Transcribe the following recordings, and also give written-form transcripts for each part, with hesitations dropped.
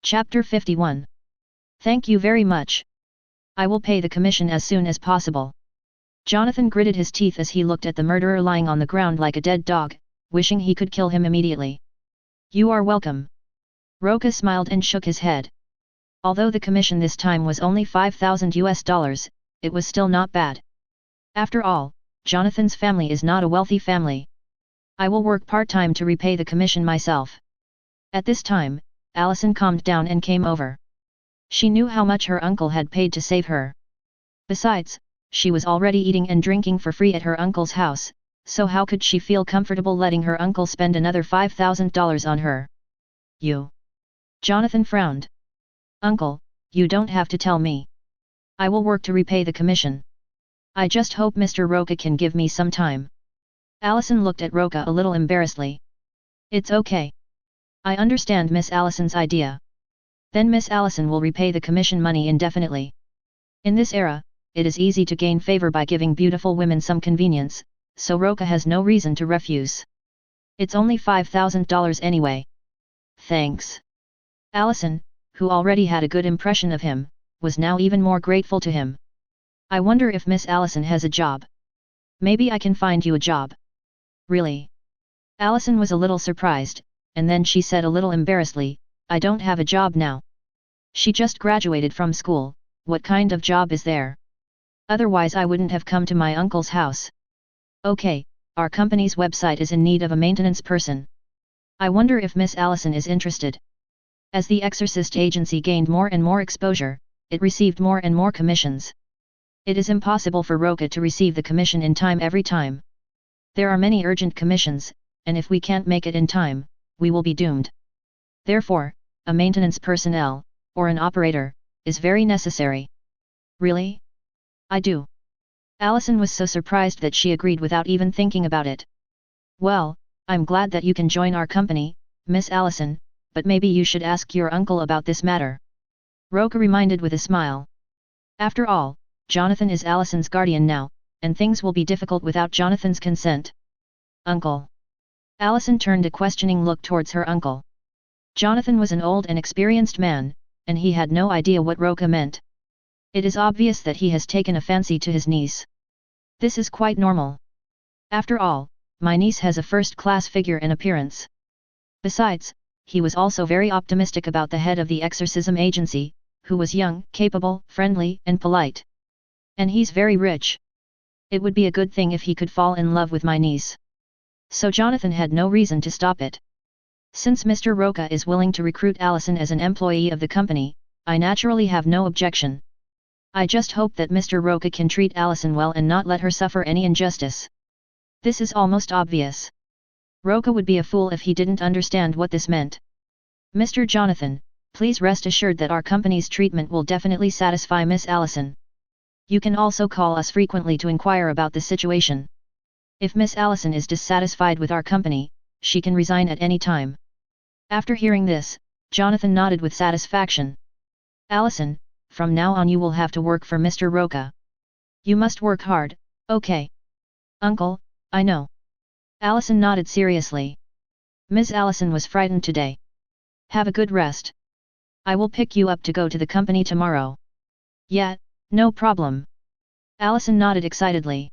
Chapter 51. Thank you very much. I will pay the commission as soon as possible. Jonathan gritted his teeth as he looked at the murderer lying on the ground like a dead dog, wishing he could kill him immediately. You are welcome. Roca smiled and shook his head. Although the commission this time was only $5,000, it was still not bad. After all, Jonathan's family is not a wealthy family. I will work part-time to repay the commission myself. At this time, Allison calmed down and came over. She knew how much her uncle had paid to save her. Besides, she was already eating and drinking for free at her uncle's house, so how could she feel comfortable letting her uncle spend another $5,000 on her? You. Jonathan frowned. Uncle, you don't have to tell me. I will work to repay the commission. I just hope Mr. Roca can give me some time. Allison looked at Roca a little embarrassedly. It's okay. I understand Miss Allison's idea. Then Miss Allison will repay the commission money indefinitely. In this era, it is easy to gain favor by giving beautiful women some convenience, so Roca has no reason to refuse. It's only $5,000 anyway. Thanks. Allison, who already had a good impression of him, was now even more grateful to him. I wonder if Miss Allison has a job. Maybe I can find you a job. Really? Allison was a little surprised, and then she said a little embarrassedly, I don't have a job now. She just graduated from school, what kind of job is there? Otherwise I wouldn't have come to my uncle's house. Okay, our company's website is in need of a maintenance person. I wonder if Miss Allison is interested. As the Exorcist agency gained more and more exposure, it received more and more commissions. It is impossible for Roca to receive the commission in time every time. There are many urgent commissions, and if we can't make it in time, we will be doomed. Therefore, a maintenance personnel, or an operator, is very necessary. Really? I do. Allison was so surprised that she agreed without even thinking about it. Well, I'm glad that you can join our company, Miss Allison, but maybe you should ask your uncle about this matter. Roca reminded with a smile. After all, Jonathan is Allison's guardian now, and things will be difficult without Jonathan's consent. Uncle. Allison turned a questioning look towards her uncle. Jonathan was an old and experienced man, and he had no idea what Roca meant. It is obvious that he has taken a fancy to his niece. This is quite normal. After all, my niece has a first-class figure and appearance. Besides, he was also very optimistic about the head of the exorcism agency, who was young, capable, friendly, and polite. And he's very rich. It would be a good thing if he could fall in love with my niece. So Jonathan had no reason to stop it. Since Mr. Roca is willing to recruit Allison as an employee of the company, I naturally have no objection. I just hope that Mr. Roca can treat Allison well and not let her suffer any injustice. This is almost obvious. Roca would be a fool if he didn't understand what this meant. Mr. Jonathan, please rest assured that our company's treatment will definitely satisfy Miss Allison. You can also call us frequently to inquire about the situation. If Miss Allison is dissatisfied with our company, she can resign at any time. After hearing this, Jonathan nodded with satisfaction. Allison, from now on you will have to work for Mr. Roca. You must work hard, okay? Uncle, I know. Allison nodded seriously. Ms. Allison was frightened today. Have a good rest. I will pick you up to go to the company tomorrow. Yeah, no problem. Allison nodded excitedly.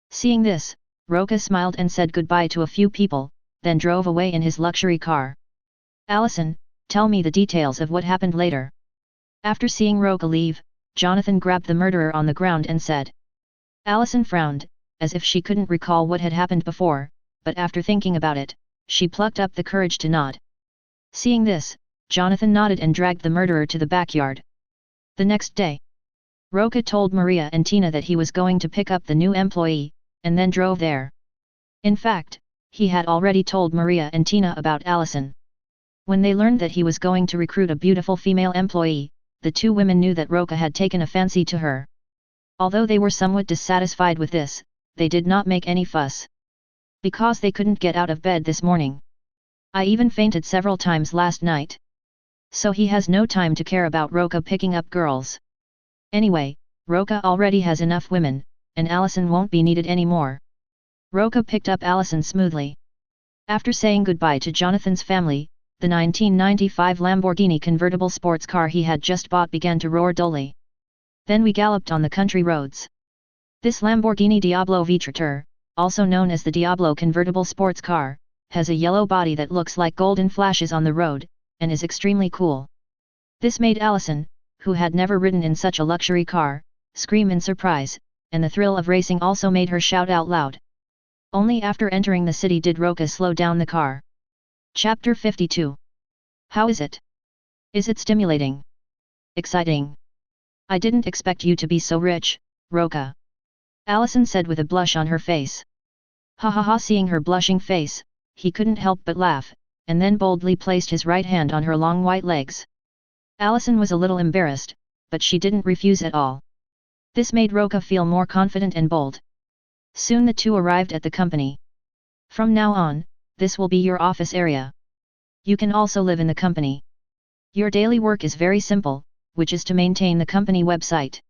Seeing this, Roca smiled and said goodbye to a few people, then drove away in his luxury car. Allison, tell me the details of what happened later. After seeing Roca leave, Jonathan grabbed the murderer on the ground and said. Allison frowned, as if she couldn't recall what had happened before, but after thinking about it, she plucked up the courage to nod. Seeing this, Jonathan nodded and dragged the murderer to the backyard. The next day, Roca told Maria and Tina that he was going to pick up the new employee, and then drove there. In fact, he had already told Maria and Tina about Allison. When they learned that he was going to recruit a beautiful female employee, the two women knew that Roca had taken a fancy to her. Although they were somewhat dissatisfied with this, they did not make any fuss. Because they couldn't get out of bed this morning. I even fainted several times last night. So he has no time to care about Roca picking up girls. Anyway, Roca already has enough women, and Allison won't be needed anymore. Roca picked up Allison smoothly. After saying goodbye to Jonathan's family, the 1995 Lamborghini convertible sports car he had just bought began to roar dully. Then we galloped on the country roads. This Lamborghini Diablo V-Trator, also known as the Diablo convertible sports car, has a yellow body that looks like golden flashes on the road, and is extremely cool. This made Allison, who had never ridden in such a luxury car, scream in surprise, and the thrill of racing also made her shout out loud. Only after entering the city did Roca slow down the car. Chapter 52. How is it? Is it stimulating? Exciting? I didn't expect you to be so rich, Roca. Allison said with a blush on her face. Ha ha ha! Seeing her blushing face, he couldn't help but laugh, and then boldly placed his right hand on her long white legs. Allison was a little embarrassed, but she didn't refuse at all. This made Roca feel more confident and bold. Soon the two arrived at the company. From now on, this will be your office area. You can also live in the company. Your daily work is very simple, which is to maintain the company website.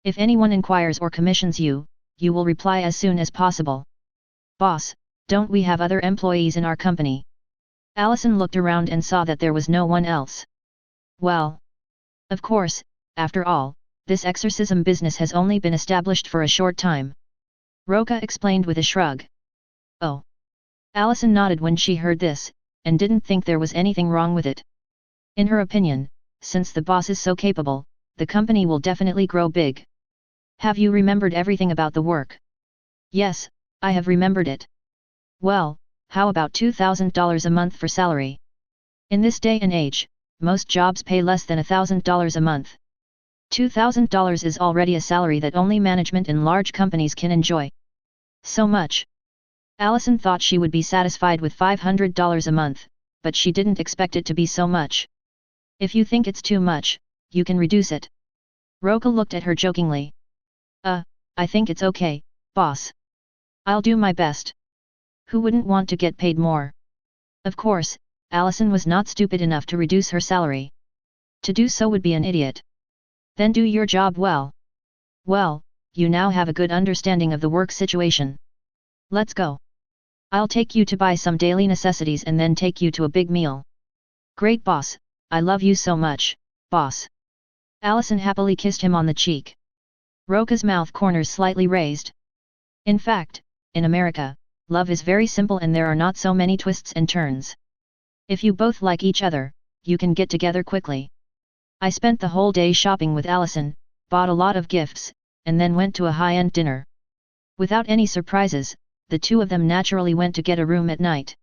If anyone inquires or commissions you, you will reply as soon as possible. Boss, don't we have other employees in our company? Allison looked around and saw that there was no one else. Well, of course, after all, this exorcism business has only been established for a short time. Roca explained with a shrug. Oh. Allison nodded when she heard this, and didn't think there was anything wrong with it. In her opinion, since the boss is so capable, the company will definitely grow big. Have you remembered everything about the work? Yes, I have remembered it. Well, how about $2,000 a month for salary? In this day and age, most jobs pay less than $1,000 a month. $2,000 is already a salary that only management in large companies can enjoy. So much. Allison thought she would be satisfied with $500 a month, but she didn't expect it to be so much. If you think it's too much, you can reduce it. Roca looked at her jokingly. I think it's okay, boss. I'll do my best. Who wouldn't want to get paid more? Of course, Allison was not stupid enough to reduce her salary. To do so would be an idiot. Then do your job well. Well, you now have a good understanding of the work situation. Let's go. I'll take you to buy some daily necessities and then take you to a big meal. Great boss, I love you so much, boss. Allison happily kissed him on the cheek. Roca's mouth corners slightly raised. In fact, in America, love is very simple and there are not so many twists and turns. If you both like each other, you can get together quickly. I spent the whole day shopping with Allison, bought a lot of gifts, and then went to a high-end dinner. Without any surprises, the two of them naturally went to get a room at night.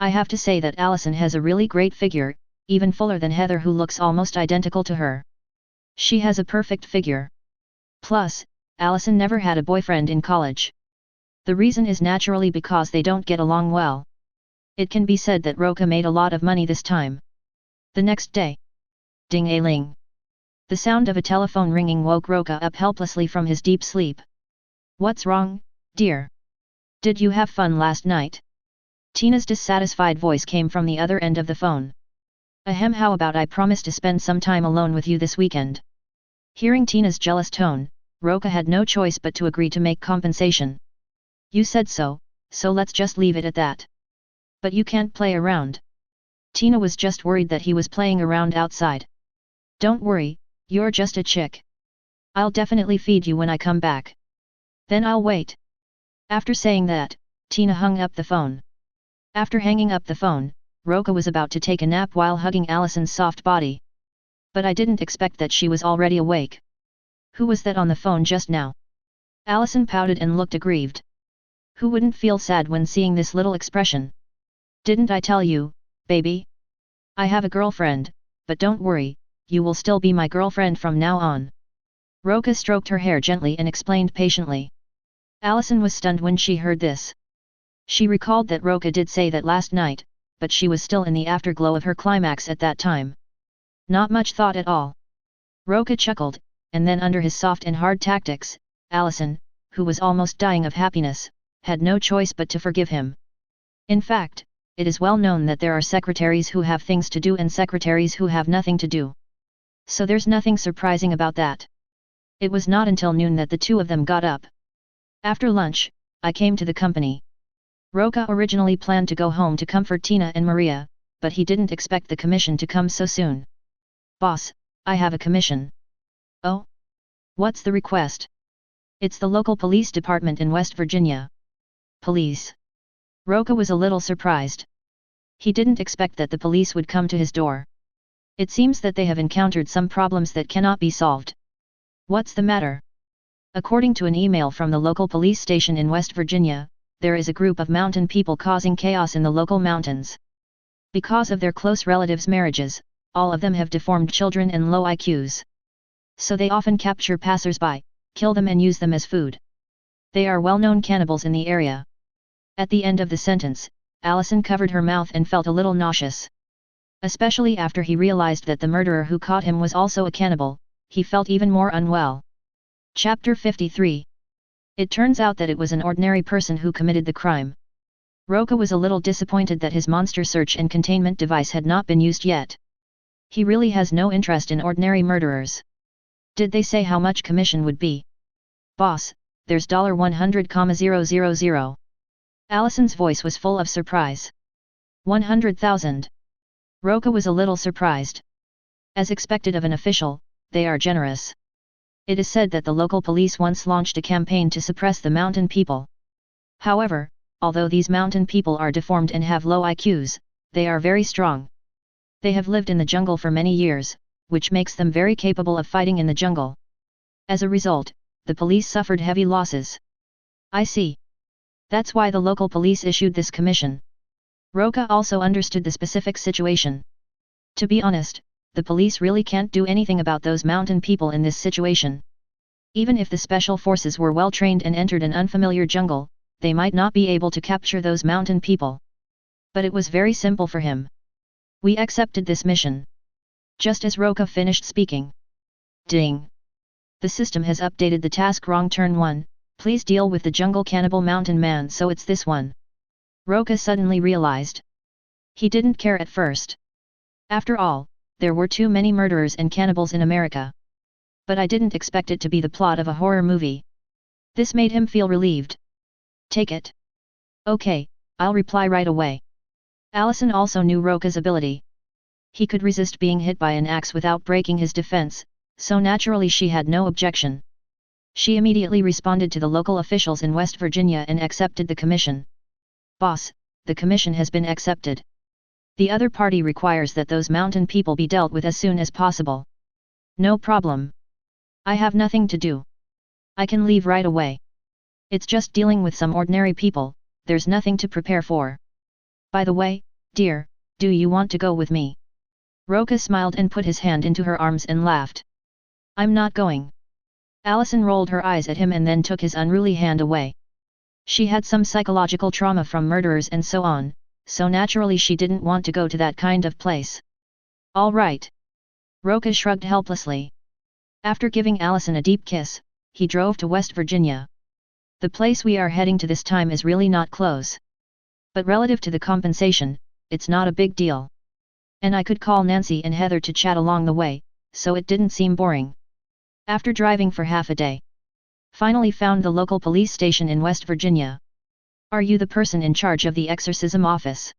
I have to say that Allison has a really great figure, even fuller than Heather, who looks almost identical to her. She has a perfect figure. Plus, Allison never had a boyfriend in college. The reason is naturally because they don't get along well. It can be said that Roca made a lot of money this time. The next day. Ding-a-ling. The sound of a telephone ringing woke Roca up helplessly from his deep sleep. What's wrong, dear? Did you have fun last night? Tina's dissatisfied voice came from the other end of the phone. Ahem, how about I promise to spend some time alone with you this weekend? Hearing Tina's jealous tone, Roca had no choice but to agree to make compensation. You said so, so let's just leave it at that. But you can't play around. Tina was just worried that he was playing around outside. Don't worry, you're just a chick. I'll definitely feed you when I come back. Then I'll wait. After saying that, Tina hung up the phone. After hanging up the phone, Roca was about to take a nap while hugging Allison's soft body. But I didn't expect that she was already awake. Who was that on the phone just now? Allison pouted and looked aggrieved. Who wouldn't feel sad when seeing this little expression? Didn't I tell you, baby? I have a girlfriend, but don't worry, you will still be my girlfriend from now on. Roca stroked her hair gently and explained patiently. Allison was stunned when she heard this. She recalled that Roca did say that last night, but she was still in the afterglow of her climax at that time. Not much thought at all. Roca chuckled, and then under his soft and hard tactics, Allison, who was almost dying of happiness, had no choice but to forgive him. In fact, it is well known that there are secretaries who have things to do and secretaries who have nothing to do. So there's nothing surprising about that. It was not until noon that the two of them got up. After lunch, I came to the company. Roca originally planned to go home to comfort Tina and Maria, but he didn't expect the commission to come so soon. "Boss, I have a commission." "Oh? What's the request?" "It's the local police department in West Virginia." "Police?" Roca was a little surprised. He didn't expect that the police would come to his door. It seems that they have encountered some problems that cannot be solved. "What's the matter?" According to an email from the local police station in West Virginia, there is a group of mountain people causing chaos in the local mountains. Because of their close relatives' marriages, all of them have deformed children and low IQs. So they often capture passers-by, kill them and use them as food. They are well-known cannibals in the area. At the end of the sentence, Allison covered her mouth and felt a little nauseous. Especially after he realized that the murderer who caught him was also a cannibal, he felt even more unwell. Chapter 53. It turns out that it was an ordinary person who committed the crime. Roca was a little disappointed that his monster search and containment device had not been used yet. He really has no interest in ordinary murderers. "Did they say how much commission would be?" "Boss, there's $100,000. Allison's voice was full of surprise. 100,000. Roca was a little surprised. As expected of an official, they are generous. It is said that the local police once launched a campaign to suppress the mountain people. However, although these mountain people are deformed and have low IQs, they are very strong. They have lived in the jungle for many years, which makes them very capable of fighting in the jungle. As a result, the police suffered heavy losses." "I see. That's why the local police issued this commission." Roca also understood the specific situation. To be honest, the police really can't do anything about those mountain people in this situation. Even if the special forces were well trained and entered an unfamiliar jungle, they might not be able to capture those mountain people. But it was very simple for him. "We accepted this mission." Just as Roca finished speaking. Ding! The system has updated the task. Wrong turn 1, please deal with the jungle cannibal mountain man. So it's this one. Roca suddenly realized. He didn't care at first. After all, there were too many murderers and cannibals in America. But I didn't expect it to be the plot of a horror movie. This made him feel relieved. "Take it." "Okay, I'll reply right away." Allison also knew Roca's ability. He could resist being hit by an axe without breaking his defense, so naturally she had no objection. She immediately responded to the local officials in West Virginia and accepted the commission. "Boss, the commission has been accepted. The other party requires that those mountain people be dealt with as soon as possible." "No problem. I have nothing to do. I can leave right away. It's just dealing with some ordinary people, there's nothing to prepare for. By the way, dear, do you want to go with me?" Roca smiled and put his hand into her arms and laughed. "I'm not going." Allison rolled her eyes at him and then took his unruly hand away. She had some psychological trauma from murderers and so on, so naturally she didn't want to go to that kind of place. "All right." Roca shrugged helplessly. After giving Allison a deep kiss, he drove to West Virginia. "The place we are heading to this time is really not close. But relative to the compensation, it's not a big deal. And I could call Nancy and Heather to chat along the way, so it didn't seem boring." After driving for half a day, finally found the local police station in West Virginia. "Are you the person in charge of the exorcism office?"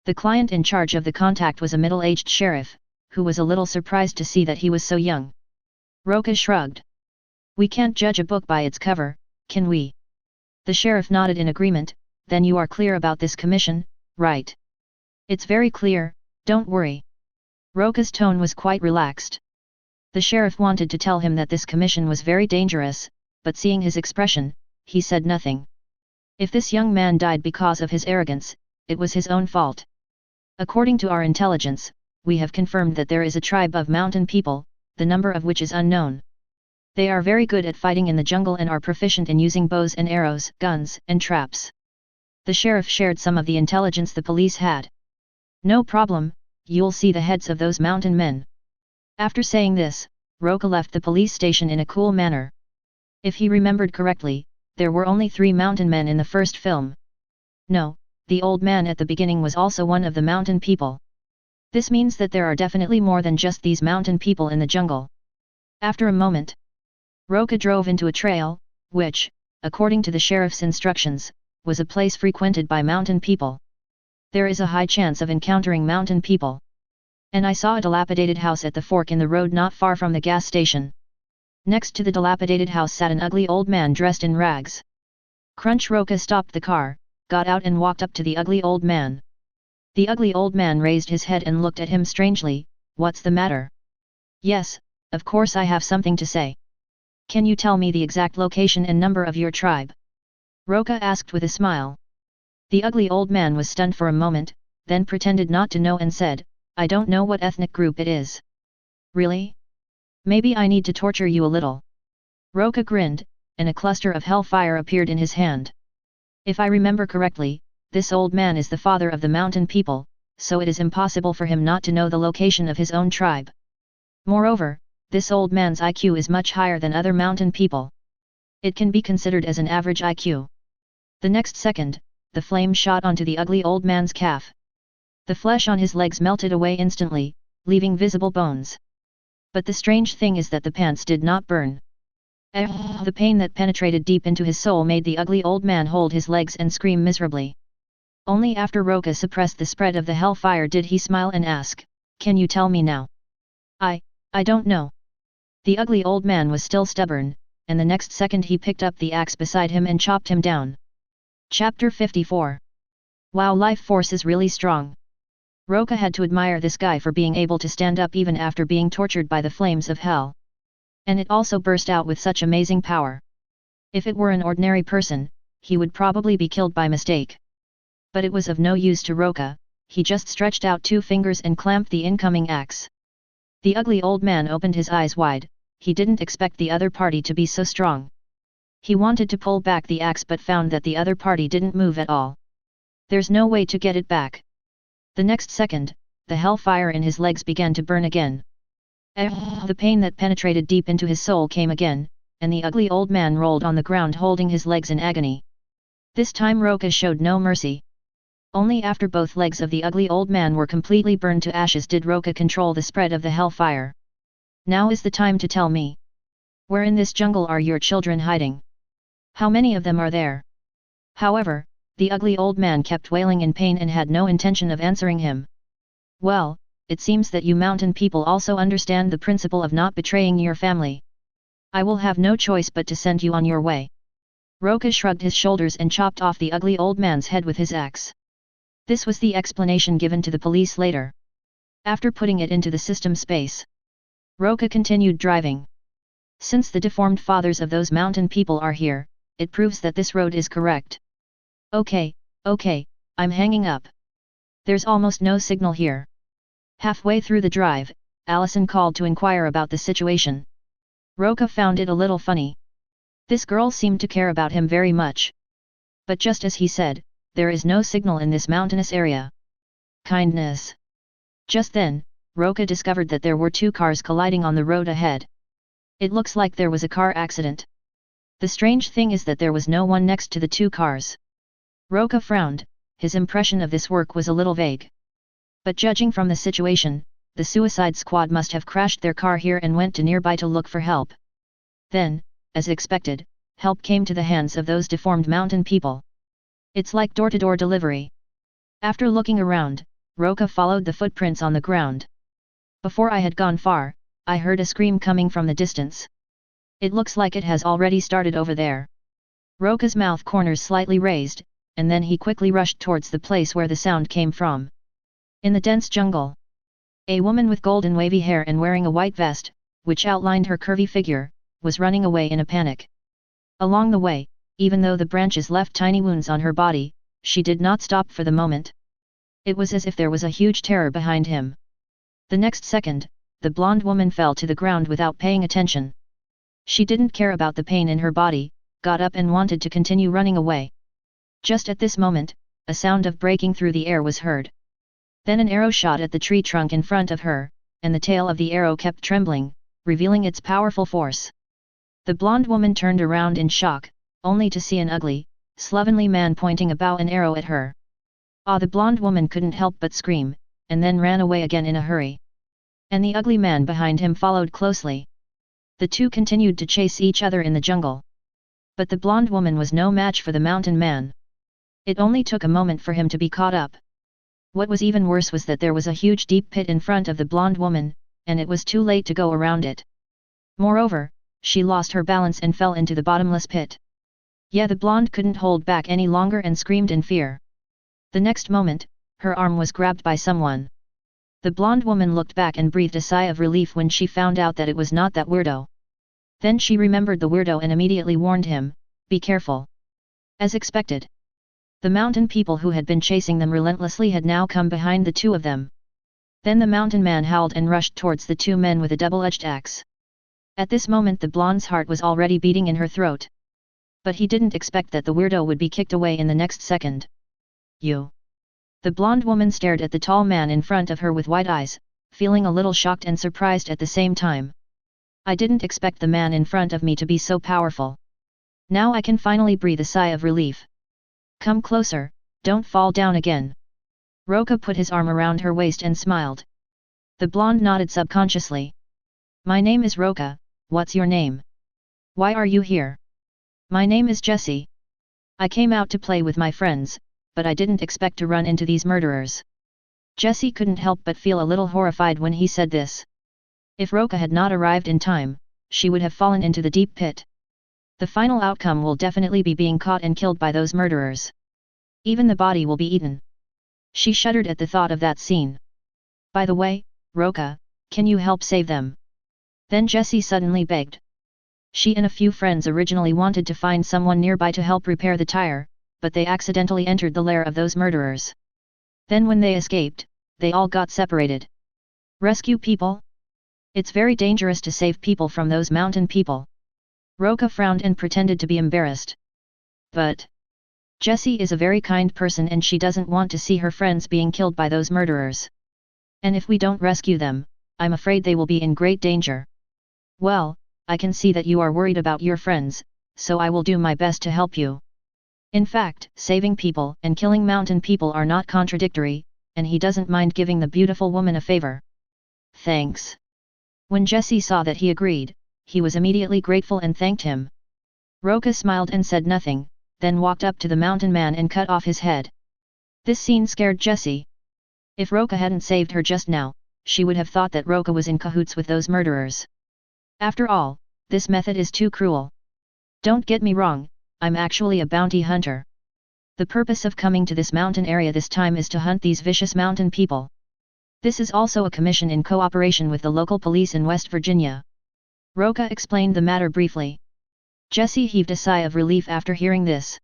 The client in charge of the contact was a middle-aged sheriff, who was a little surprised to see that he was so young. Roca shrugged. "We can't judge a book by its cover, can we?" The sheriff nodded in agreement. "Then you are clear about this commission, right?" "It's very clear, don't worry." Roca's tone was quite relaxed. The sheriff wanted to tell him that this commission was very dangerous, but seeing his expression, he said nothing. If this young man died because of his arrogance, it was his own fault. "According to our intelligence, we have confirmed that there is a tribe of mountain people, the number of which is unknown. They are very good at fighting in the jungle and are proficient in using bows and arrows, guns, and traps." The sheriff shared some of the intelligence the police had. "No problem, you'll see the heads of those mountain men." After saying this, Roca left the police station in a cool manner. If he remembered correctly, there were only 3 mountain men in the first film. No, the old man at the beginning was also one of the mountain people. This means that there are definitely more than just these mountain people in the jungle. After a moment, Roca drove into a trail, which, according to the sheriff's instructions, was a place frequented by mountain people. There is a high chance of encountering mountain people. And I saw a dilapidated house at the fork in the road not far from the gas station. Next to the dilapidated house sat an ugly old man dressed in rags. Crunch. Roca stopped the car, got out and walked up to the ugly old man. The ugly old man raised his head and looked at him strangely. What's the matter? Yes, of course I have something to say. Can you tell me the exact location and number of your tribe? Roca asked with a smile. The ugly old man was stunned for a moment, then pretended not to know and said, I don't know what ethnic group it is. Really? Maybe I need to torture you a little. Roca grinned, and a cluster of hellfire appeared in his hand. If I remember correctly, this old man is the father of the mountain people, so it is impossible for him not to know the location of his own tribe. Moreover, this old man's IQ is much higher than other mountain people. It can be considered as an average IQ. The next second, the flame shot onto the ugly old man's calf. The flesh on his legs melted away instantly, leaving visible bones. But the strange thing is that the pants did not burn. The pain that penetrated deep into his soul made the ugly old man hold his legs and scream miserably. Only after Roca suppressed the spread of the hellfire did he smile and ask, Can you tell me now? I don't know. The ugly old man was still stubborn, and the next second he picked up the axe beside him and chopped him down. Chapter 54. Wow, life force is really strong. Roca had to admire this guy for being able to stand up even after being tortured by the flames of hell. And it also burst out with such amazing power. If it were an ordinary person, he would probably be killed by mistake. But it was of no use to Roca, he just stretched out 2 fingers and clamped the incoming axe. The ugly old man opened his eyes wide, he didn't expect the other party to be so strong. He wanted to pull back the axe but found that the other party didn't move at all. There's no way to get it back. The next second, the hellfire in his legs began to burn again. The pain that penetrated deep into his soul came again, and the ugly old man rolled on the ground holding his legs in agony. This time Roca showed no mercy. Only after both legs of the ugly old man were completely burned to ashes did Roca control the spread of the hellfire. Now is the time to tell me. Where in this jungle are your children hiding? How many of them are there? However, the ugly old man kept wailing in pain and had no intention of answering him. Well, it seems that you mountain people also understand the principle of not betraying your family. I will have no choice but to send you on your way. Roca shrugged his shoulders and chopped off the ugly old man's head with his axe. This was the explanation given to the police later. After putting it into the system space, Roca continued driving. Since the deformed fathers of those mountain people are here, it proves that this road is correct. Okay, I'm hanging up. There's almost no signal here. Halfway through the drive, Allison called to inquire about the situation. Roca found it a little funny. This girl seemed to care about him very much. But just as he said, there is no signal in this mountainous area. Kindness. Just then, Roca discovered that there were 2 cars colliding on the road ahead. It looks like there was a car accident. The strange thing is that there was no one next to the 2 cars. Roca frowned, his impression of this work was a little vague. But judging from the situation, the suicide squad must have crashed their car here and went to nearby to look for help. Then, as expected, help came to the hands of those deformed mountain people. It's like door-to-door delivery. After looking around, Roca followed the footprints on the ground. Before I had gone far, I heard a scream coming from the distance. It looks like it has already started over there. Roca's mouth corners slightly raised, and then he quickly rushed towards the place where the sound came from. In the dense jungle, a woman with golden wavy hair and wearing a white vest, which outlined her curvy figure, was running away in a panic. Along the way, even though the branches left tiny wounds on her body, she did not stop for the moment. It was as if there was a huge terror behind him. The next second, the blonde woman fell to the ground without paying attention. She didn't care about the pain in her body, got up and wanted to continue running away. Just at this moment, a sound of breaking through the air was heard. Then an arrow shot at the tree trunk in front of her, and the tail of the arrow kept trembling, revealing its powerful force. The blonde woman turned around in shock, only to see an ugly, slovenly man pointing a bow and arrow at her. The blonde woman couldn't help but scream, and then ran away again in a hurry. And the ugly man behind him followed closely. The 2 continued to chase each other in the jungle. But the blonde woman was no match for the mountain man. It only took a moment for him to be caught up. What was even worse was that there was a huge deep pit in front of the blonde woman, and it was too late to go around it. Moreover, she lost her balance and fell into the bottomless pit. Yeah, the blonde couldn't hold back any longer and screamed in fear. The next moment, her arm was grabbed by someone. The blonde woman looked back and breathed a sigh of relief when she found out that it was not that weirdo. Then she remembered the weirdo and immediately warned him, "Be careful." As expected, the mountain people who had been chasing them relentlessly had now come behind the two of them. Then the mountain man howled and rushed towards the two men with a double-edged axe. At this moment the blonde's heart was already beating in her throat. But he didn't expect that the weirdo would be kicked away in the next second. "You!" The blonde woman stared at the tall man in front of her with wide eyes, feeling a little shocked and surprised at the same time. "I didn't expect the man in front of me to be so powerful. Now I can finally breathe a sigh of relief. Come closer, don't fall down again." Roca put his arm around her waist and smiled. The blonde nodded subconsciously. "My name is Roca, what's your name? Why are you here?" "My name is Jessie. I came out to play with my friends, but I didn't expect to run into these murderers." Jessie couldn't help but feel a little horrified when he said this. If Roca had not arrived in time, she would have fallen into the deep pit. The final outcome will definitely be being caught and killed by those murderers. Even the body will be eaten. She shuddered at the thought of that scene. "By the way, Roca, can you help save them?" Then Jessie suddenly begged. She and a few friends originally wanted to find someone nearby to help repair the tire, but they accidentally entered the lair of those murderers. Then when they escaped, they all got separated. "Rescue people? It's very dangerous to save people from those mountain people." Roca frowned and pretended to be embarrassed. "But Jessie is a very kind person and she doesn't want to see her friends being killed by those murderers. And if we don't rescue them, I'm afraid they will be in great danger." "Well, I can see that you are worried about your friends, so I will do my best to help you. In fact, saving people and killing mountain people are not contradictory, and he doesn't mind giving the beautiful woman a favor." "Thanks." When Jessie saw that he agreed, he was immediately grateful and thanked him. Roca smiled and said nothing, then walked up to the mountain man and cut off his head. This scene scared Jessie. If Roca hadn't saved her just now, she would have thought that Roca was in cahoots with those murderers. After all, this method is too cruel. Don't get me wrong, I'm actually a bounty hunter. The purpose of coming to this mountain area this time is to hunt these vicious mountain people. This is also a commission in cooperation with the local police in West Virginia. Roca explained the matter briefly. Jessie heaved a sigh of relief after hearing this.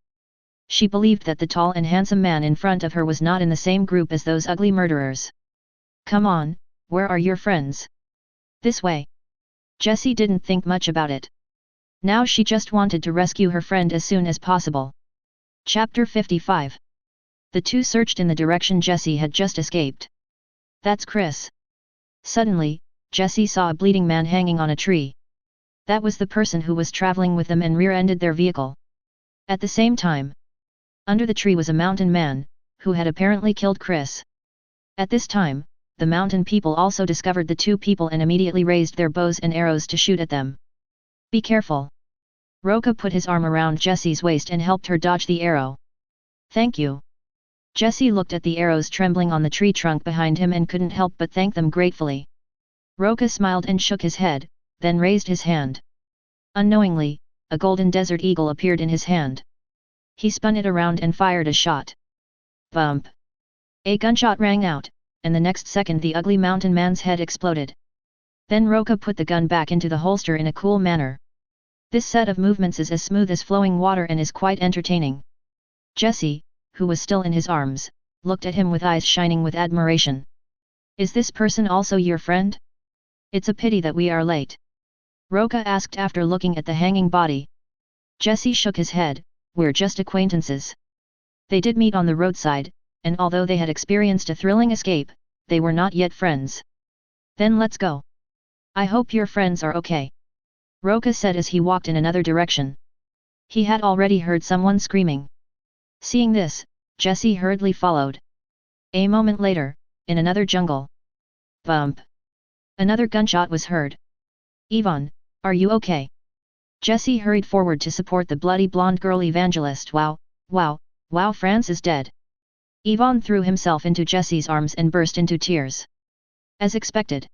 She believed that the tall and handsome man in front of her was not in the same group as those ugly murderers. "Come on, where are your friends?" "This way." Jessie didn't think much about it. Now she just wanted to rescue her friend as soon as possible. Chapter 55. The two searched in the direction Jessie had just escaped. "That's Chris." Suddenly, Jessie saw a bleeding man hanging on a tree. That was the person who was traveling with them and rear-ended their vehicle. At the same time, under the tree was a mountain man, who had apparently killed Chris. At this time, the mountain people also discovered the two people and immediately raised their bows and arrows to shoot at them. "Be careful." Roca put his arm around Jessie's waist and helped her dodge the arrow. "Thank you." Jessie looked at the arrows trembling on the tree trunk behind him and couldn't help but thank them gratefully. Roca smiled and shook his head, then raised his hand. Unknowingly, a golden desert eagle appeared in his hand. He spun it around and fired a shot. Bump! A gunshot rang out, and the next second the ugly mountain man's head exploded. Then Roca put the gun back into the holster in a cool manner. This set of movements is as smooth as flowing water and is quite entertaining. Jessie, who was still in his arms, looked at him with eyes shining with admiration. "Is this person also your friend? It's a pity that we are late." Roca asked after looking at the hanging body. Jessie shook his head, "We're just acquaintances." They did meet on the roadside, and although they had experienced a thrilling escape, they were not yet friends. "Then let's go. I hope your friends are okay," Roca said as he walked in another direction. He had already heard someone screaming. Seeing this, Jessie hurriedly followed. A moment later, in another jungle. Bump! Another gunshot was heard. "Yvonne, are you okay?" Jessie hurried forward to support the bloody blonde girl Evangelist. Wow, Franz is dead." Ivan threw himself into Jesse's arms and burst into tears. As expected,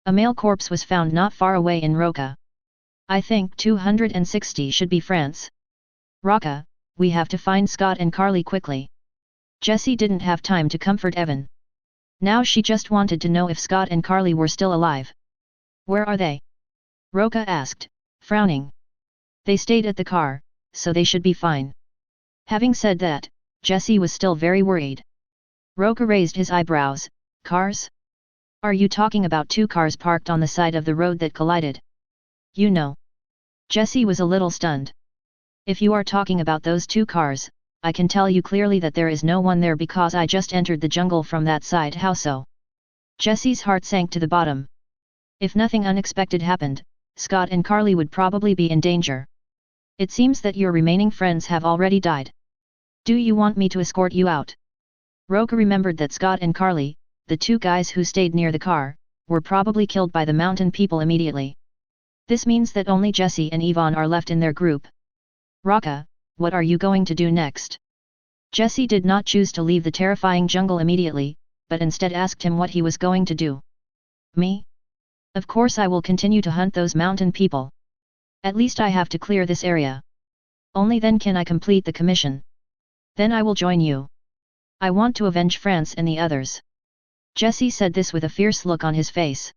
a male corpse was found not far away in Roca. I think 260 should be France. Roca, we have to find Scott and Carly quickly. Jessie didn't have time to comfort Evan. Now she just wanted to know if Scott and Carly were still alive. Where are they? Roca asked, frowning. They stayed at the car, so they should be fine. Having said that, Jessie was still very worried. Roca raised his eyebrows. Cars? Are you talking about two cars parked on the side of the road that collided? You know. Jessie was a little stunned. If you are talking about those two cars, I can tell you clearly that there is no one there because I just entered the jungle from that side. How so? Jessie's heart sank to the bottom. If nothing unexpected happened, Scott and Carly would probably be in danger. It seems that your remaining friends have already died. Do you want me to escort you out? Roca remembered that Scott and Carly, the two guys who stayed near the car, were probably killed by the mountain people immediately. This means that only Jessie and Ivan are left in their group. Roca, what are you going to do next? Jessie did not choose to leave the terrifying jungle immediately, but instead asked him what he was going to do. Me? Of course I will continue to hunt those mountain people. At least I have to clear this area. Only then can I complete the commission. Then I will join you. I want to avenge France and the others. Jessie said this with a fierce look on his face.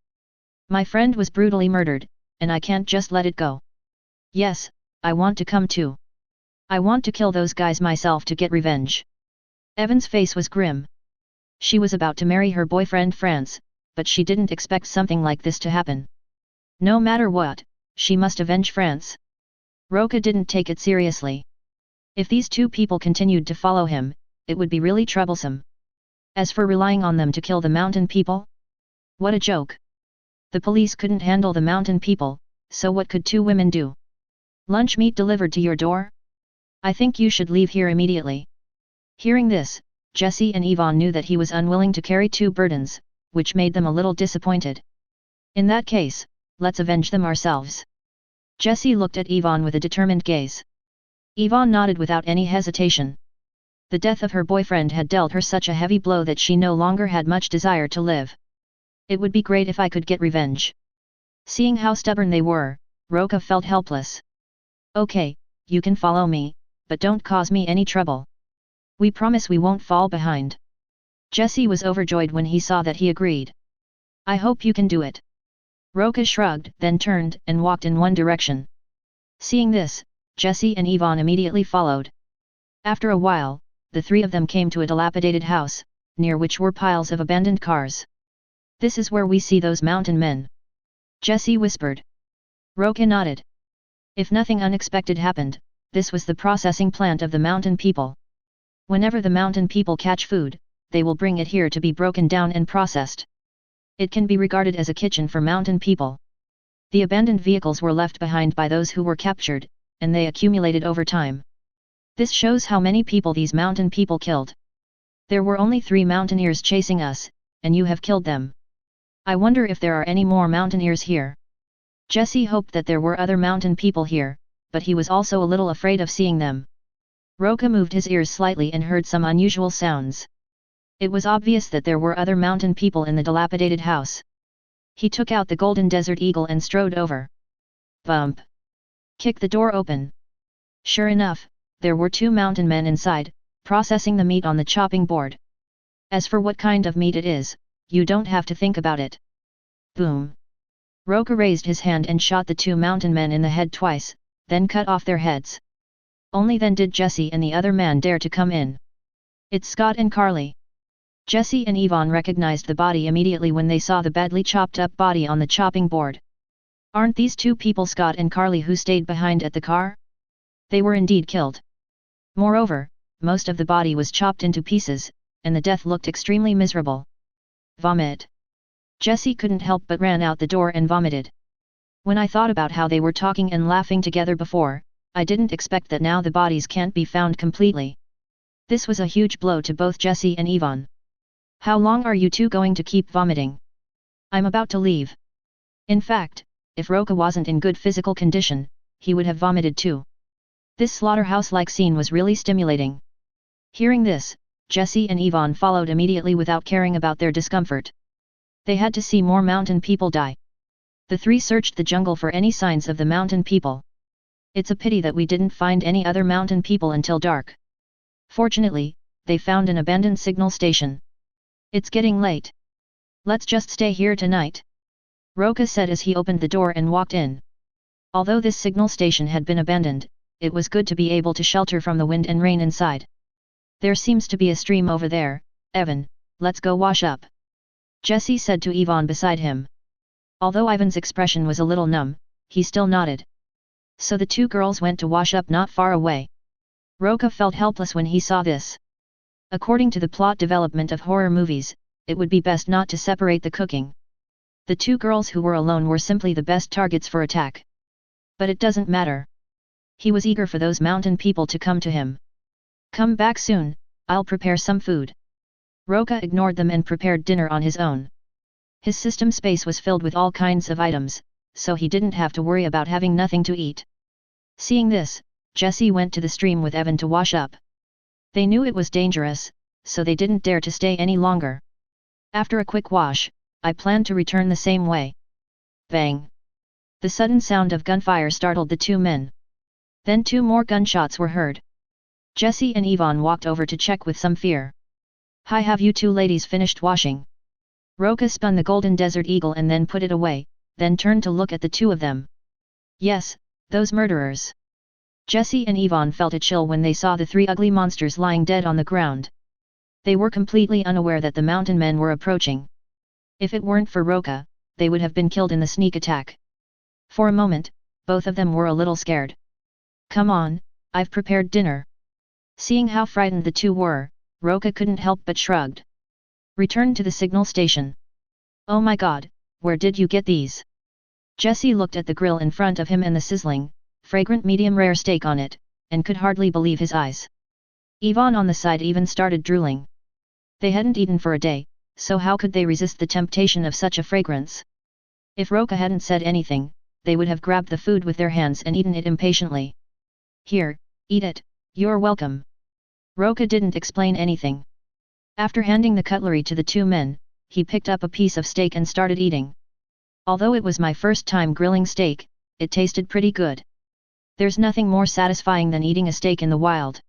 My friend was brutally murdered, and I can't just let it go. Yes, I want to come too. I want to kill those guys myself to get revenge. Evan's face was grim. She was about to marry her boyfriend France, but she didn't expect something like this to happen. No matter what, she must avenge France. Roca didn't take it seriously. If these two people continued to follow him, it would be really troublesome. As for relying on them to kill the mountain people? What a joke. The police couldn't handle the mountain people, so what could two women do? Lunch meat delivered to your door? I think you should leave here immediately. Hearing this, Jessie and Ivan knew that he was unwilling to carry two burdens, which made them a little disappointed. In that case, let's avenge them ourselves. Jessie looked at Ivan with a determined gaze. Ivan nodded without any hesitation. The death of her boyfriend had dealt her such a heavy blow that she no longer had much desire to live. It would be great if I could get revenge. Seeing how stubborn they were, Roca felt helpless. Okay, you can follow me, but don't cause me any trouble. We promise we won't fall behind. Jessie was overjoyed when he saw that he agreed. I hope you can do it. Roca shrugged, then turned and walked in one direction. Seeing this, Jessie and Ivan immediately followed. After a while, the three of them came to a dilapidated house, near which were piles of abandoned cars. This is where we see those mountain men. Jessie whispered. Roca nodded. If nothing unexpected happened, this was the processing plant of the mountain people. Whenever the mountain people catch food, they will bring it here to be broken down and processed. It can be regarded as a kitchen for mountain people. The abandoned vehicles were left behind by those who were captured, and they accumulated over time. This shows how many people these mountain people killed. There were only 3 mountaineers chasing us, and you have killed them. I wonder if there are any more mountaineers here. Jessie hoped that there were other mountain people here, but he was also a little afraid of seeing them. Roca moved his ears slightly and heard some unusual sounds. It was obvious that there were other mountain people in the dilapidated house. He took out the golden desert eagle and strode over. Bump! Kick the door open. Sure enough, there were 2 mountain men inside, processing the meat on the chopping board. As for what kind of meat it is, you don't have to think about it. Boom! Roca raised his hand and shot the 2 mountain men in the head twice, then cut off their heads. Only then did Jessie and the other man dare to come in. It's Scott and Carly. Jessie and Ivan recognized the body immediately when they saw the badly chopped up body on the chopping board. Aren't these 2 people Scott and Carly who stayed behind at the car? They were indeed killed. Moreover, most of the body was chopped into pieces, and the death looked extremely miserable. Vomit. Jessie couldn't help but ran out the door and vomited. When I thought about how they were talking and laughing together before, I didn't expect that now the bodies can't be found completely. This was a huge blow to both Jessie and Ivan. How long are you 2 going to keep vomiting? I'm about to leave. In fact, if Roca wasn't in good physical condition, he would have vomited too. This slaughterhouse-like scene was really stimulating. Hearing this, Jesse and Yvonne followed immediately without caring about their discomfort. They had to see more mountain people die. The three searched the jungle for any signs of the mountain people. It's a pity that we didn't find any other mountain people until dark. Fortunately, they found an abandoned signal station. It's getting late. Let's just stay here tonight, Roca said as he opened the door and walked in. Although this signal station had been abandoned, it was good to be able to shelter from the wind and rain inside. There seems to be a stream over there, Evan, let's go wash up, Jesse said to Yvonne beside him. Although Ivan's expression was a little numb, he still nodded. So the two girls went to wash up not far away. Roca felt helpless when he saw this. According to the plot development of horror movies, it would be best not to separate the cooking. The two girls who were alone were simply the best targets for attack. But it doesn't matter. He was eager for those mountain people to come to him. Come back soon, I'll prepare some food. Roca ignored them and prepared dinner on his own. His system space was filled with all kinds of items, so he didn't have to worry about having nothing to eat. Seeing this, Jesse went to the stream with Evan to wash up. They knew it was dangerous, so they didn't dare to stay any longer. After a quick wash, I plan to return the same way. Bang! The sudden sound of gunfire startled the two men. Then two more gunshots were heard. Jesse and Yvonne walked over to check with some fear. Hi, have you two ladies finished washing? Roca spun the golden desert eagle and then put it away, then turned to look at the two of them. Yes, those murderers. Jesse and Yvonne felt a chill when they saw the three ugly monsters lying dead on the ground. They were completely unaware that the mountain men were approaching. If it weren't for Roca, they would have been killed in the sneak attack. For a moment, both of them were a little scared. Come on, I've prepared dinner. Seeing how frightened the two were, Roca couldn't help but shrugged. Return to the signal station. Oh my god, where did you get these? Jesse looked at the grill in front of him and the sizzling, fragrant medium-rare steak on it, and could hardly believe his eyes. Yvonne on the side even started drooling. They hadn't eaten for a day, so how could they resist the temptation of such a fragrance? If Roca hadn't said anything, they would have grabbed the food with their hands and eaten it impatiently. Here, eat it, you're welcome. Roca didn't explain anything. After handing the cutlery to the two men, he picked up a piece of steak and started eating. Although it was my first time grilling steak, it tasted pretty good. There's nothing more satisfying than eating a steak in the wild.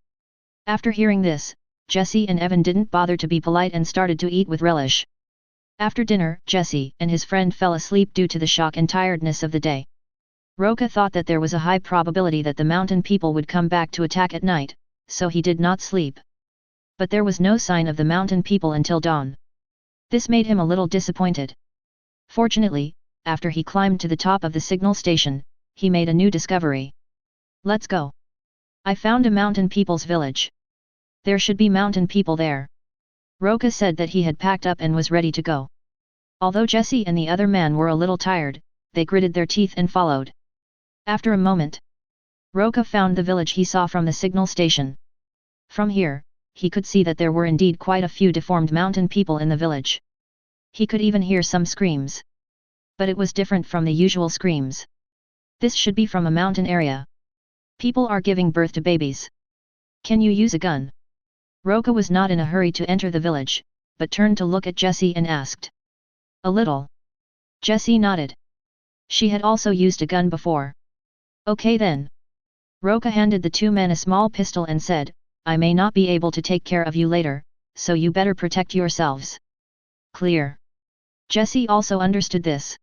After hearing this, Jesse and Evan didn't bother to be polite and started to eat with relish. After dinner, Jesse and his friend fell asleep due to the shock and tiredness of the day. Roca thought that there was a high probability that the mountain people would come back to attack at night, so he did not sleep. But there was no sign of the mountain people until dawn. This made him a little disappointed. Fortunately, after he climbed to the top of the signal station, he made a new discovery. Let's go. I found a mountain people's village. There should be mountain people there. Roca said that he had packed up and was ready to go. Although Jesse and the other man were a little tired, they gritted their teeth and followed. After a moment, Roca found the village he saw from the signal station. From here, he could see that there were indeed quite a few deformed mountain people in the village. He could even hear some screams. But it was different from the usual screams. This should be from a mountain area. People are giving birth to babies. Can you use a gun? Roca was not in a hurry to enter the village, but turned to look at Jesse and asked. A little. Jesse nodded. She had also used a gun before. Okay then. Roca handed the two men a small pistol and said, I may not be able to take care of you later, so you better protect yourselves. Clear. Jesse also understood this.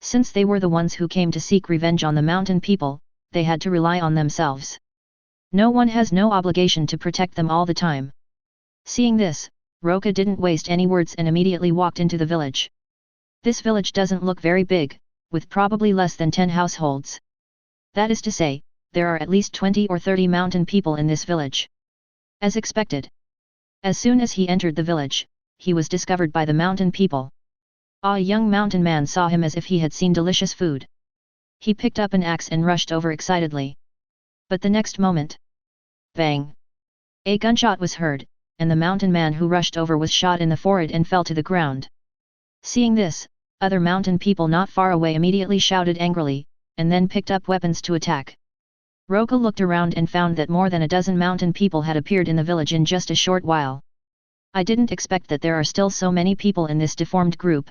Since they were the ones who came to seek revenge on the mountain people, they had to rely on themselves. No one has no obligation to protect them all the time. Seeing this, Roca didn't waste any words and immediately walked into the village. This village doesn't look very big, with probably less than 10 households. That is to say, there are at least 20 or 30 mountain people in this village. As expected. As soon as he entered the village, he was discovered by the mountain people. A young mountain man saw him as if he had seen delicious food. He picked up an axe and rushed over excitedly. But the next moment, bang! A gunshot was heard, and the mountain man who rushed over was shot in the forehead and fell to the ground. Seeing this, other mountain people not far away immediately shouted angrily, and then picked up weapons to attack. Roca looked around and found that more than a dozen mountain people had appeared in the village in just a short while. I didn't expect that there are still so many people in this deformed group.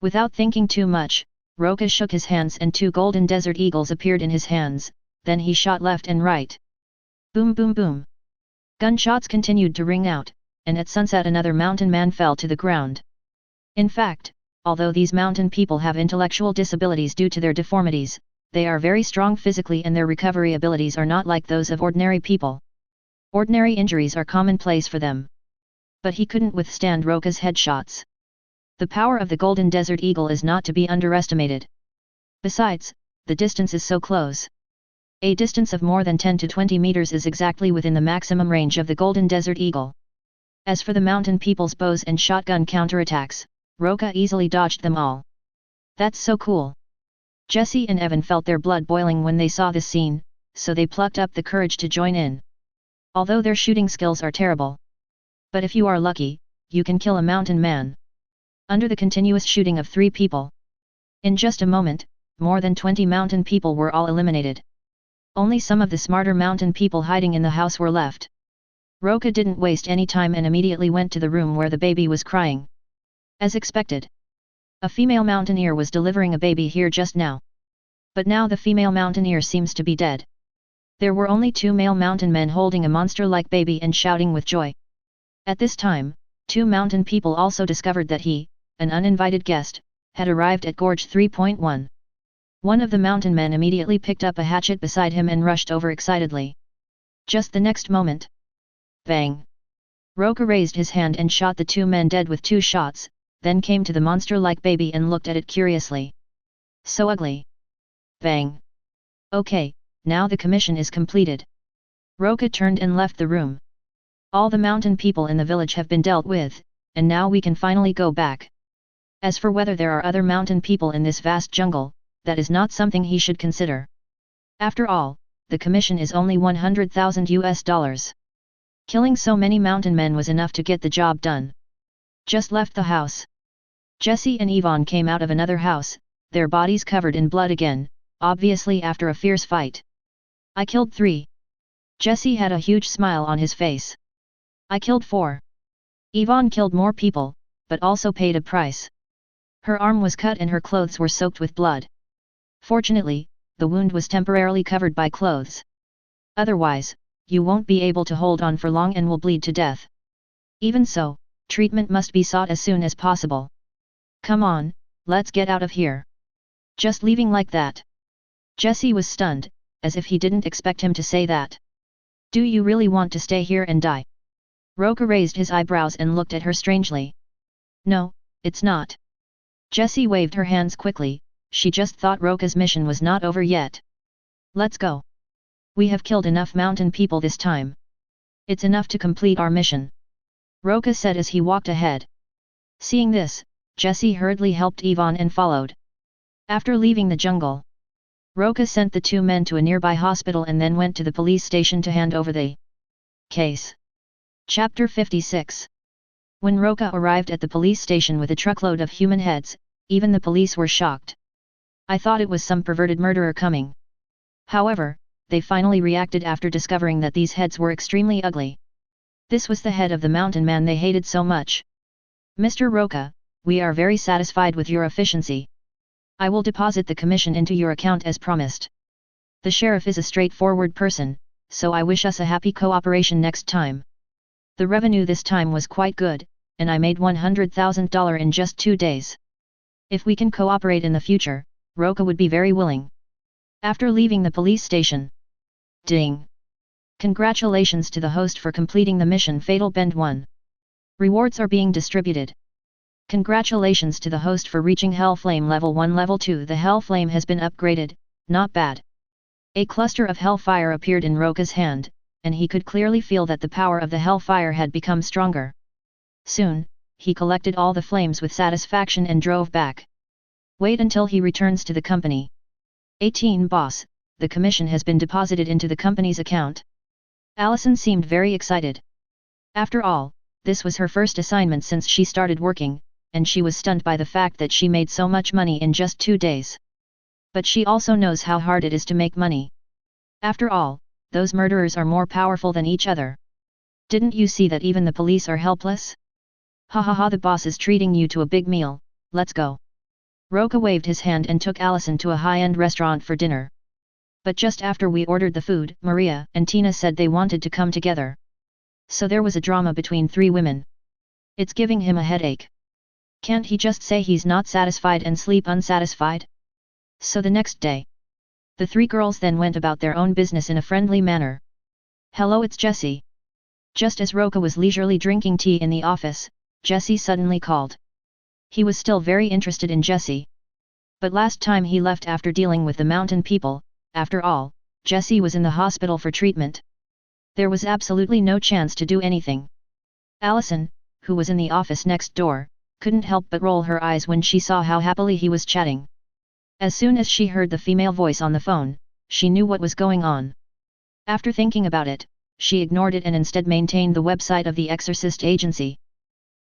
Without thinking too much, Roca shook his hands and 2 golden desert eagles appeared in his hands, then he shot left and right. Boom boom boom. Gunshots continued to ring out, and at sunset another mountain man fell to the ground. In fact, although these mountain people have intellectual disabilities due to their deformities, they are very strong physically and their recovery abilities are not like those of ordinary people. Ordinary injuries are commonplace for them. But he couldn't withstand Roca's headshots. The power of the Golden Desert Eagle is not to be underestimated. Besides, the distance is so close. A distance of more than 10 to 20 meters is exactly within the maximum range of the Golden Desert Eagle. As for the mountain people's bows and shotgun counterattacks, Roca easily dodged them all. That's so cool. Jesse and Evan felt their blood boiling when they saw this scene, so they plucked up the courage to join in. Although their shooting skills are terrible. But if you are lucky, you can kill a mountain man. Under the continuous shooting of 3 people. In just a moment, more than 20 mountain people were all eliminated. Only some of the smarter mountain people hiding in the house were left. Roca didn't waste any time and immediately went to the room where the baby was crying. As expected. A female mountaineer was delivering a baby here just now. But now the female mountaineer seems to be dead. There were only 2 male mountain men holding a monster-like baby and shouting with joy. At this time, 2 mountain people also discovered that he, an uninvited guest, had arrived at Gorge 3.1. One of the mountain men immediately picked up a hatchet beside him and rushed over excitedly. Just the next moment. Bang! Roca raised his hand and shot the 2 men dead with 2 shots, then came to the monster-like baby and looked at it curiously. So ugly. Bang! Okay, now the commission is completed. Roca turned and left the room. All the mountain people in the village have been dealt with, and now we can finally go back. As for whether there are other mountain people in this vast jungle, that is not something he should consider. After all, the commission is only $100,000. Killing so many mountain men was enough to get the job done. Just left the house. Jesse and Yvonne came out of another house, their bodies covered in blood again, obviously after a fierce fight. I killed 3. Jesse had a huge smile on his face. I killed 4. Yvonne killed more people, but also paid a price. Her arm was cut and her clothes were soaked with blood. Fortunately, the wound was temporarily covered by clothes. Otherwise, you won't be able to hold on for long and will bleed to death. Even so, treatment must be sought as soon as possible. Come on, let's get out of here. Just leaving like that. Jesse was stunned, as if he didn't expect him to say that. Do you really want to stay here and die? Roca raised his eyebrows and looked at her strangely. No, it's not. Jesse waved her hands quickly, she just thought Roca's mission was not over yet. Let's go. We have killed enough mountain people this time. It's enough to complete our mission. Roca said as he walked ahead. Seeing this, Jesse hurriedly helped Yvonne and followed. After leaving the jungle, Roca sent the 2 men to a nearby hospital and then went to the police station to hand over the case. Chapter 56. When Roca arrived at the police station with a truckload of human heads, even the police were shocked. I thought it was some perverted murderer coming. However, they finally reacted after discovering that these heads were extremely ugly. This was the head of the mountain man they hated so much. Mr. Roca, we are very satisfied with your efficiency. I will deposit the commission into your account as promised. The sheriff is a straightforward person, so I wish us a happy cooperation next time. The revenue this time was quite good, and I made $100,000 in just 2 days. If we can cooperate in the future, Roca would be very willing. After leaving the police station. Ding! Congratulations to the host for completing the mission Fatal Bend 1. Rewards are being distributed. Congratulations to the host for reaching Hellflame level 1 level 2. The Hellflame has been upgraded, not bad. A cluster of hellfire appeared in Roca's hand, and he could clearly feel that the power of the hellfire had become stronger. Soon, he collected all the flames with satisfaction and drove back. Wait until he returns to the company. 18 Boss, the commission has been deposited into the company's account. Allison seemed very excited. After all, this was her first assignment since she started working, and she was stunned by the fact that she made so much money in just 2 days. But she also knows how hard it is to make money. After all, those murderers are more powerful than each other. Didn't you see that even the police are helpless? Ha ha ha, the boss is treating you to a big meal, let's go. Roca waved his hand and took Allison to a high-end restaurant for dinner. But just after we ordered the food, Maria and Tina said they wanted to come together. So there was a drama between three women. It's giving him a headache. Can't he just say he's not satisfied and sleep unsatisfied? So the next day, the three girls then went about their own business in a friendly manner. Hello, it's Jessie. Just as Roca was leisurely drinking tea in the office, Jessie suddenly called. He was still very interested in Jessie. But last time he left after dealing with the mountain people, after all, Jessie was in the hospital for treatment. There was absolutely no chance to do anything. Allison, who was in the office next door, couldn't help but roll her eyes when she saw how happily he was chatting. As soon as she heard the female voice on the phone, she knew what was going on. After thinking about it, she ignored it and instead maintained the website of the Exorcist Agency.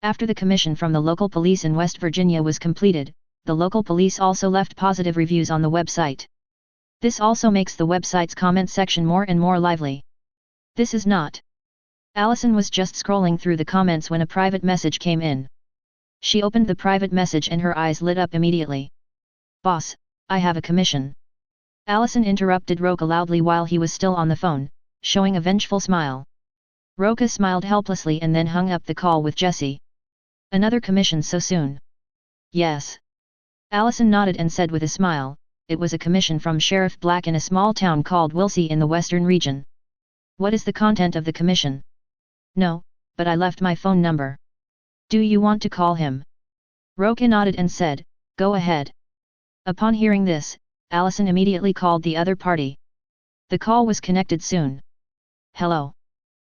After the commission from the local police in West Virginia was completed, the local police also left positive reviews on the website. This also makes the website's comment section more and more lively. This is not. Allison was just scrolling through the comments when a private message came in. She opened the private message and her eyes lit up immediately. Boss, I have a commission. Allison interrupted Roca loudly while he was still on the phone, showing a vengeful smile. Roca smiled helplessly and then hung up the call with Jessie. Another commission so soon? Yes. Allison nodded and said with a smile, it was a commission from Sheriff Black in a small town called Wilsey in the western region. What is the content of the commission? No, but I left my phone number. Do you want to call him? Roca nodded and said, go ahead. Upon hearing this, Allison immediately called the other party. The call was connected soon. Hello.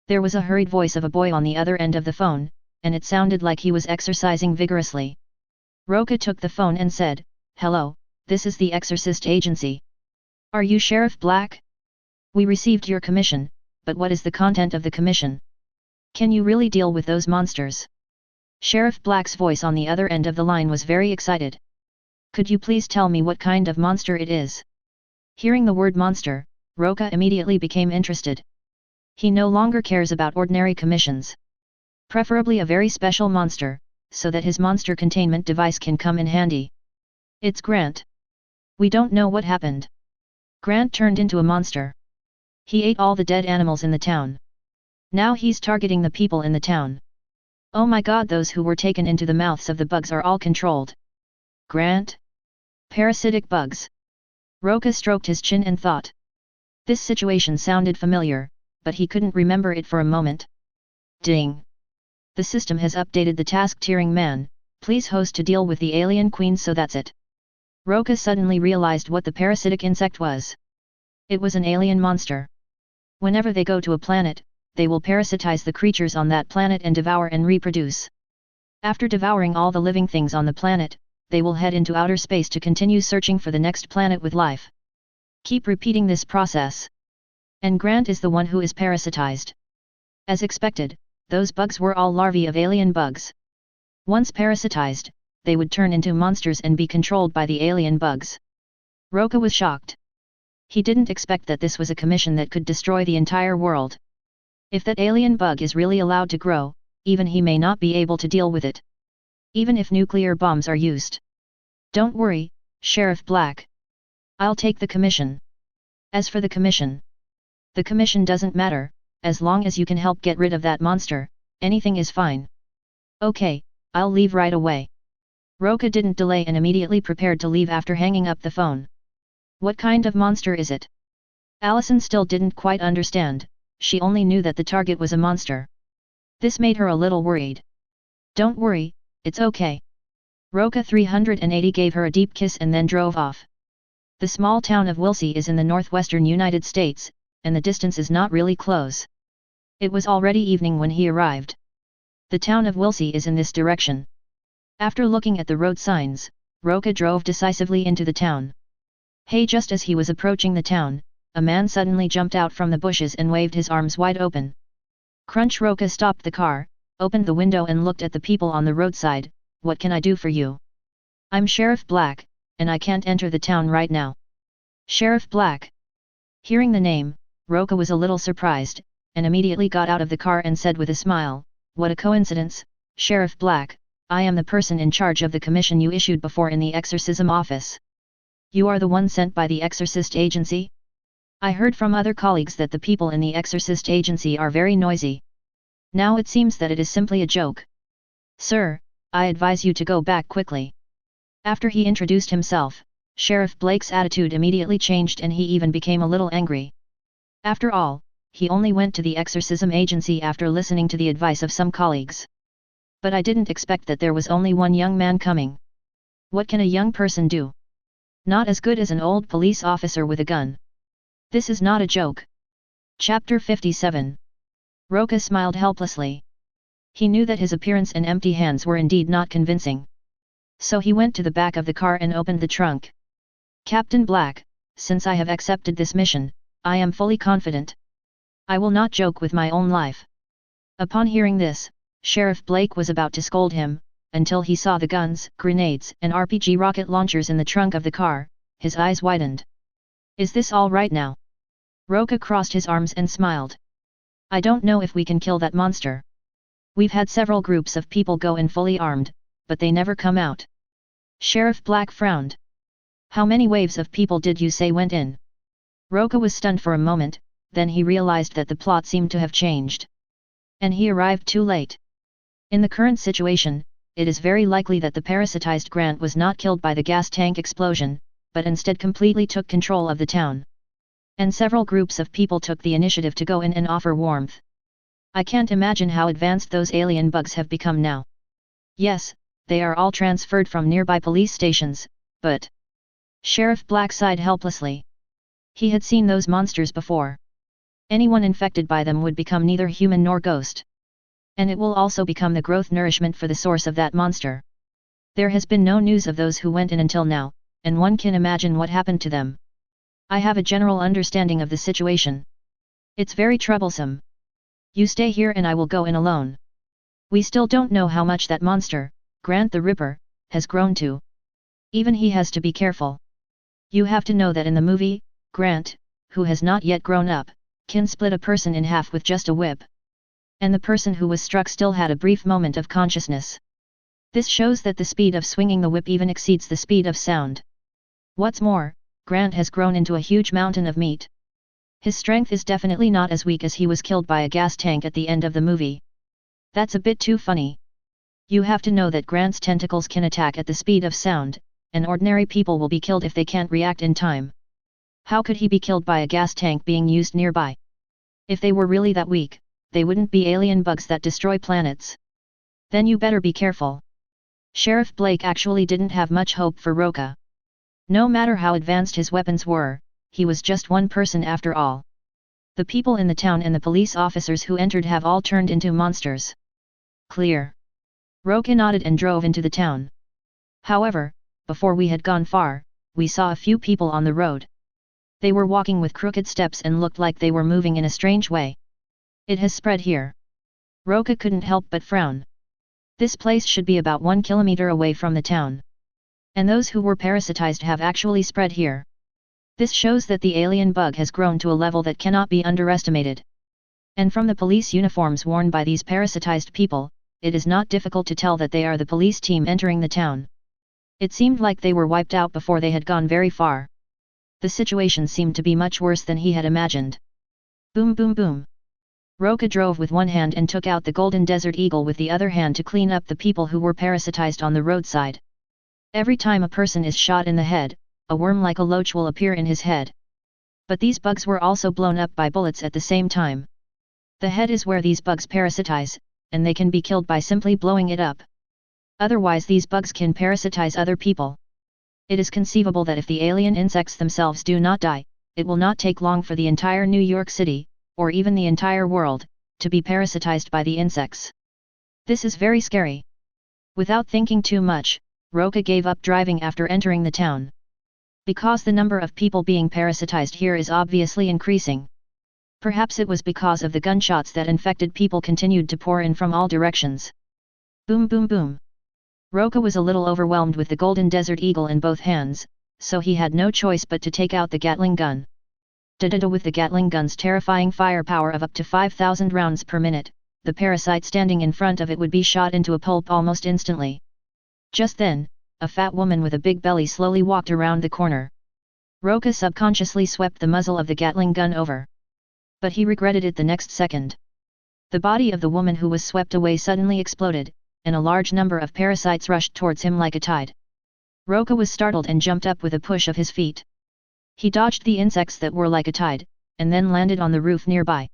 There was a hurried voice of a boy on the other end of the phone, and it sounded like he was exercising vigorously. Roca took the phone and said, hello, this is the Exorcist Agency. Are you Sheriff Black? We received your commission, but what is the content of the commission? Can you really deal with those monsters? Sheriff Black's voice on the other end of the line was very excited. Could you please tell me what kind of monster it is? Hearing the word monster, Roca immediately became interested. He no longer cares about ordinary commissions. Preferably a very special monster, so that his monster containment device can come in handy. It's Grant. We don't know what happened. Grant turned into a monster. He ate all the dead animals in the town. Now he's targeting the people in the town. Oh my god, those who were taken into the mouths of the bugs are all controlled. Grant? Parasitic bugs. Roca stroked his chin and thought. This situation sounded familiar, but he couldn't remember it for a moment. Ding! The system has updated the task tiering man, please host to deal with the alien queen, so that's it. Roca suddenly realized what the parasitic insect was. It was an alien monster. Whenever they go to a planet, they will parasitize the creatures on that planet and devour and reproduce. After devouring all the living things on the planet, they will head into outer space to continue searching for the next planet with life. Keep repeating this process. And Grant is the one who is parasitized. As expected, those bugs were all larvae of alien bugs. Once parasitized, they would turn into monsters and be controlled by the alien bugs. Roca was shocked. He didn't expect that this was a commission that could destroy the entire world. If that alien bug is really allowed to grow, even he may not be able to deal with it. Even if nuclear bombs are used. Don't worry, Sheriff Black. I'll take the commission. As for the commission doesn't matter, as long as you can help get rid of that monster, anything is fine. Okay, I'll leave right away. Roca didn't delay and immediately prepared to leave after hanging up the phone. What kind of monster is it? Allison still didn't quite understand, she only knew that the target was a monster. This made her a little worried. Don't worry, it's okay. Roca 380 gave her a deep kiss and then drove off. The small town of Wilsey is in the northwestern United States, and the distance is not really close. It was already evening when he arrived. The town of Wilsey is in this direction. After looking at the road signs, Roca drove decisively into the town. Hey, just as he was approaching the town, a man suddenly jumped out from the bushes and waved his arms wide open. Crunch! Roca stopped the car, opened the window and looked at the people on the roadside. What can I do for you? I'm Sheriff Black, and I can't enter the town right now. Sheriff Black. Hearing the name, Roca was a little surprised, and immediately got out of the car and said with a smile, "What a coincidence, Sheriff Black, I am the person in charge of the commission you issued before in the exorcism office. You are the one sent by the exorcist agency? I heard from other colleagues that the people in the exorcist agency are very noisy. Now it seems that it is simply a joke. Sir, I advise you to go back quickly." After he introduced himself, Sheriff Blake's attitude immediately changed and he even became a little angry. After all, he only went to the exorcism agency after listening to the advice of some colleagues. "But I didn't expect that there was only one young man coming. What can a young person do? Not as good as an old police officer with a gun. This is not a joke." Chapter 57. Roca smiled helplessly. He knew that his appearance and empty hands were indeed not convincing. So he went to the back of the car and opened the trunk. "Captain Black, since I have accepted this mission, I am fully confident. I will not joke with my own life." Upon hearing this, Sheriff Blake was about to scold him, until he saw the guns, grenades and RPG rocket launchers in the trunk of the car. His eyes widened. "Is this all right now?" Roca crossed his arms and smiled. "I don't know if we can kill that monster. We've had several groups of people go in fully armed, but they never come out." Sheriff Black frowned. "How many waves of people did you say went in?" Roca was stunned for a moment, then he realized that the plot seemed to have changed. And he arrived too late. In the current situation, it is very likely that the parasitized Grant was not killed by the gas tank explosion, but instead completely took control of the town. And several groups of people took the initiative to go in and offer warmth. I can't imagine how advanced those alien bugs have become now. Yes, they are all transferred from nearby police stations, but... Sheriff Black sighed helplessly. He had seen those monsters before. Anyone infected by them would become neither human nor ghost. And it will also become the growth nourishment for the source of that monster. There has been no news of those who went in until now, and one can imagine what happened to them. I have a general understanding of the situation. It's very troublesome. You stay here and I will go in alone. We still don't know how much that monster, Grant the Ripper, has grown to. Even he has to be careful. You have to know that in the movie, Grant, who has not yet grown up, can split a person in half with just a whip. And the person who was struck still had a brief moment of consciousness. This shows that the speed of swinging the whip even exceeds the speed of sound. What's more, Grant has grown into a huge mountain of meat. His strength is definitely not as weak as he was killed by a gas tank at the end of the movie. That's a bit too funny. You have to know that Grant's tentacles can attack at the speed of sound, and ordinary people will be killed if they can't react in time. How could he be killed by a gas tank being used nearby? If they were really that weak, they wouldn't be alien bugs that destroy planets. Then you better be careful. Sheriff Blake actually didn't have much hope for Roca. No matter how advanced his weapons were, he was just one person after all. The people in the town and the police officers who entered have all turned into monsters. Clear. Roca nodded and drove into the town. However, before we had gone far, we saw a few people on the road. They were walking with crooked steps and looked like they were moving in a strange way. It has spread here. Roca couldn't help but frown. This place should be about 1 kilometer away from the town. And those who were parasitized have actually spread here. This shows that the alien bug has grown to a level that cannot be underestimated. And from the police uniforms worn by these parasitized people, it is not difficult to tell that they are the police team entering the town. It seemed like they were wiped out before they had gone very far. The situation seemed to be much worse than he had imagined. Boom boom boom. Roca drove with one hand and took out the golden desert eagle with the other hand to clean up the people who were parasitized on the roadside. Every time a person is shot in the head, a worm like a loach will appear in his head. But these bugs were also blown up by bullets at the same time. The head is where these bugs parasitize, and they can be killed by simply blowing it up. Otherwise these bugs can parasitize other people. It is conceivable that if the alien insects themselves do not die, it will not take long for the entire New York City, or even the entire world, to be parasitized by the insects. This is very scary. Without thinking too much, Roca gave up driving after entering the town. Because the number of people being parasitized here is obviously increasing. Perhaps it was because of the gunshots that infected people continued to pour in from all directions. Boom boom boom. Roca was a little overwhelmed with the golden desert eagle in both hands, so he had no choice but to take out the Gatling gun. With the Gatling gun's terrifying firepower of up to 5,000 rounds per minute, the parasite standing in front of it would be shot into a pulp almost instantly. Just then, a fat woman with a big belly slowly walked around the corner. Roca subconsciously swept the muzzle of the Gatling gun over. But he regretted it the next second. The body of the woman who was swept away suddenly exploded, and a large number of parasites rushed towards him like a tide. Roca was startled and jumped up with a push of his feet. He dodged the insects that were like a tide, and then landed on the roof nearby.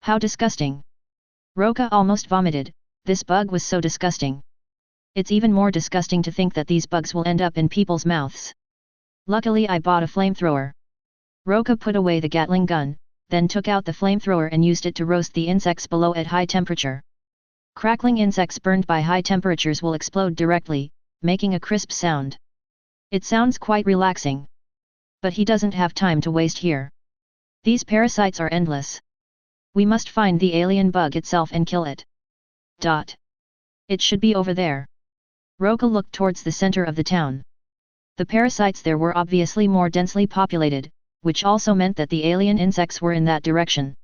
How disgusting! Roca almost vomited. This bug was so disgusting. It's even more disgusting to think that these bugs will end up in people's mouths. Luckily I bought a flamethrower. Roca put away the Gatling gun, then took out the flamethrower and used it to roast the insects below at high temperature. Crackling insects burned by high temperatures will explode directly, making a crisp sound. It sounds quite relaxing. But he doesn't have time to waste here. These parasites are endless. We must find the alien bug itself and kill it. It should be over there. Roca looked towards the center of the town. The parasites there were obviously more densely populated, which also meant that the alien insects were in that direction.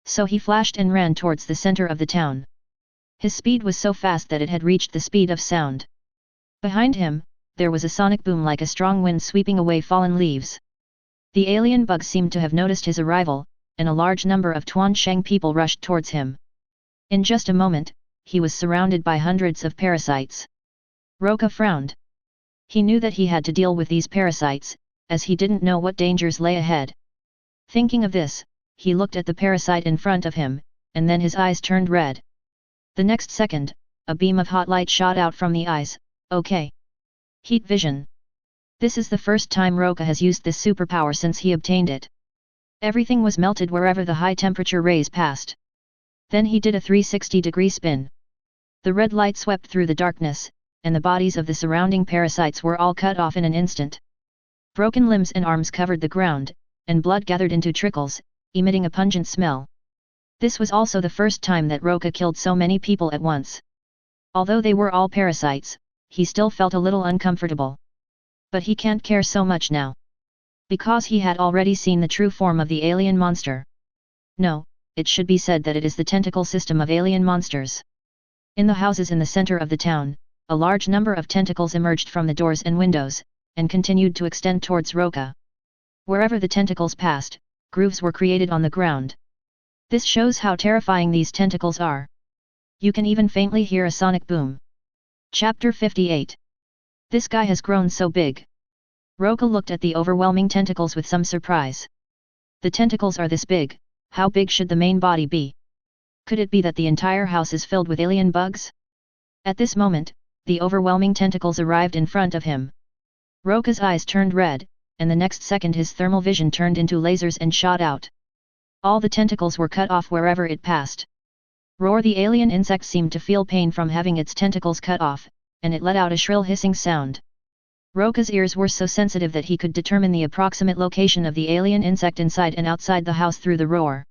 So he flashed and ran towards the center of the town. His speed was so fast that it had reached the speed of sound. Behind him, there was a sonic boom like a strong wind sweeping away fallen leaves. The alien bug seemed to have noticed his arrival, and a large number of Tuansheng people rushed towards him. In just a moment, he was surrounded by hundreds of parasites. Roca frowned. He knew that he had to deal with these parasites, as he didn't know what dangers lay ahead. Thinking of this, he looked at the parasite in front of him, and then his eyes turned red. The next second, a beam of hot light shot out from the eyes. Okay. Heat vision. This is the first time Roca has used this superpower since he obtained it. Everything was melted wherever the high temperature rays passed. Then he did a 360-degree spin. The red light swept through the darkness, and the bodies of the surrounding parasites were all cut off in an instant. Broken limbs and arms covered the ground, and blood gathered into trickles, emitting a pungent smell. This was also the first time that Roca killed so many people at once. Although they were all parasites, he still felt a little uncomfortable. But he can't care so much now. Because he had already seen the true form of the alien monster. No, it should be said that it is the tentacle system of alien monsters. In the houses in the center of the town, a large number of tentacles emerged from the doors and windows, and continued to extend towards Roca. Wherever the tentacles passed, grooves were created on the ground. This shows how terrifying these tentacles are. You can even faintly hear a sonic boom. Chapter 58. This guy has grown so big. Roca looked at the overwhelming tentacles with some surprise. The tentacles are this big, how big should the main body be? Could it be that the entire house is filled with alien bugs? At this moment, the overwhelming tentacles arrived in front of him. Roca's eyes turned red, and the next second his thermal vision turned into lasers and shot out. All the tentacles were cut off wherever it passed. Roar! The alien insect seemed to feel pain from having its tentacles cut off, and it let out a shrill hissing sound. Roca's ears were so sensitive that he could determine the approximate location of the alien insect inside and outside the house through the roar.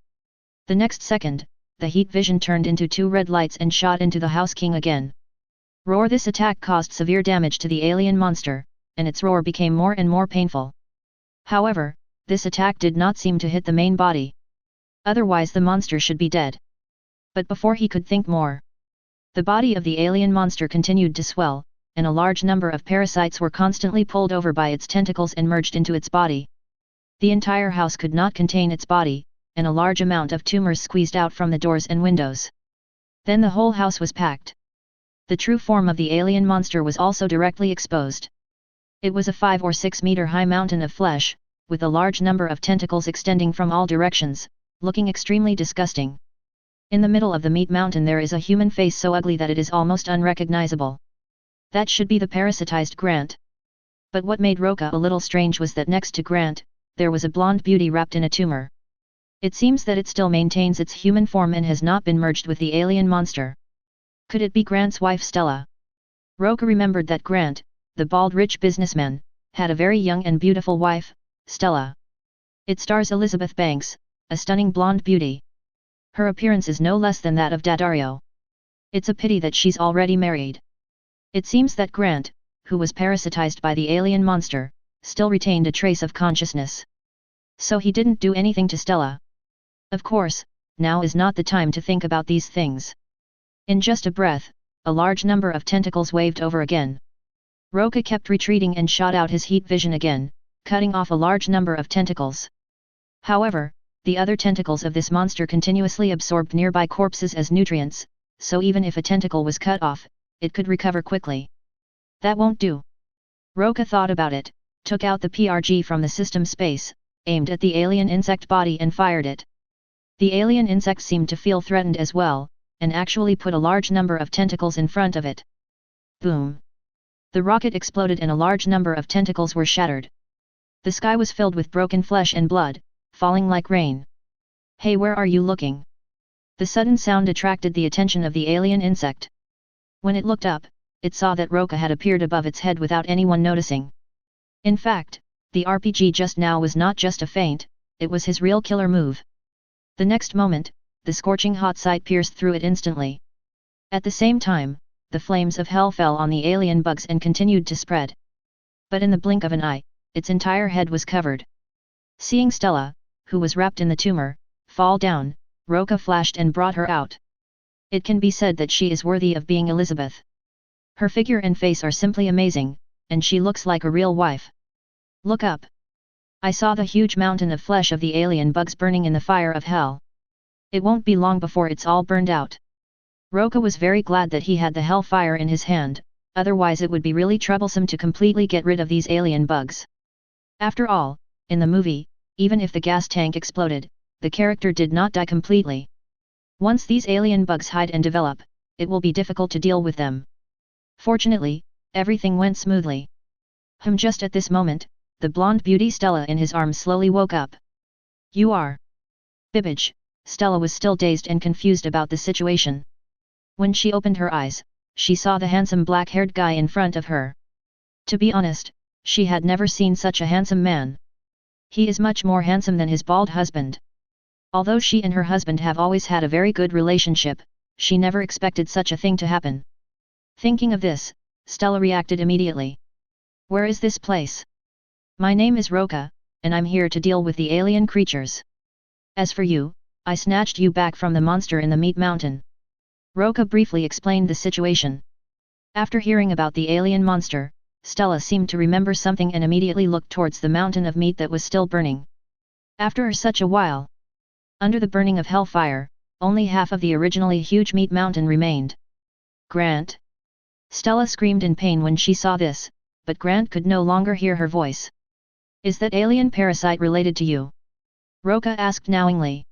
The next second, the heat vision turned into two red lights and shot into the house king again. Roar! This attack caused severe damage to the alien monster, and its roar became more and more painful. However, this attack did not seem to hit the main body. Otherwise the monster should be dead. But before he could think more, the body of the alien monster continued to swell, and a large number of parasites were constantly pulled over by its tentacles and merged into its body. The entire house could not contain its body, and a large amount of tumors squeezed out from the doors and windows. Then the whole house was packed. The true form of the alien monster was also directly exposed. It was a 5 or 6 meter high mountain of flesh, with a large number of tentacles extending from all directions, looking extremely disgusting. In the middle of the meat mountain there is a human face so ugly that it is almost unrecognizable. That should be the parasitized Grant. But what made Roca a little strange was that next to Grant, there was a blonde beauty wrapped in a tumor. It seems that it still maintains its human form and has not been merged with the alien monster. Could it be Grant's wife Stella? Roca remembered that Grant, the bald rich businessman, had a very young and beautiful wife, Stella. It stars Elizabeth Banks, a stunning blonde beauty. Her appearance is no less than that of Daddario. It's a pity that she's already married. It seems that Grant, who was parasitized by the alien monster, still retained a trace of consciousness. So he didn't do anything to Stella. Of course, now is not the time to think about these things. In just a breath, a large number of tentacles waved over again. Roca kept retreating and shot out his heat vision again, cutting off a large number of tentacles. However, the other tentacles of this monster continuously absorbed nearby corpses as nutrients, so even if a tentacle was cut off, it could recover quickly. That won't do. Roca thought about it, took out the PRG from the system space, aimed at the alien insect body and fired it. The alien insect seemed to feel threatened as well, and actually put a large number of tentacles in front of it. Boom! The rocket exploded and a large number of tentacles were shattered. The sky was filled with broken flesh and blood, falling like rain. Hey, where are you looking? The sudden sound attracted the attention of the alien insect. When it looked up, it saw that Roca had appeared above its head without anyone noticing. In fact, the RPG just now was not just a feint, it was his real killer move. The next moment, the scorching hot sight pierced through it instantly. At the same time, the flames of hell fell on the alien bugs and continued to spread. But in the blink of an eye, its entire head was covered. Seeing Stella, who was wrapped in the tumor, fall down, Roca flashed and brought her out. It can be said that she is worthy of being Elizabeth. Her figure and face are simply amazing, and she looks like a real wife. Look up. I saw the huge mountain of flesh of the alien bugs burning in the fire of hell. It won't be long before it's all burned out. Roca was very glad that he had the hellfire in his hand, otherwise it would be really troublesome to completely get rid of these alien bugs. After all, in the movie, even if the gas tank exploded, the character did not die completely. Once these alien bugs hide and develop, it will be difficult to deal with them. Fortunately, everything went smoothly. Just at this moment, the blonde beauty Stella in his arms slowly woke up. You are... Bibbage. Stella was still dazed and confused about the situation. When she opened her eyes, she saw the handsome black-haired guy in front of her. To be honest, she had never seen such a handsome man. He is much more handsome than his bald husband. Although she and her husband have always had a very good relationship, she never expected such a thing to happen. Thinking of this, Stella reacted immediately. Where is this place? My name is Roca, and I'm here to deal with the alien creatures. As for you, I snatched you back from the monster in the meat mountain. Roca briefly explained the situation. After hearing about the alien monster, Stella seemed to remember something and immediately looked towards the mountain of meat that was still burning. After such a while, under the burning of hellfire, only half of the originally huge meat mountain remained. Grant! Stella screamed in pain when she saw this, but Grant could no longer hear her voice. Is that alien parasite related to you? Roca asked knowingly.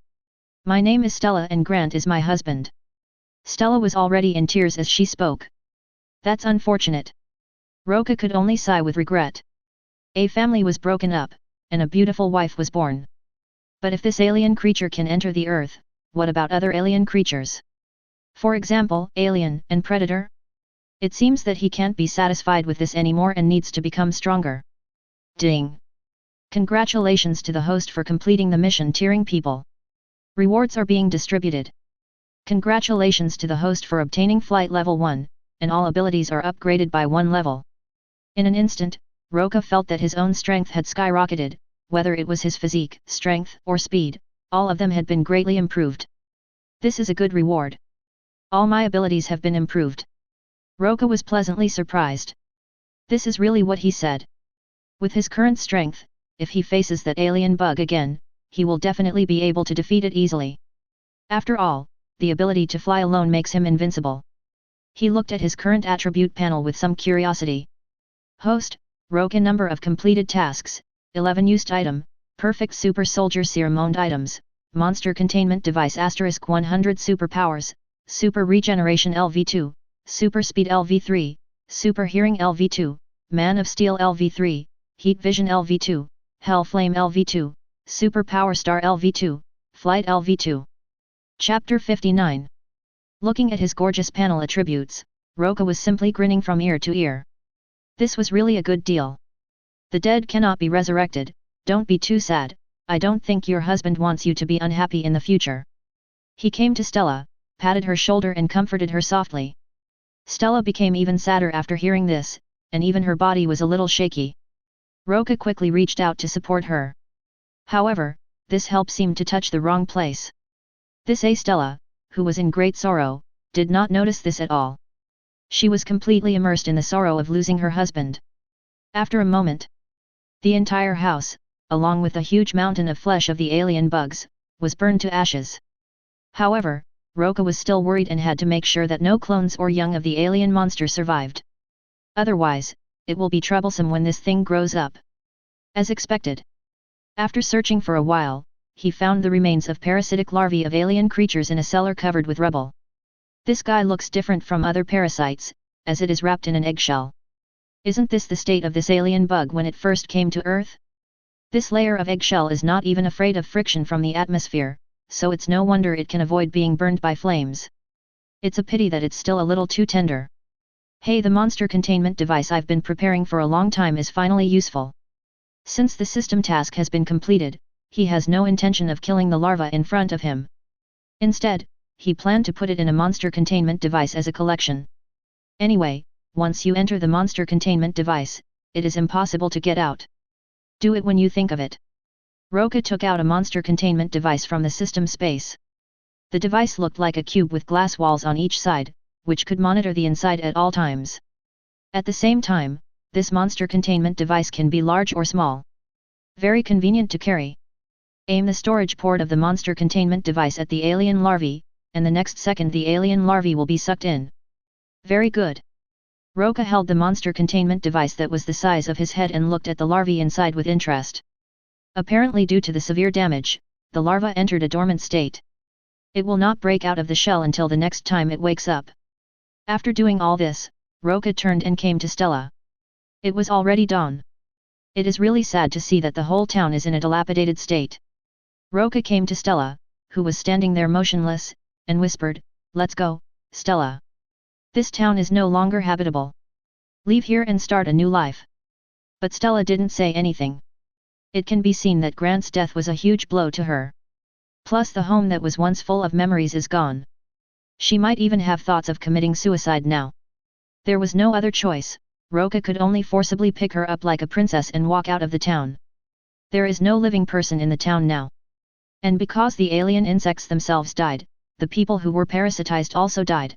My name is Stella and Grant is my husband. Stella was already in tears as she spoke. That's unfortunate. Roca could only sigh with regret. A family was broken up, and a beautiful wife was born. But if this alien creature can enter the earth, what about other alien creatures? For example, alien and predator? It seems that he can't be satisfied with this anymore and needs to become stronger. Ding! Congratulations to the host for completing the mission Tearing People. Rewards are being distributed. Congratulations to the host for obtaining flight level 1, and all abilities are upgraded by 1 level. In an instant, Roca felt that his own strength had skyrocketed, whether it was his physique, strength, or speed, all of them had been greatly improved. This is a good reward. All my abilities have been improved. Roca was pleasantly surprised. This is really what he said. With his current strength, if he faces that alien bug again, he will definitely be able to defeat it easily. After all, the ability to fly alone makes him invincible. He looked at his current attribute panel with some curiosity. Host, Roca number of completed tasks, 11 used item, perfect super soldier serum owned items, monster containment device * 100 superpowers, super regeneration LV2, super speed LV3, super hearing LV2, man of steel LV3, heat vision LV2, hell flame LV2, super power star LV2, flight LV2. Chapter 59. Looking at his gorgeous panel attributes, Roca was simply grinning from ear to ear. This was really a good deal. The dead cannot be resurrected, don't be too sad, I don't think your husband wants you to be unhappy in the future. He came to Stella, patted her shoulder and comforted her softly. Stella became even sadder after hearing this, and even her body was a little shaky. Roca quickly reached out to support her. However, this help seemed to touch the wrong place. This Stella, who was in great sorrow, did not notice this at all. She was completely immersed in the sorrow of losing her husband. After a moment, the entire house, along with the huge mountain of flesh of the alien bugs, was burned to ashes. However, Roca was still worried and had to make sure that no clones or young of the alien monster survived. Otherwise, it will be troublesome when this thing grows up. As expected. After searching for a while, he found the remains of parasitic larvae of alien creatures in a cellar covered with rubble. This guy looks different from other parasites, as it is wrapped in an eggshell. Isn't this the state of this alien bug when it first came to Earth? This layer of eggshell is not even afraid of friction from the atmosphere, so it's no wonder it can avoid being burned by flames. It's a pity that it's still a little too tender. Hey, the monster containment device I've been preparing for a long time is finally useful. Since the system task has been completed, he has no intention of killing the larva in front of him. Instead, he planned to put it in a monster containment device as a collection. Anyway, once you enter the monster containment device, it is impossible to get out. Do it when you think of it. Roca took out a monster containment device from the system space. The device looked like a cube with glass walls on each side, which could monitor the inside at all times. At the same time, this monster containment device can be large or small. Very convenient to carry. Aim the storage port of the monster containment device at the alien larvae, and the next second the alien larvae will be sucked in. Very good. Roca held the monster containment device that was the size of his head and looked at the larvae inside with interest. Apparently due to the severe damage, the larva entered a dormant state. It will not break out of the shell until the next time it wakes up. After doing all this, Roca turned and came to Stella. It was already dawn. It is really sad to see that the whole town is in a dilapidated state. Roca came to Stella, who was standing there motionless, and whispered, "Let's go, Stella. This town is no longer habitable. Leave here and start a new life." But Stella didn't say anything. It can be seen that Grant's death was a huge blow to her. Plus the home that was once full of memories is gone. She might even have thoughts of committing suicide now. There was no other choice. Roca could only forcibly pick her up like a princess and walk out of the town. There is no living person in the town now. And because the alien insects themselves died, the people who were parasitized also died.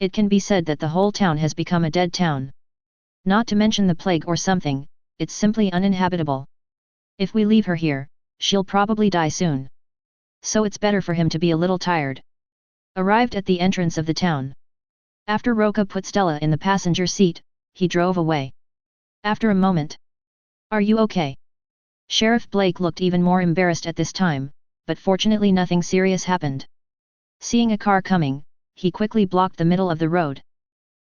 It can be said that the whole town has become a dead town. Not to mention the plague or something, it's simply uninhabitable. If we leave her here, she'll probably die soon. So it's better for him to be a little tired. Arrived at the entrance of the town. After Roca put Stella in the passenger seat, he drove away. After a moment. "Are you okay?" Sheriff Blake looked even more embarrassed at this time, but fortunately nothing serious happened. Seeing a car coming, he quickly blocked the middle of the road.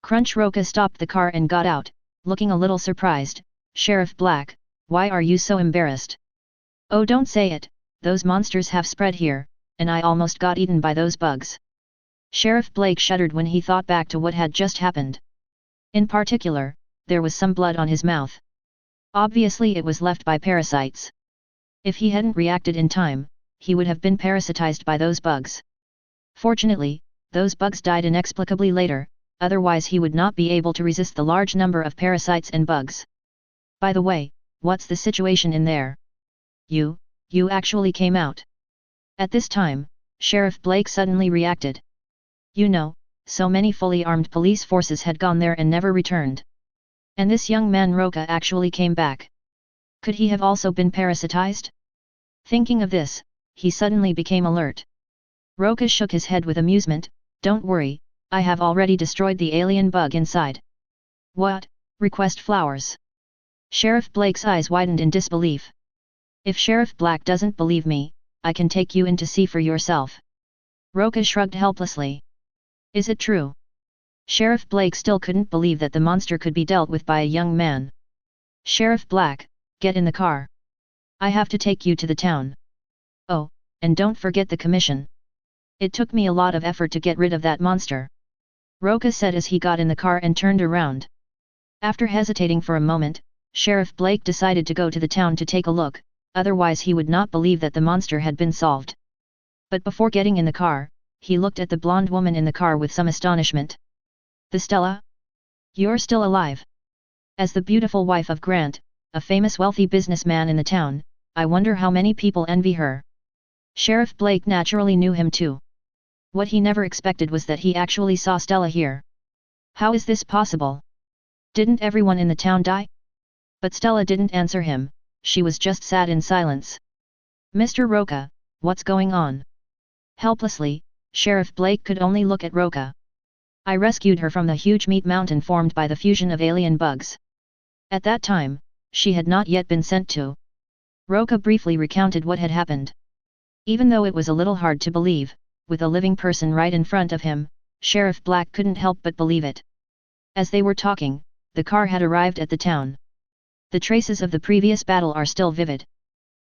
Crunch. Roca stopped the car and got out, looking a little surprised. "Sheriff Black, why are you so embarrassed?" "Oh, don't say it, those monsters have spread here, and I almost got eaten by those bugs." Sheriff Blake shuddered when he thought back to what had just happened. In particular, there was some blood on his mouth. Obviously it was left by parasites. If he hadn't reacted in time, he would have been parasitized by those bugs. Fortunately, those bugs died inexplicably later, otherwise he would not be able to resist the large number of parasites and bugs. "By the way, what's the situation in there? You actually came out." At this time, Sheriff Blake suddenly reacted. You know, so many fully armed police forces had gone there and never returned. And this young man Roca actually came back. Could he have also been parasitized? Thinking of this, he suddenly became alert. Roca shook his head with amusement. "Don't worry, I have already destroyed the alien bug inside." "What? Request flowers?" Sheriff Blake's eyes widened in disbelief. "If Sheriff Black doesn't believe me, I can take you in to see for yourself." Roca shrugged helplessly. "Is it true?" Sheriff Blake still couldn't believe that the monster could be dealt with by a young man. "Sheriff Black, get in the car. I have to take you to the town. Oh, and don't forget the commission. It took me a lot of effort to get rid of that monster," Roca said as he got in the car and turned around. After hesitating for a moment, Sheriff Blake decided to go to the town to take a look, otherwise he would not believe that the monster had been solved. But before getting in the car, he looked at the blonde woman in the car with some astonishment. "The Stella? You're still alive?" As the beautiful wife of Grant, a famous wealthy businessman in the town, I wonder how many people envy her. Sheriff Blake naturally knew him too. What he never expected was that he actually saw Stella here. How is this possible? Didn't everyone in the town die? But Stella didn't answer him, she was just sat in silence. Mr. Roca, what's going on? Helplessly, Sheriff Blake could only look at Roca. I rescued her from the huge meat mountain formed by the fusion of alien bugs. At that time, she had not yet been sent to. Roca briefly recounted what had happened. Even though it was a little hard to believe, with a living person right in front of him, Sheriff Black couldn't help but believe it. As they were talking, the car had arrived at the town. The traces of the previous battle are still vivid.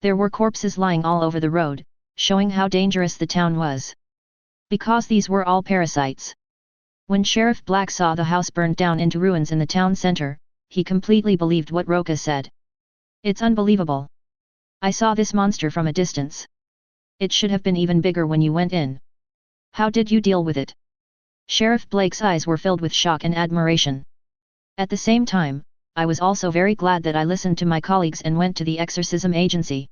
There were corpses lying all over the road, showing how dangerous the town was. Because these were all parasites. When Sheriff Black saw the house burned down into ruins in the town center, he completely believed what Roca said. It's unbelievable. I saw this monster from a distance. It should have been even bigger when you went in. How did you deal with it? Sheriff Blake's eyes were filled with shock and admiration. At the same time, I was also very glad that I listened to my colleagues and went to the exorcism agency.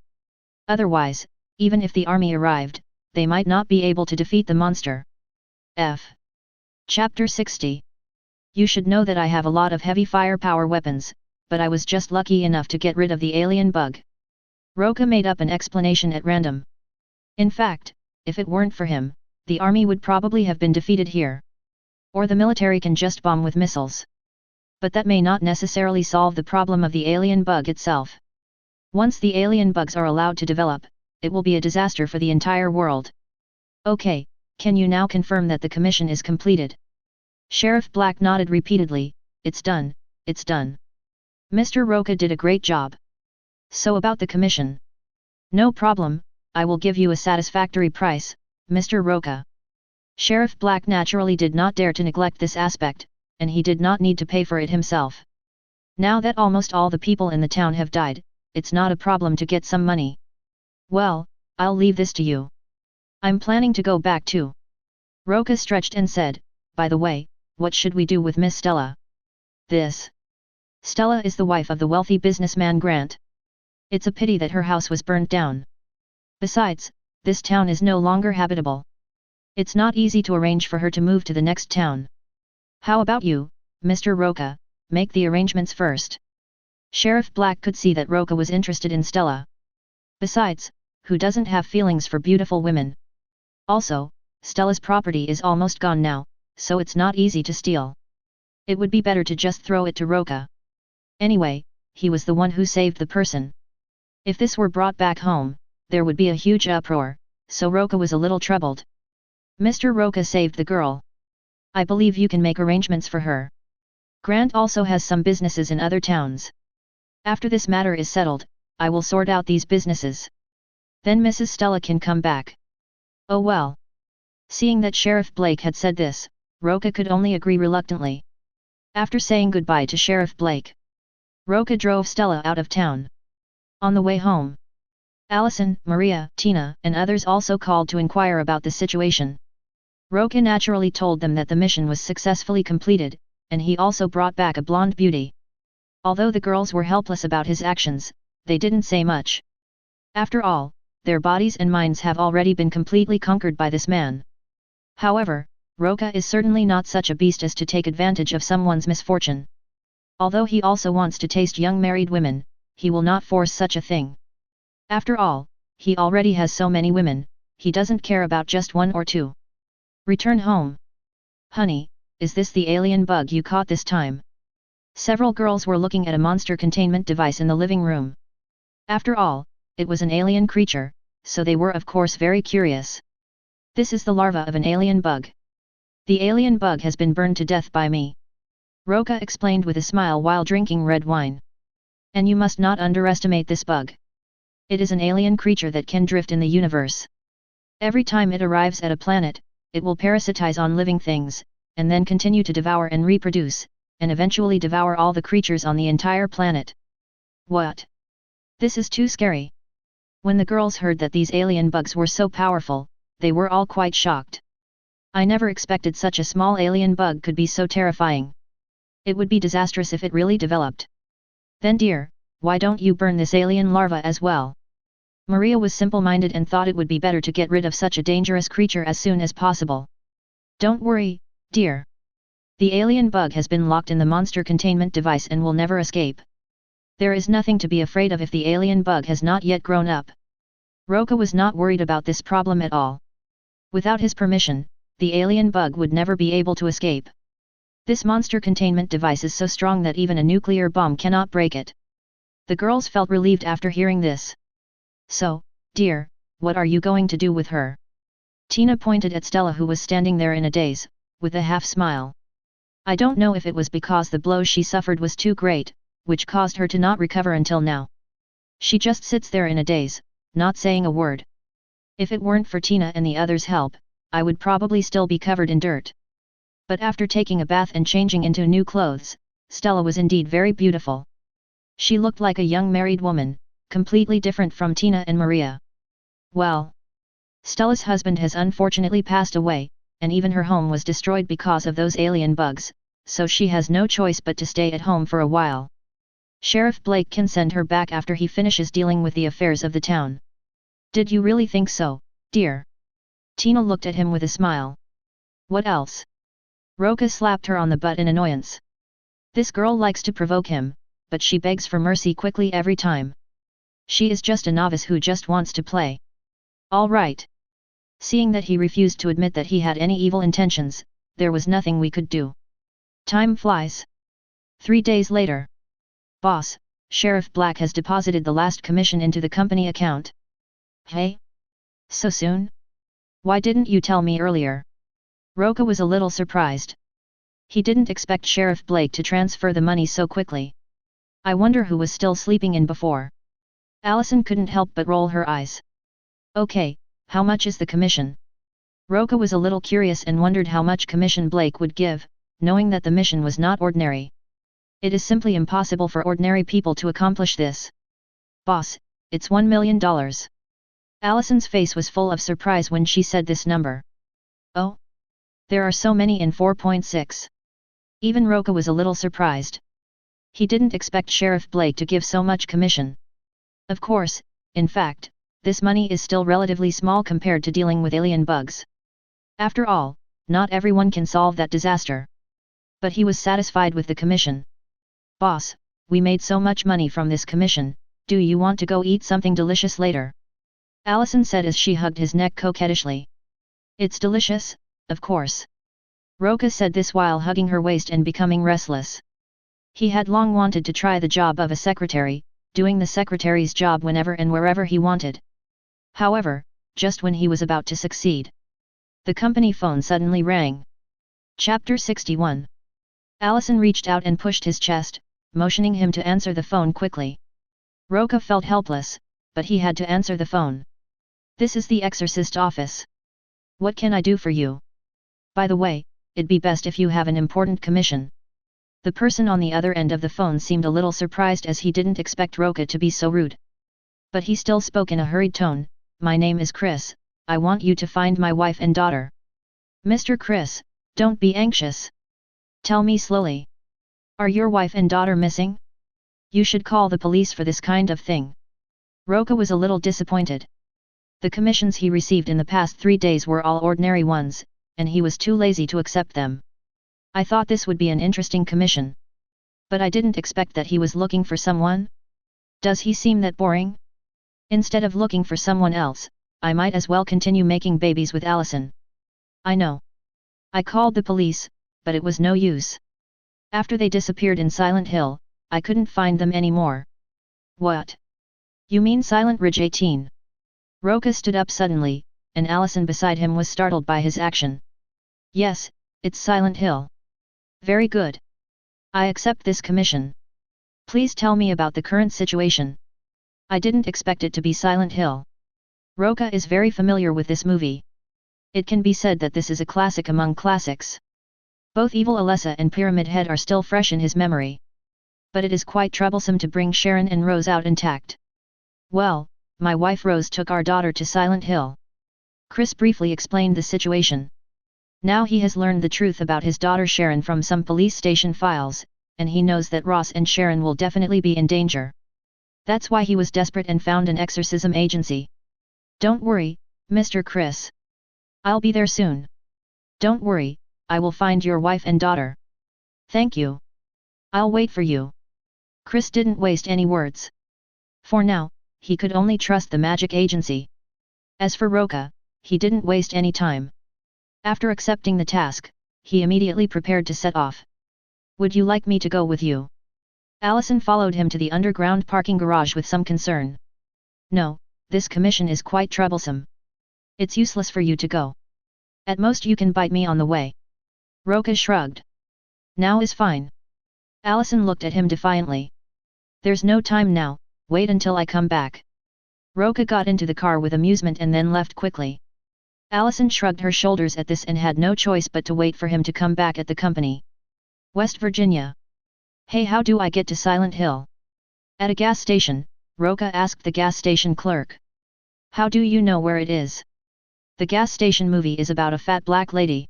Otherwise, even if the army arrived, they might not be able to defeat the monster. F. Chapter 60. You should know that I have a lot of heavy firepower weapons, but I was just lucky enough to get rid of the alien bug. Roca made up an explanation at random. In fact, if it weren't for him, the army would probably have been defeated here. Or the military can just bomb with missiles. But that may not necessarily solve the problem of the alien bug itself. Once the alien bugs are allowed to develop, it will be a disaster for the entire world. Okay, can you now confirm that the commission is completed? Sheriff Black nodded repeatedly, it's done, it's done. Mr. Roca did a great job. So about the commission. No problem, I will give you a satisfactory price, Mr. Roca. Sheriff Black naturally did not dare to neglect this aspect, and he did not need to pay for it himself. Now that almost all the people in the town have died, it's not a problem to get some money. Well, I'll leave this to you. I'm planning to go back too. Roca stretched and said, by the way, what should we do with Miss Stella? This. Stella is the wife of the wealthy businessman Grant. It's a pity that her house was burnt down. Besides, this town is no longer habitable. It's not easy to arrange for her to move to the next town. How about you, Mr. Roca, make the arrangements first. Sheriff Black could see that Roca was interested in Stella. Besides, who doesn't have feelings for beautiful women? Also, Stella's property is almost gone now, so it's not easy to steal. It would be better to just throw it to Roca. Anyway, he was the one who saved the person. If this were brought back home, there would be a huge uproar, so Roca was a little troubled. Mr. Roca saved the girl. I believe you can make arrangements for her. Grant also has some businesses in other towns. After this matter is settled, I will sort out these businesses. Then Mrs. Stella can come back. Oh well. Seeing that Sheriff Blake had said this, Roca could only agree reluctantly. After saying goodbye to Sheriff Blake, Roca drove Stella out of town. On the way home, Allison, Maria, Tina, and others also called to inquire about the situation. Roca naturally told them that the mission was successfully completed, and he also brought back a blonde beauty. Although the girls were helpless about his actions, they didn't say much. After all, their bodies and minds have already been completely conquered by this man. However, Roca is certainly not such a beast as to take advantage of someone's misfortune. Although he also wants to taste young married women, he will not force such a thing. After all, he already has so many women, he doesn't care about just one or two. Return home. Honey, is this the alien bug you caught this time? Several girls were looking at a monster containment device in the living room. After all, it was an alien creature, so they were of course very curious. This is the larva of an alien bug. The alien bug has been burned to death by me. Roca explained with a smile while drinking red wine. And you must not underestimate this bug. It is an alien creature that can drift in the universe. Every time it arrives at a planet, it will parasitize on living things, and then continue to devour and reproduce, and eventually devour all the creatures on the entire planet. What? This is too scary. When the girls heard that these alien bugs were so powerful, they were all quite shocked. I never expected such a small alien bug could be so terrifying. It would be disastrous if it really developed. Then dear, why don't you burn this alien larva as well? Maria was simple-minded and thought it would be better to get rid of such a dangerous creature as soon as possible. Don't worry, dear. The alien bug has been locked in the monster containment device and will never escape. There is nothing to be afraid of if the alien bug has not yet grown up. Roca was not worried about this problem at all. Without his permission, the alien bug would never be able to escape. This monster containment device is so strong that even a nuclear bomb cannot break it. The girls felt relieved after hearing this. So, dear, what are you going to do with her? Tina pointed at Stella, who was standing there in a daze, with a half-smile. I don't know if it was because the blow she suffered was too great, which caused her to not recover until now. She just sits there in a daze, not saying a word. If it weren't for Tina and the others' help, I would probably still be covered in dirt. But after taking a bath and changing into new clothes, Stella was indeed very beautiful. She looked like a young married woman, completely different from Tina and Maria. Well, Stella's husband has unfortunately passed away, and even her home was destroyed because of those alien bugs, so she has no choice but to stay at home for a while. Sheriff Blake can send her back after he finishes dealing with the affairs of the town. Did you really think so, dear? Tina looked at him with a smile. What else? Roca slapped her on the butt in annoyance. This girl likes to provoke him, but she begs for mercy quickly every time. She is just a novice who just wants to play. All right. Seeing that he refused to admit that he had any evil intentions, there was nothing we could do. Time flies. 3 days later. Boss, Sheriff Black has deposited the last commission into the company account. Hey? So soon? Why didn't you tell me earlier? Roca was a little surprised. He didn't expect Sheriff Blake to transfer the money so quickly. I wonder who was still sleeping in before. Allison couldn't help but roll her eyes. Okay, how much is the commission? Roca was a little curious and wondered how much commission Blake would give, knowing that the mission was not ordinary. It is simply impossible for ordinary people to accomplish this. Boss, it's $1 million. Allison's face was full of surprise when she said this number. Oh? There are so many in 4.6. Even Roca was a little surprised. He didn't expect Sheriff Blake to give so much commission. Of course, in fact, this money is still relatively small compared to dealing with alien bugs. After all, not everyone can solve that disaster. But he was satisfied with the commission. Boss, we made so much money from this commission, do you want to go eat something delicious later? Allison said as she hugged his neck coquettishly. It's delicious, of course. Roca said this while hugging her waist and becoming restless. He had long wanted to try the job of a secretary, doing the secretary's job whenever and wherever he wanted. However, just when he was about to succeed, the company phone suddenly rang. Chapter 61. Allison reached out and pushed his chest, motioning him to answer the phone quickly. Roca felt helpless, but he had to answer the phone. This is the exorcist office. What can I do for you? By the way, it'd be best if you have an important commission. The person on the other end of the phone seemed a little surprised as he didn't expect Roca to be so rude. But he still spoke in a hurried tone. My name is Chris, I want you to find my wife and daughter. Mr. Chris, don't be anxious. Tell me slowly. Are your wife and daughter missing? You should call the police for this kind of thing. Roca was a little disappointed. The commissions he received in the past 3 days were all ordinary ones, and he was too lazy to accept them. I thought this would be an interesting commission. But I didn't expect that he was looking for someone. Does he seem that boring? Instead of looking for someone else, I might as well continue making babies with Allison. I know. I called the police, but it was no use. After they disappeared in Silent Hill, I couldn't find them anymore. What? You mean Silent Ridge 18? Roca stood up suddenly, and Allison beside him was startled by his action. Yes, it's Silent Hill. Very good. I accept this commission. Please tell me about the current situation. I didn't expect it to be Silent Hill. Roca is very familiar with this movie. It can be said that this is a classic among classics. Both Evil Alessa and Pyramid Head are still fresh in his memory. But it is quite troublesome to bring Sharon and Rose out intact. Well, my wife Rose took our daughter to Silent Hill. Chris briefly explained the situation. Now he has learned the truth about his daughter Sharon from some police station files, and he knows that Ross and Sharon will definitely be in danger. That's why he was desperate and found an exorcism agency. Don't worry, Mr. Chris. I'll be there soon. Don't worry, I will find your wife and daughter. Thank you. I'll wait for you. Chris didn't waste any words. For now, he could only trust the magic agency. As for Roca, he didn't waste any time. After accepting the task, he immediately prepared to set off. Would you like me to go with you? Allison followed him to the underground parking garage with some concern. No, this commission is quite troublesome. It's useless for you to go. At most you can bite me on the way. Roca shrugged. Now is fine. Allison looked at him defiantly. There's no time now, wait until I come back. Roca got into the car with amusement and then left quickly. Allison shrugged her shoulders at this and had no choice but to wait for him to come back at the company. West Virginia. Hey, how do I get to Silent Hill? At a gas station, Roca asked the gas station clerk. How do you know where it is? The gas station movie is about a fat black lady.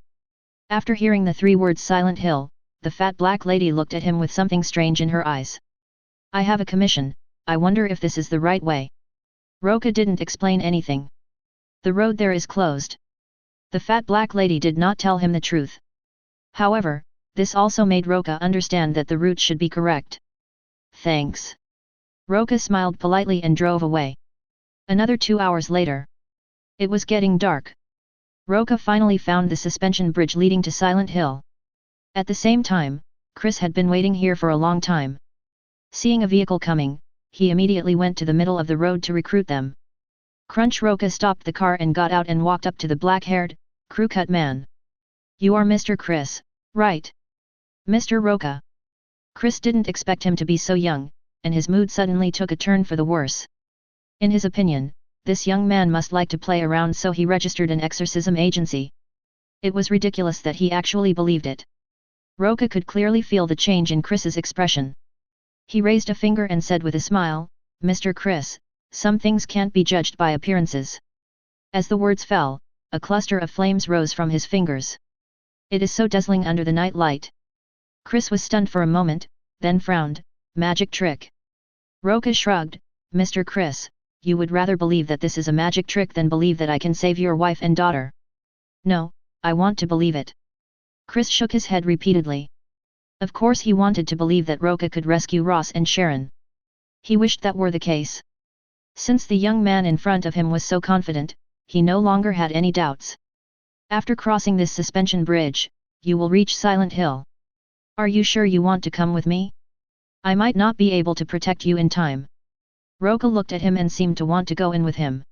After hearing the 3 words Silent Hill, the fat black lady looked at him with something strange in her eyes. I have a commission, I wonder if this is the right way. Roca didn't explain anything. The road there is closed. The fat black lady did not tell him the truth. However, this also made Roca understand that the route should be correct. Thanks. Roca smiled politely and drove away. Another 2 hours later. It was getting dark. Roca finally found the suspension bridge leading to Silent Hill. At the same time, Chris had been waiting here for a long time. Seeing a vehicle coming, he immediately went to the middle of the road to recruit them. Crunch. Roca stopped the car and got out and walked up to the black-haired, crew-cut man. You are Mr. Chris, right? Mr. Roca. Chris didn't expect him to be so young, and his mood suddenly took a turn for the worse. In his opinion, this young man must like to play around, so he registered an exorcism agency. It was ridiculous that he actually believed it. Roca could clearly feel the change in Chris's expression. He raised a finger and said with a smile, Mr. Chris, some things can't be judged by appearances. As the words fell, a cluster of flames rose from his fingers. It is so dazzling under the night light. Chris was stunned for a moment, then frowned. Magic trick. Roca shrugged. Mr. Chris, you would rather believe that this is a magic trick than believe that I can save your wife and daughter. No, I want to believe it. Chris shook his head repeatedly. Of course he wanted to believe that Roca could rescue Ross and Sharon. He wished that were the case. Since the young man in front of him was so confident, he no longer had any doubts. After crossing this suspension bridge, you will reach Silent Hill. Are you sure you want to come with me? I might not be able to protect you in time. Roca looked at him and seemed to want to go in with him.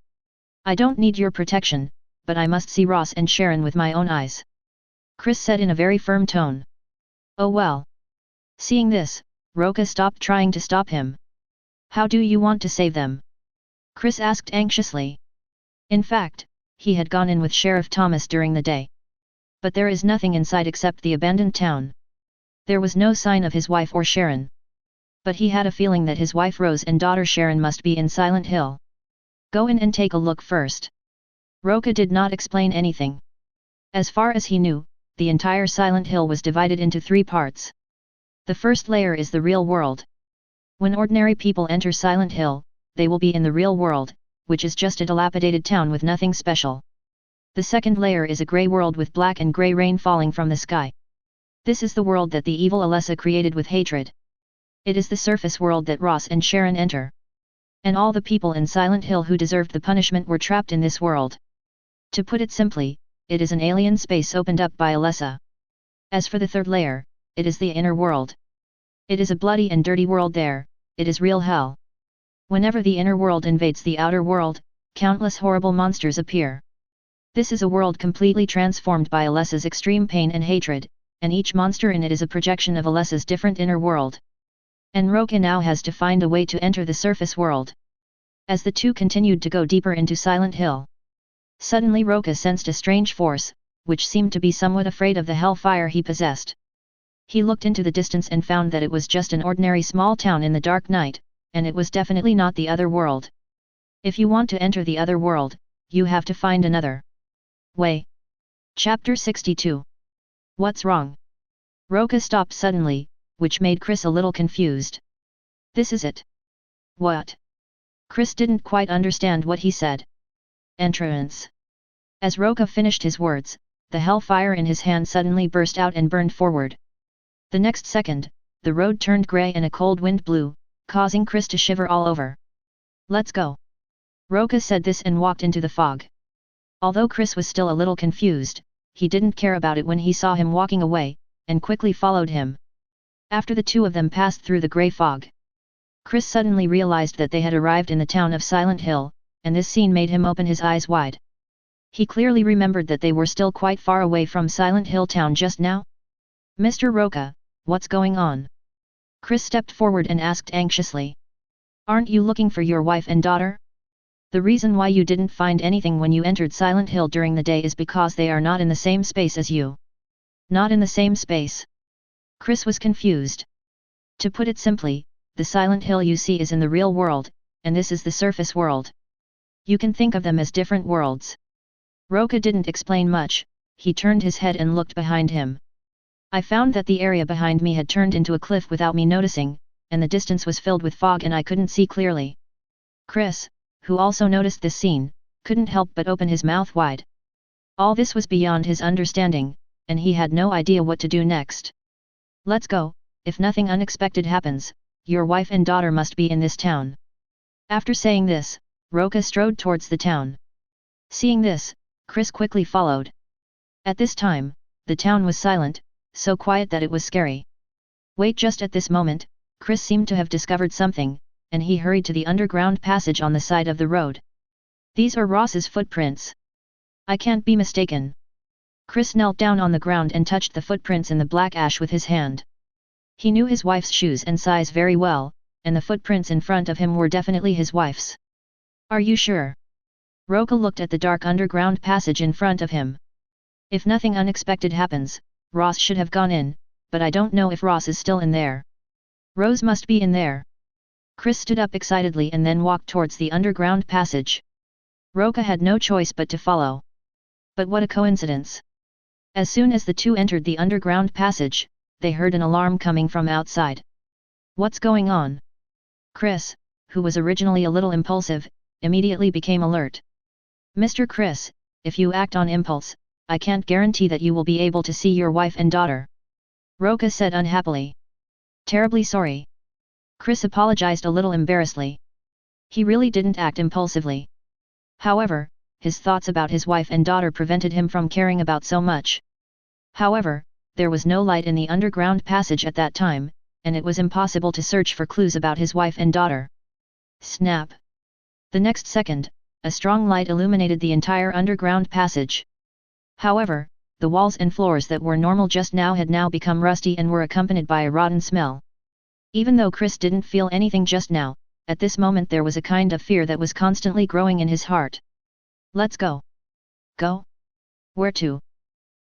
I don't need your protection, but I must see Ross and Sharon with my own eyes. Chris said in a very firm tone. Oh well. Seeing this, Roca stopped trying to stop him. How do you want to save them? Chris asked anxiously. In fact, he had gone in with Sheriff Thomas during the day. But there is nothing inside except the abandoned town. There was no sign of his wife or Sharon. But he had a feeling that his wife Rose and daughter Sharon must be in Silent Hill. Go in and take a look first. Roca did not explain anything. As far as he knew, the entire Silent Hill was divided into 3 parts. The first layer is the real world. When ordinary people enter Silent Hill, they will be in the real world, which is just a dilapidated town with nothing special. The second layer is a grey world with black and grey rain falling from the sky. This is the world that the evil Alessa created with hatred. It is the surface world that Ross and Sharon enter. And all the people in Silent Hill who deserved the punishment were trapped in this world. To put it simply, it is an alien space opened up by Alessa. As for the third layer, it is the inner world. It is a bloody and dirty world there, it is real hell. Whenever the inner world invades the outer world, countless horrible monsters appear. This is a world completely transformed by Alessa's extreme pain and hatred, and each monster in it is a projection of Alessa's different inner world. And Roca now has to find a way to enter the surface world. As the two continued to go deeper into Silent Hill, suddenly Roca sensed a strange force, which seemed to be somewhat afraid of the hellfire he possessed. He looked into the distance and found that it was just an ordinary small town in the dark night, and it was definitely not the other world. If you want to enter the other world, you have to find another way. Chapter 62. What's wrong? Roca stopped suddenly, which made Chris a little confused. This is it. What? Chris didn't quite understand what he said. Entrance. As Roca finished his words, the hellfire in his hand suddenly burst out and burned forward. The next second, the road turned grey and a cold wind blew, causing Chris to shiver all over. Let's go. Roca said this and walked into the fog. Although Chris was still a little confused, he didn't care about it when he saw him walking away, and quickly followed him. After the two of them passed through the grey fog, Chris suddenly realized that they had arrived in the town of Silent Hill, and this scene made him open his eyes wide. He clearly remembered that they were still quite far away from Silent Hill town just now. Mr. Roca, what's going on? Chris stepped forward and asked anxiously. Aren't you looking for your wife and daughter? The reason why you didn't find anything when you entered Silent Hill during the day is because they are not in the same space as you. Not in the same space? Chris was confused. To put it simply, the Silent Hill you see is in the real world, and this is the surface world. You can think of them as different worlds. Roca didn't explain much, he turned his head and looked behind him. I found that the area behind me had turned into a cliff without me noticing, and the distance was filled with fog and I couldn't see clearly. Chris, who also noticed this scene, couldn't help but open his mouth wide. All this was beyond his understanding, and he had no idea what to do next. Let's go, if nothing unexpected happens, your wife and daughter must be in this town. After saying this, Roca strode towards the town. Seeing this, Chris quickly followed. At this time, the town was silent, so quiet that it was scary. Wait, just at this moment, Chris seemed to have discovered something, and he hurried to the underground passage on the side of the road. These are Ross's footprints. I can't be mistaken. Chris knelt down on the ground and touched the footprints in the black ash with his hand. He knew his wife's shoes and size very well, and the footprints in front of him were definitely his wife's. Are you sure? Roca looked at the dark underground passage in front of him. If nothing unexpected happens, Ross should have gone in, but I don't know if Ross is still in there. Rose must be in there. Chris stood up excitedly and then walked towards the underground passage. Roca had no choice but to follow. But what a coincidence! As soon as the two entered the underground passage, they heard an alarm coming from outside. What's going on? Chris, who was originally a little impulsive, immediately became alert. Mr. Chris, if you act on impulse, I can't guarantee that you will be able to see your wife and daughter. Roca said unhappily. Terribly sorry. Chris apologized a little embarrassedly. He really didn't act impulsively. However, his thoughts about his wife and daughter prevented him from caring about so much. However, there was no light in the underground passage at that time, and it was impossible to search for clues about his wife and daughter. Snap! The next second, a strong light illuminated the entire underground passage. However, the walls and floors that were normal just now had now become rusty and were accompanied by a rotten smell. Even though Chris didn't feel anything just now, at this moment there was a kind of fear that was constantly growing in his heart. Let's go. Go? Where to?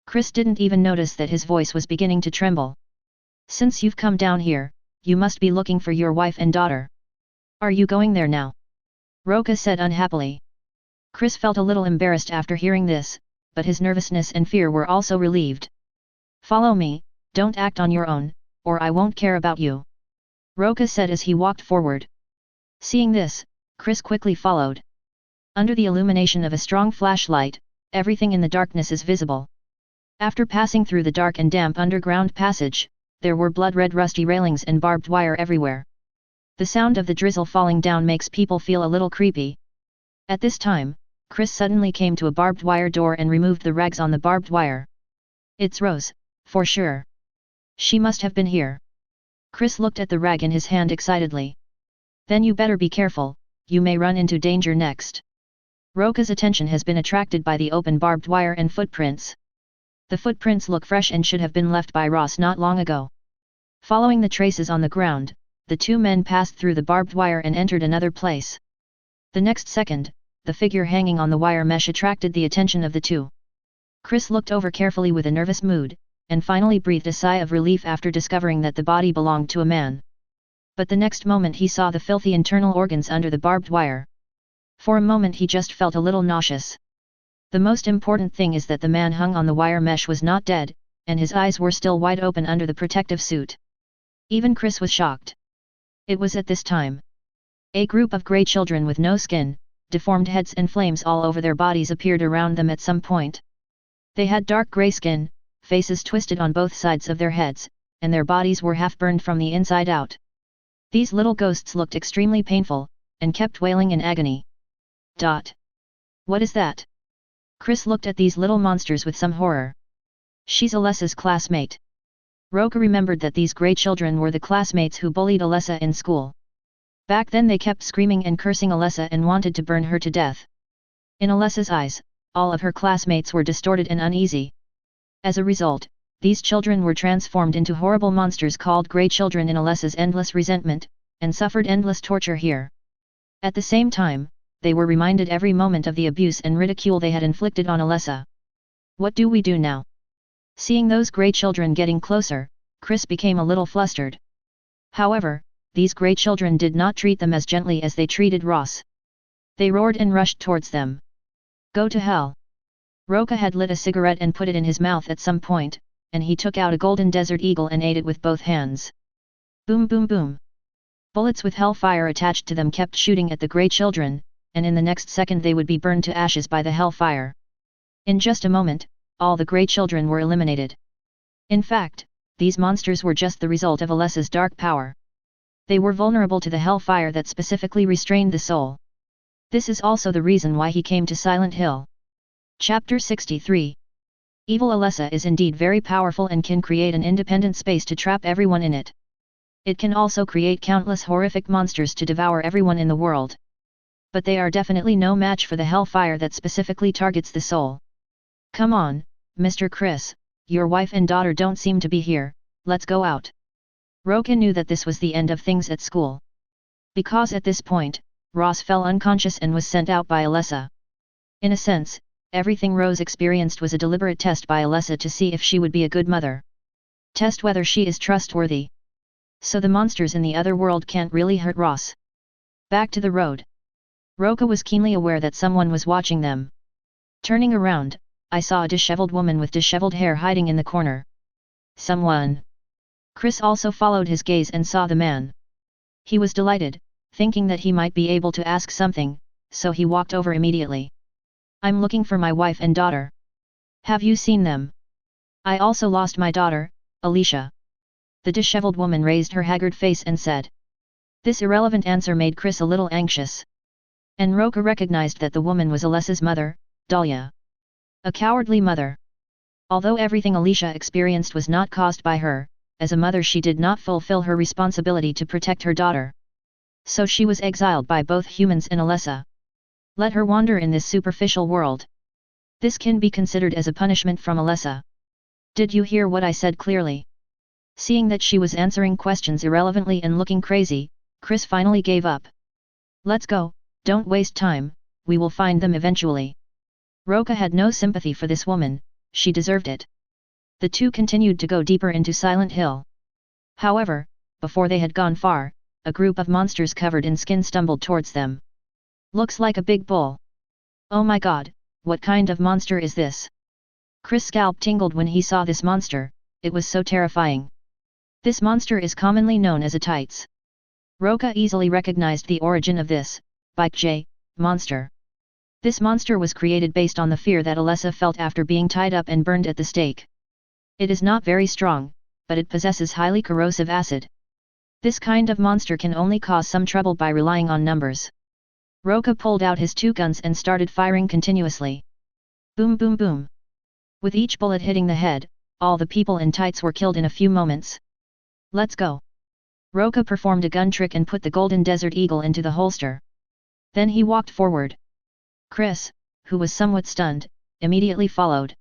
Chris didn't even notice that his voice was beginning to tremble. Since you've come down here, you must be looking for your wife and daughter. Are you going there now? Roca said unhappily. Chris felt a little embarrassed after hearing this, but his nervousness and fear were also relieved. Follow me, don't act on your own, or I won't care about you. Roca said as he walked forward. Seeing this, Chris quickly followed. Under the illumination of a strong flashlight, everything in the darkness is visible. After passing through the dark and damp underground passage, there were blood-red rusty railings and barbed wire everywhere. The sound of the drizzle falling down makes people feel a little creepy. At this time, Chris suddenly came to a barbed wire door and removed the rags on the barbed wire. It's Rose, for sure. She must have been here. Chris looked at the rag in his hand excitedly. Then you better be careful, you may run into danger next. Roca's attention has been attracted by the open barbed wire and footprints. The footprints look fresh and should have been left by Ross not long ago. Following the traces on the ground, the two men passed through the barbed wire and entered another place. The next second, the figure hanging on the wire mesh attracted the attention of the two. Chris looked over carefully with a nervous mood, and finally breathed a sigh of relief after discovering that the body belonged to a man. But the next moment he saw the filthy internal organs under the barbed wire. For a moment he just felt a little nauseous. The most important thing is that the man hung on the wire mesh was not dead, and his eyes were still wide open under the protective suit. Even Chris was shocked. It was at this time A group of grey children with no skin, deformed heads and flames all over their bodies appeared around them at some point. They had dark grey skin, faces twisted on both sides of their heads, and their bodies were half burned from the inside out. These little ghosts looked extremely painful, and kept wailing in agony. What is that? Chris looked at these little monsters with some horror. She's Alessa's classmate. Roca remembered that these grey children were the classmates who bullied Alessa in school. Back then they kept screaming and cursing Alessa and wanted to burn her to death. In Alessa's eyes, all of her classmates were distorted and uneasy. As a result, these children were transformed into horrible monsters called grey children in Alessa's endless resentment, and suffered endless torture here. At the same time, they were reminded every moment of the abuse and ridicule they had inflicted on Alessa. What do we do now? Seeing those grey children getting closer, Chris became a little flustered. However, these grey children did not treat them as gently as they treated Ross. They roared and rushed towards them. Go to hell! Roca had lit a cigarette and put it in his mouth at some point, and he took out a golden desert eagle and ate it with both hands. Boom boom boom! Bullets with hellfire attached to them kept shooting at the grey children, and in the next second they would be burned to ashes by the hellfire. In just a moment, all the grey children were eliminated. In fact, these monsters were just the result of Alessa's dark power. They were vulnerable to the hellfire that specifically restrained the soul. This is also the reason why he came to Silent Hill. Chapter 63. Evil Alessa is indeed very powerful and can create an independent space to trap everyone in it. It can also create countless horrific monsters to devour everyone in the world. But they are definitely no match for the hellfire that specifically targets the soul. Come on, Mr. Chris, your wife and daughter don't seem to be here, let's go out. Roca knew that this was the end of things at school. Because at this point, Ross fell unconscious and was sent out by Alessa. In a sense, everything Rose experienced was a deliberate test by Alessa to see if she would be a good mother. Test whether she is trustworthy. So the monsters in the other world can't really hurt Ross. Back to the road. Roca was keenly aware that someone was watching them. Turning around, I saw a disheveled woman with disheveled hair hiding in the corner. Someone. Chris also followed his gaze and saw the man. He was delighted, thinking that he might be able to ask something, so he walked over immediately. I'm looking for my wife and daughter. Have you seen them? I also lost my daughter, Alicia. The disheveled woman raised her haggard face and said. This irrelevant answer made Chris a little anxious. And Roca recognized that the woman was Alessa's mother, Dahlia. A cowardly mother. Although everything Alicia experienced was not caused by her, as a mother she did not fulfill her responsibility to protect her daughter. So she was exiled by both humans and Alessa. Let her wander in this superficial world. This can be considered as a punishment from Alessa. Did you hear what I said clearly? Seeing that she was answering questions irrelevantly and looking crazy, Chris finally gave up. Let's go, don't waste time, we will find them eventually. Roca had no sympathy for this woman, she deserved it. The two continued to go deeper into Silent Hill. However, before they had gone far, a group of monsters covered in skin stumbled towards them. Looks like a big bull. Oh my god, what kind of monster is this? Chris' scalp tingled when he saw this monster, it was so terrifying. This monster is commonly known as a tights. Roca easily recognized the origin of this, Bike J, monster. This monster was created based on the fear that Alessa felt after being tied up and burned at the stake. It is not very strong, but it possesses highly corrosive acid. This kind of monster can only cause some trouble by relying on numbers. Roca pulled out his two guns and started firing continuously. Boom boom boom. With each bullet hitting the head, all the people in tights were killed in a few moments. Let's go. Roca performed a gun trick and put the golden desert eagle into the holster. Then he walked forward. Chris, who was somewhat stunned, immediately followed.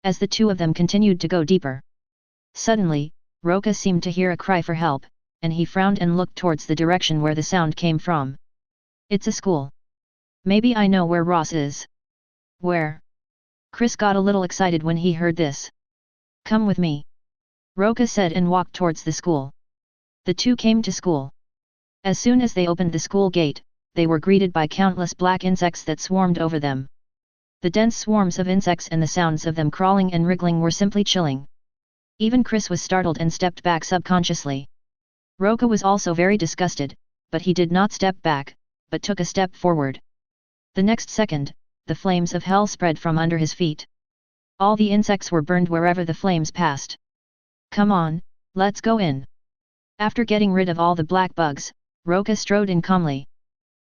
As the two of them continued to go deeper. Suddenly, Roca seemed to hear a cry for help, and he frowned and looked towards the direction where the sound came from. It's a school. Maybe I know where Ross is. Where? Chris got a little excited when he heard this. Come with me. Roca said and walked towards the school. The two came to school. As soon as they opened the school gate, they were greeted by countless black insects that swarmed over them. The dense swarms of insects and the sounds of them crawling and wriggling were simply chilling. Even Chris was startled and stepped back subconsciously. Roca was also very disgusted, but he did not step back, but took a step forward. The next second, the flames of hell spread from under his feet. All the insects were burned wherever the flames passed. Come on, let's go in. After getting rid of all the black bugs, Roca strode in calmly.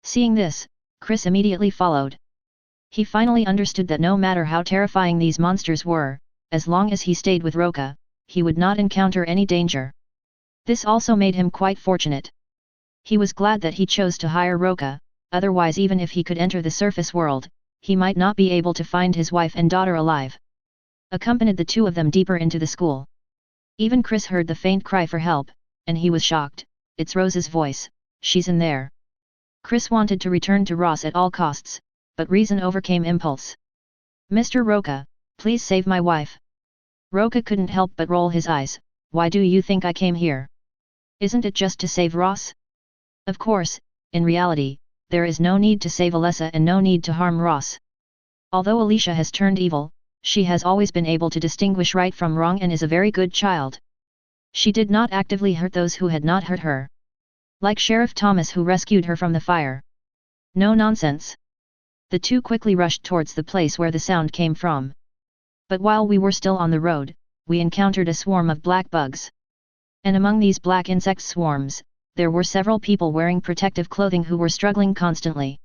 Seeing this, Chris immediately followed. He finally understood that no matter how terrifying these monsters were, as long as he stayed with Roca, he would not encounter any danger. This also made him quite fortunate. He was glad that he chose to hire Roca, otherwise even if he could enter the surface world, he might not be able to find his wife and daughter alive. Accompanied the two of them deeper into the school. Even Chris heard the faint cry for help, and he was shocked. It's Rose's voice, she's in there. Chris wanted to return to Ross at all costs, but reason overcame impulse. Mr. Roca, please save my wife. Roca couldn't help but roll his eyes. Why do you think I came here? Isn't it just to save Ross? Of course, in reality, there is no need to save Alessa and no need to harm Ross. Although Alicia has turned evil, she has always been able to distinguish right from wrong and is a very good child. She did not actively hurt those who had not hurt her. Like Sheriff Thomas who rescued her from the fire. No nonsense. The two quickly rushed towards the place where the sound came from. But while we were still on the road, we encountered a swarm of black bugs. And among these black insect swarms, there were several people wearing protective clothing who were struggling constantly.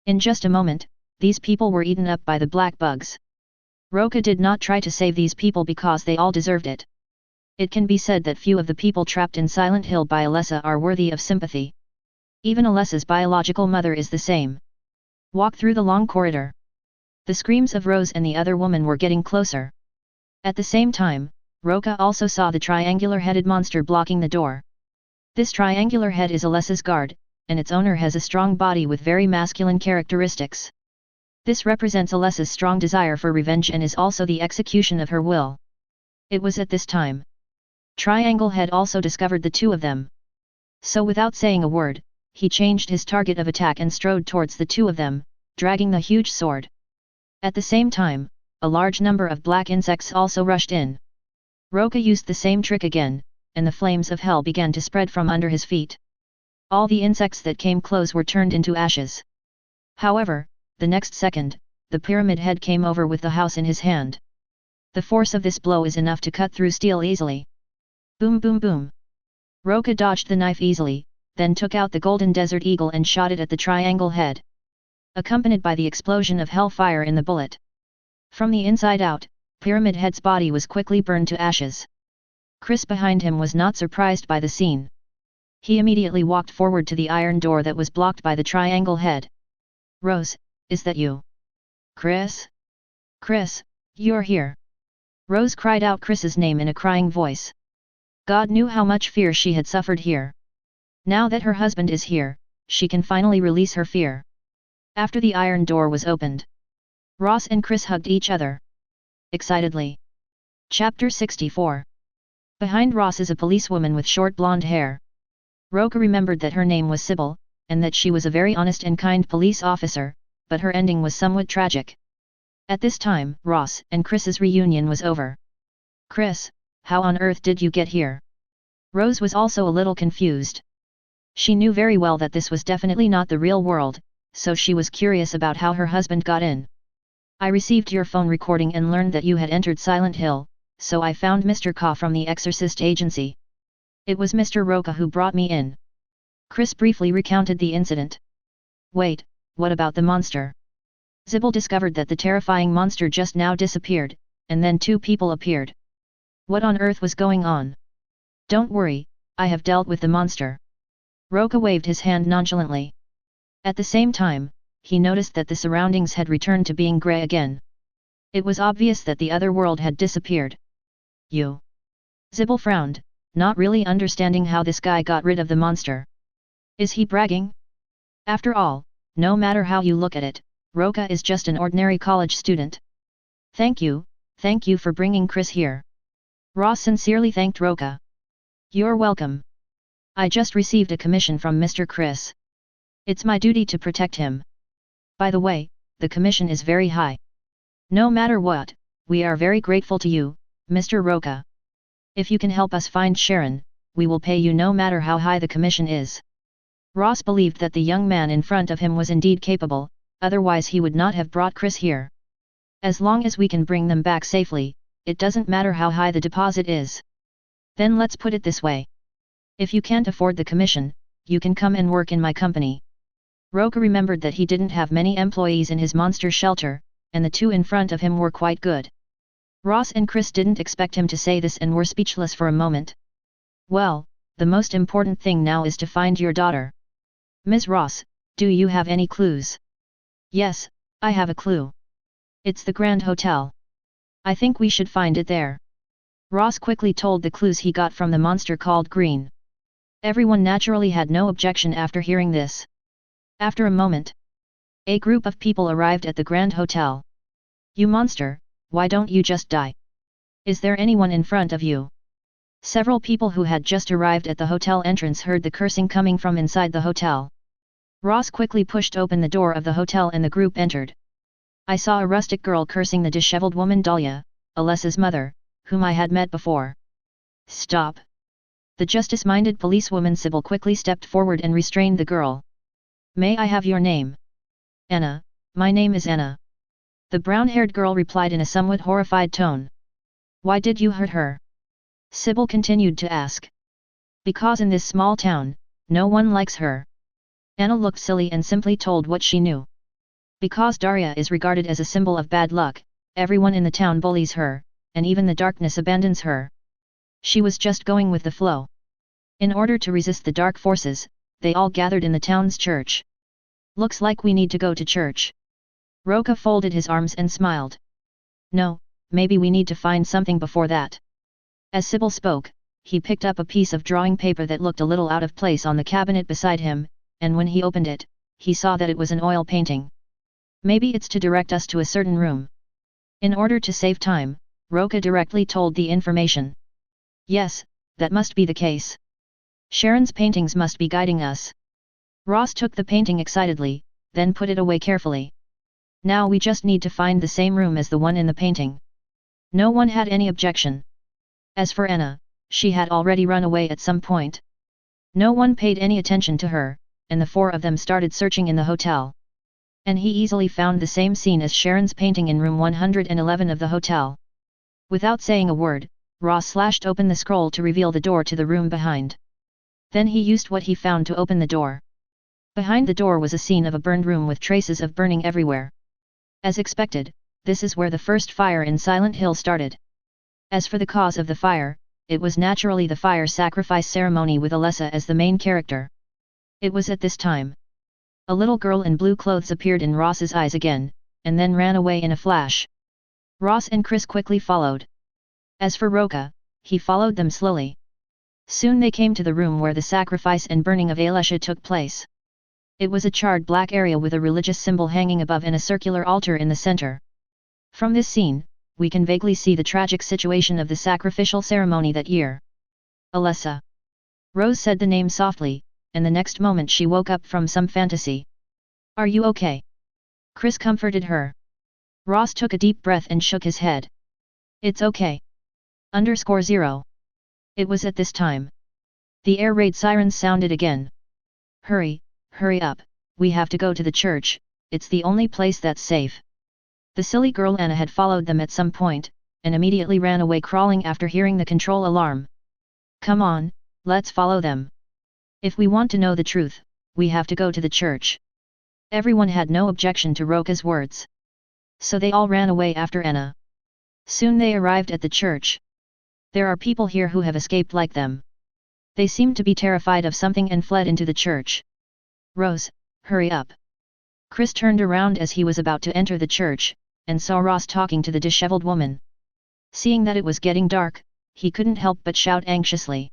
In just a moment, these people were eaten up by the black bugs. Roca did not try to save these people because they all deserved it. It can be said that few of the people trapped in Silent Hill by Alessa are worthy of sympathy. Even Alessa's biological mother is the same. Walk through the long corridor. The screams of Rose and the other woman were getting closer. At the same time, Roca also saw the triangular-headed monster blocking the door. This triangular head is Alessa's guard, and its owner has a strong body with very masculine characteristics. This represents Alessa's strong desire for revenge and is also the execution of her will. It was at this time. Triangle Head also discovered the two of them. So without saying a word, he changed his target of attack and strode towards the two of them, dragging the huge sword. At the same time, a large number of black insects also rushed in. Roca used the same trick again, and the flames of hell began to spread from under his feet. All the insects that came close were turned into ashes. However, the next second, the pyramid head came over with the house in his hand. The force of this blow is enough to cut through steel easily. Boom boom boom. Roca dodged the knife easily, then took out the golden desert eagle and shot it at the triangle head. Accompanied by the explosion of hellfire in the bullet. From the inside out, Pyramid Head's body was quickly burned to ashes. Chris behind him was not surprised by the scene. He immediately walked forward to the iron door that was blocked by the triangle head. Rose, is that you? Chris? Chris, you're here. Rose cried out Chris's name in a crying voice. God knew how much fear she had suffered here. Now that her husband is here, she can finally release her fear. After the iron door was opened, Ross and Chris hugged each other. Excitedly. Chapter 64. Behind Ross is a policewoman with short blonde hair. Roca remembered that her name was Sybil, and that she was a very honest and kind police officer, but her ending was somewhat tragic. At this time, Ross and Chris's reunion was over. Chris, how on earth did you get here? Rose was also a little confused. She knew very well that this was definitely not the real world, so she was curious about how her husband got in. I received your phone recording and learned that you had entered Silent Hill, so I found Mr. Ka from the Exorcist Agency. It was Mr. Roca who brought me in. Chris briefly recounted the incident. Wait, what about the monster? Sybil discovered that the terrifying monster just now disappeared, and then two people appeared. What on earth was going on? Don't worry, I have dealt with the monster. Roca waved his hand nonchalantly. At the same time, he noticed that the surroundings had returned to being grey again. It was obvious that the other world had disappeared. You? Sybil frowned, not really understanding how this guy got rid of the monster. Is he bragging? After all, no matter how you look at it, Roca is just an ordinary college student. Thank you for bringing Chris here. Ross sincerely thanked Roca. You're welcome. I just received a commission from Mr. Chris. It's my duty to protect him. By the way, the commission is very high. No matter what, we are very grateful to you, Mr. Roca. If you can help us find Sharon, we will pay you no matter how high the commission is. Ross believed that the young man in front of him was indeed capable, otherwise he would not have brought Chris here. As long as we can bring them back safely, it doesn't matter how high the deposit is. Then let's put it this way. If you can't afford the commission, you can come and work in my company. Roca remembered that he didn't have many employees in his monster shelter, and the two in front of him were quite good. Ross and Chris didn't expect him to say this and were speechless for a moment. Well, the most important thing now is to find your daughter. Ms. Ross, do you have any clues? Yes, I have a clue. It's the Grand Hotel. I think we should find it there. Ross quickly told the clues he got from the monster called Green. Everyone naturally had no objection after hearing this. After a moment, a group of people arrived at the Grand Hotel. You monster, why don't you just die? Is there anyone in front of you? Several people who had just arrived at the hotel entrance heard the cursing coming from inside the hotel. Ross quickly pushed open the door of the hotel and the group entered. I saw a rustic girl cursing the disheveled woman Dahlia, Alessa's mother, whom I had met before. Stop! The justice-minded policewoman Sybil quickly stepped forward and restrained the girl. May I have your name? Anna, my name is Anna. The brown-haired girl replied in a somewhat horrified tone. Why did you hurt her? Sybil continued to ask. Because in this small town, no one likes her. Anna looked silly and simply told what she knew. Because Daria is regarded as a symbol of bad luck, everyone in the town bullies her, and even the darkness abandons her. She was just going with the flow. In order to resist the dark forces, they all gathered in the town's church. Looks like we need to go to church. Roca folded his arms and smiled. No, maybe we need to find something before that. As Sybil spoke, he picked up a piece of drawing paper that looked a little out of place on the cabinet beside him, and when he opened it, he saw that it was an oil painting. Maybe it's to direct us to a certain room. In order to save time, Roca directly told the information. Yes, that must be the case. Sharon's paintings must be guiding us. Ross took the painting excitedly, then put it away carefully. Now we just need to find the same room as the one in the painting. No one had any objection. As for Anna, she had already run away at some point. No one paid any attention to her, and the four of them started searching in the hotel. And he easily found the same scene as Sharon's painting in room 111 of the hotel. Without saying a word, Ross slashed open the scroll to reveal the door to the room behind. Then he used what he found to open the door. Behind the door was a scene of a burned room with traces of burning everywhere. As expected, this is where the first fire in Silent Hill started. As for the cause of the fire, it was naturally the fire sacrifice ceremony with Alessa as the main character. It was at this time. A little girl in blue clothes appeared in Ross's eyes again, and then ran away in a flash. Ross and Chris quickly followed. As for Roca, he followed them slowly. Soon they came to the room where the sacrifice and burning of Alessia took place. It was a charred black area with a religious symbol hanging above and a circular altar in the center. From this scene, we can vaguely see the tragic situation of the sacrificial ceremony that year. Alessa. Rose said the name softly, and the next moment she woke up from some fantasy. Are you okay? Chris comforted her. Ross took a deep breath and shook his head. It's okay. _0. It was at this time. The air raid sirens sounded again. Hurry, hurry up, we have to go to the church, it's the only place that's safe. The silly girl Anna had followed them at some point, and immediately ran away crawling after hearing the control alarm. Come on, let's follow them. If we want to know the truth, we have to go to the church. Everyone had no objection to Roca's words. So they all ran away after Anna. Soon they arrived at the church. There are people here who have escaped like them. They seemed to be terrified of something and fled into the church. Rose, hurry up. Chris turned around as he was about to enter the church, and saw Ross talking to the disheveled woman. Seeing that it was getting dark, he couldn't help but shout anxiously.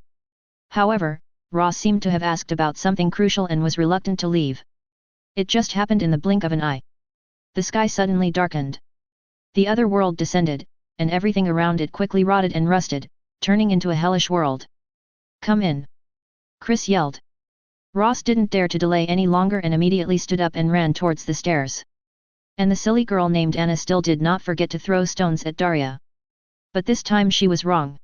However, Ross seemed to have asked about something crucial and was reluctant to leave. It just happened in the blink of an eye. The sky suddenly darkened. The other world descended, and everything around it quickly rotted and rusted, turning into a hellish world. Come in! Chris yelled. Ross didn't dare to delay any longer and immediately stood up and ran towards the stairs. And the silly girl named Anna still did not forget to throw stones at Daria. But this time she was wrong.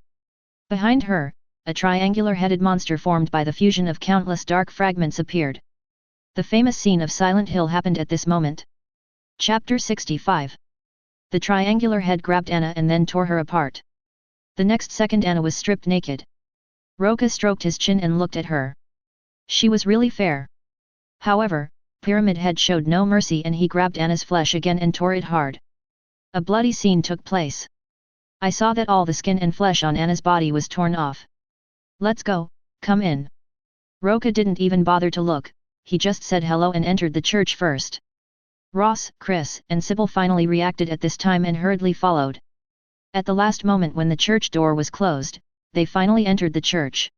Behind her, a triangular-headed monster formed by the fusion of countless dark fragments appeared. The famous scene of Silent Hill happened at this moment. Chapter 65. The triangular head grabbed Anna and then tore her apart. The next second Anna was stripped naked. Roca stroked his chin and looked at her. She was really fair. However, Pyramid Head showed no mercy and he grabbed Anna's flesh again and tore it hard. A bloody scene took place. I saw that all the skin and flesh on Anna's body was torn off. Let's go, come in. Roca didn't even bother to look, he just said hello and entered the church first. Ross, Chris, and Sybil finally reacted at this time and hurriedly followed. At the last moment when the church door was closed, they finally entered the church.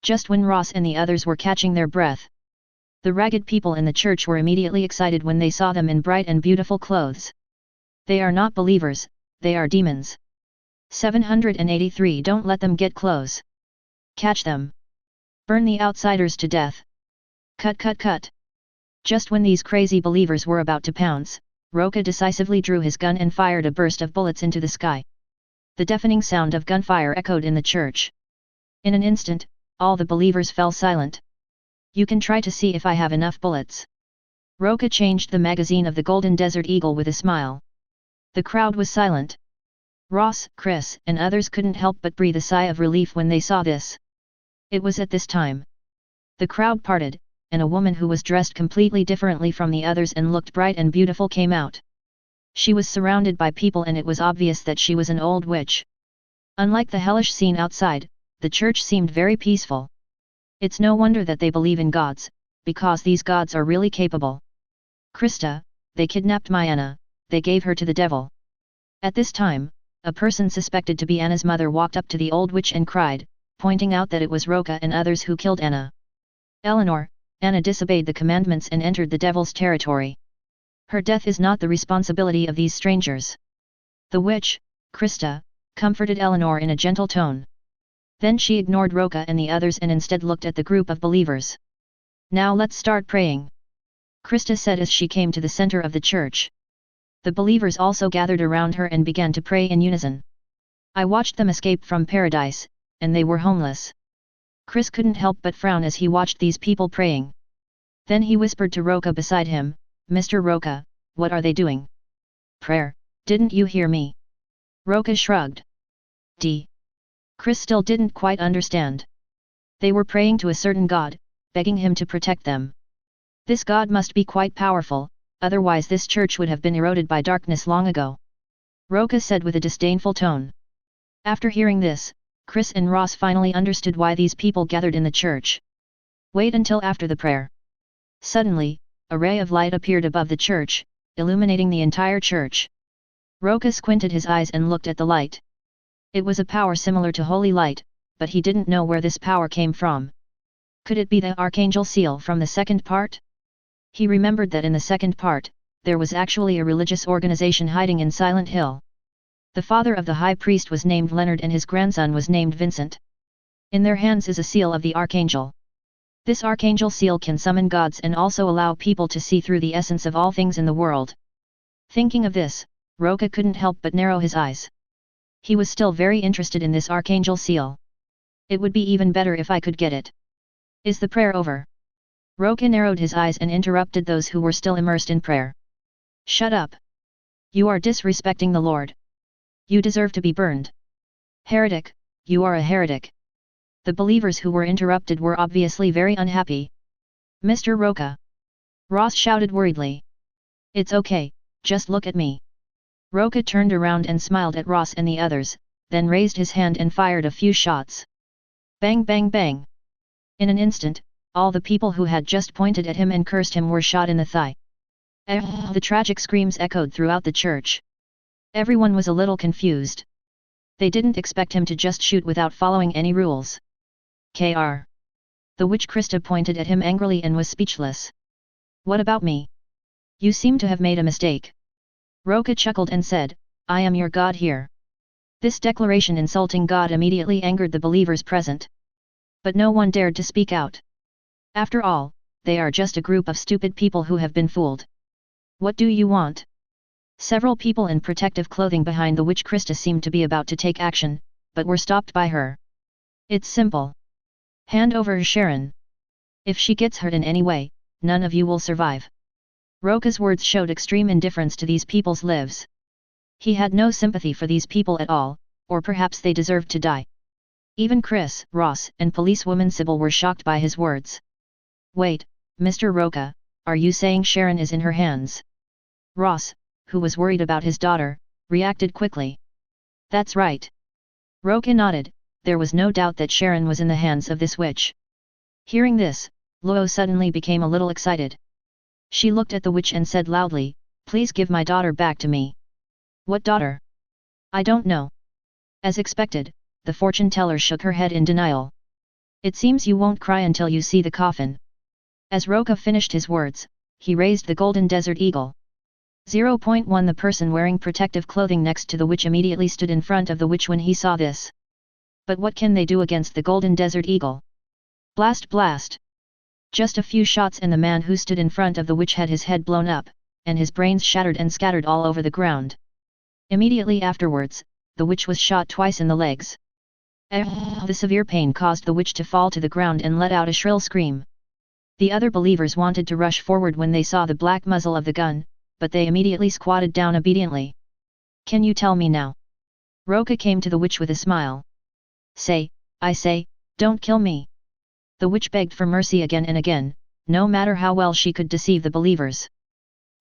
Just when Ross and the others were catching their breath. The ragged people in the church were immediately excited when they saw them in bright and beautiful clothes. They are not believers, they are demons. 783 Don't let them get close. Catch them. Burn the outsiders to death. Cut cut cut. Just when these crazy believers were about to pounce, Roca decisively drew his gun and fired a burst of bullets into the sky. The deafening sound of gunfire echoed in the church. In an instant, all the believers fell silent. You can try to see if I have enough bullets. Roca changed the magazine of the Golden Desert Eagle with a smile. The crowd was silent. Ross, Chris, and others couldn't help but breathe a sigh of relief when they saw this. It was at this time. The crowd parted, and a woman who was dressed completely differently from the others and looked bright and beautiful came out. She was surrounded by people and it was obvious that she was an old witch. Unlike the hellish scene outside, the church seemed very peaceful. It's no wonder that they believe in gods, because these gods are really capable. Krista, they kidnapped my Anna, they gave her to the devil. At this time, a person suspected to be Anna's mother walked up to the old witch and cried, pointing out that it was Roca and others who killed Anna. Eleanor, Anna disobeyed the commandments and entered the devil's territory. Her death is not the responsibility of these strangers. The witch, Krista, comforted Eleanor in a gentle tone. Then she ignored Roca and the others and instead looked at the group of believers. Now let's start praying. Krista said as she came to the center of the church. The believers also gathered around her and began to pray in unison. I watched them escape from paradise, and they were homeless. Chris couldn't help but frown as he watched these people praying. Then he whispered to Roca beside him, Mr. Roca, what are they doing? Prayer, didn't you hear me? Roca shrugged. Chris still didn't quite understand. They were praying to a certain god, begging him to protect them. This god must be quite powerful, otherwise this church would have been eroded by darkness long ago. Roca said with a disdainful tone. After hearing this, Chris and Ross finally understood why these people gathered in the church. Wait until after the prayer. Suddenly, a ray of light appeared above the church, illuminating the entire church. Roca squinted his eyes and looked at the light. It was a power similar to holy light, but he didn't know where this power came from. Could it be the Archangel seal from the second part? He remembered that in the second part, there was actually a religious organization hiding in Silent Hill. The father of the high priest was named Leonard and his grandson was named Vincent. In their hands is a seal of the Archangel. This Archangel seal can summon gods and also allow people to see through the essence of all things in the world. Thinking of this, Roca couldn't help but narrow his eyes. He was still very interested in this Archangel seal. It would be even better if I could get it. Is the prayer over? Roca narrowed his eyes and interrupted those who were still immersed in prayer. Shut up! You are disrespecting the Lord. You deserve to be burned. Heretic, you are a heretic. The believers who were interrupted were obviously very unhappy. Mr. Roca! Ross shouted worriedly. It's okay, just look at me. Roca turned around and smiled at Ross and the others, then raised his hand and fired a few shots. Bang bang bang! In an instant, all the people who had just pointed at him and cursed him were shot in the thigh. The tragic screams echoed throughout the church. Everyone was a little confused. They didn't expect him to just shoot without following any rules. The witch Krista pointed at him angrily and was speechless. What about me? You seem to have made a mistake. Roca chuckled and said, I am your god here. This declaration insulting God immediately angered the believers present. But no one dared to speak out. After all, they are just a group of stupid people who have been fooled. What do you want? Several people in protective clothing behind the witch Krista seemed to be about to take action, but were stopped by her. It's simple. Hand over Sharon. If she gets hurt in any way, none of you will survive. Roca's words showed extreme indifference to these people's lives. He had no sympathy for these people at all, or perhaps they deserved to die. Even Chris, Ross, and policewoman Sybil were shocked by his words. Wait, Mr. Roca, are you saying Sharon is in her hands? Ross, who was worried about his daughter, reacted quickly. That's right. Roca nodded, there was no doubt that Sharon was in the hands of this witch. Hearing this, Luo suddenly became a little excited. She looked at the witch and said loudly, please give my daughter back to me. What daughter? I don't know. As expected, the fortune teller shook her head in denial. It seems you won't cry until you see the coffin. As Roca finished his words, he raised the golden desert eagle. 0.1 The person wearing protective clothing next to the witch immediately stood in front of the witch when he saw this. But what can they do against the golden desert eagle? Blast blast! Just a few shots and the man who stood in front of the witch had his head blown up, and his brains shattered and scattered all over the ground. Immediately afterwards, the witch was shot twice in the legs. The severe pain caused the witch to fall to the ground and let out a shrill scream. The other believers wanted to rush forward when they saw the black muzzle of the gun, but they immediately squatted down obediently. Can you tell me now? Roca came to the witch with a smile. I say, don't kill me. The witch begged for mercy again and again, no matter how well she could deceive the believers.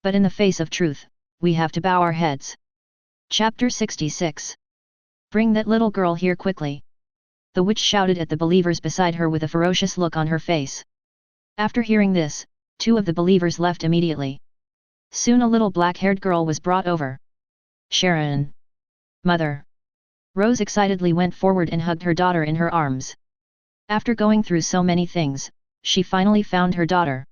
But in the face of truth, we have to bow our heads. Chapter 66. Bring that little girl here quickly. The witch shouted at the believers beside her with a ferocious look on her face. After hearing this, 2 of the believers left immediately. Soon a little black-haired girl was brought over. Sharon. Mother. Rose excitedly went forward and hugged her daughter in her arms. After going through so many things, she finally found her daughter.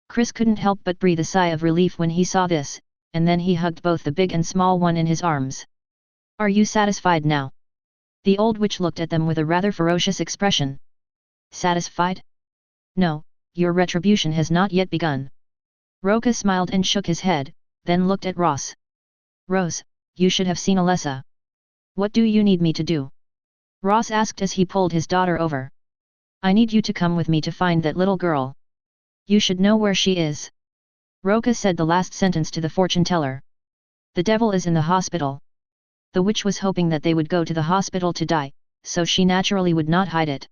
Chris couldn't help but breathe a sigh of relief when he saw this, and then he hugged both the big and small one in his arms. Are you satisfied now? The old witch looked at them with a rather ferocious expression. Satisfied? No, your retribution has not yet begun. Roca smiled and shook his head, then looked at Ross. Rose, you should have seen Alessa. What do you need me to do? Ross asked as he pulled his daughter over. I need you to come with me to find that little girl. You should know where she is. Roca said the last sentence to the fortune teller. The devil is in the hospital. The witch was hoping that they would go to the hospital to die, so she naturally would not hide it.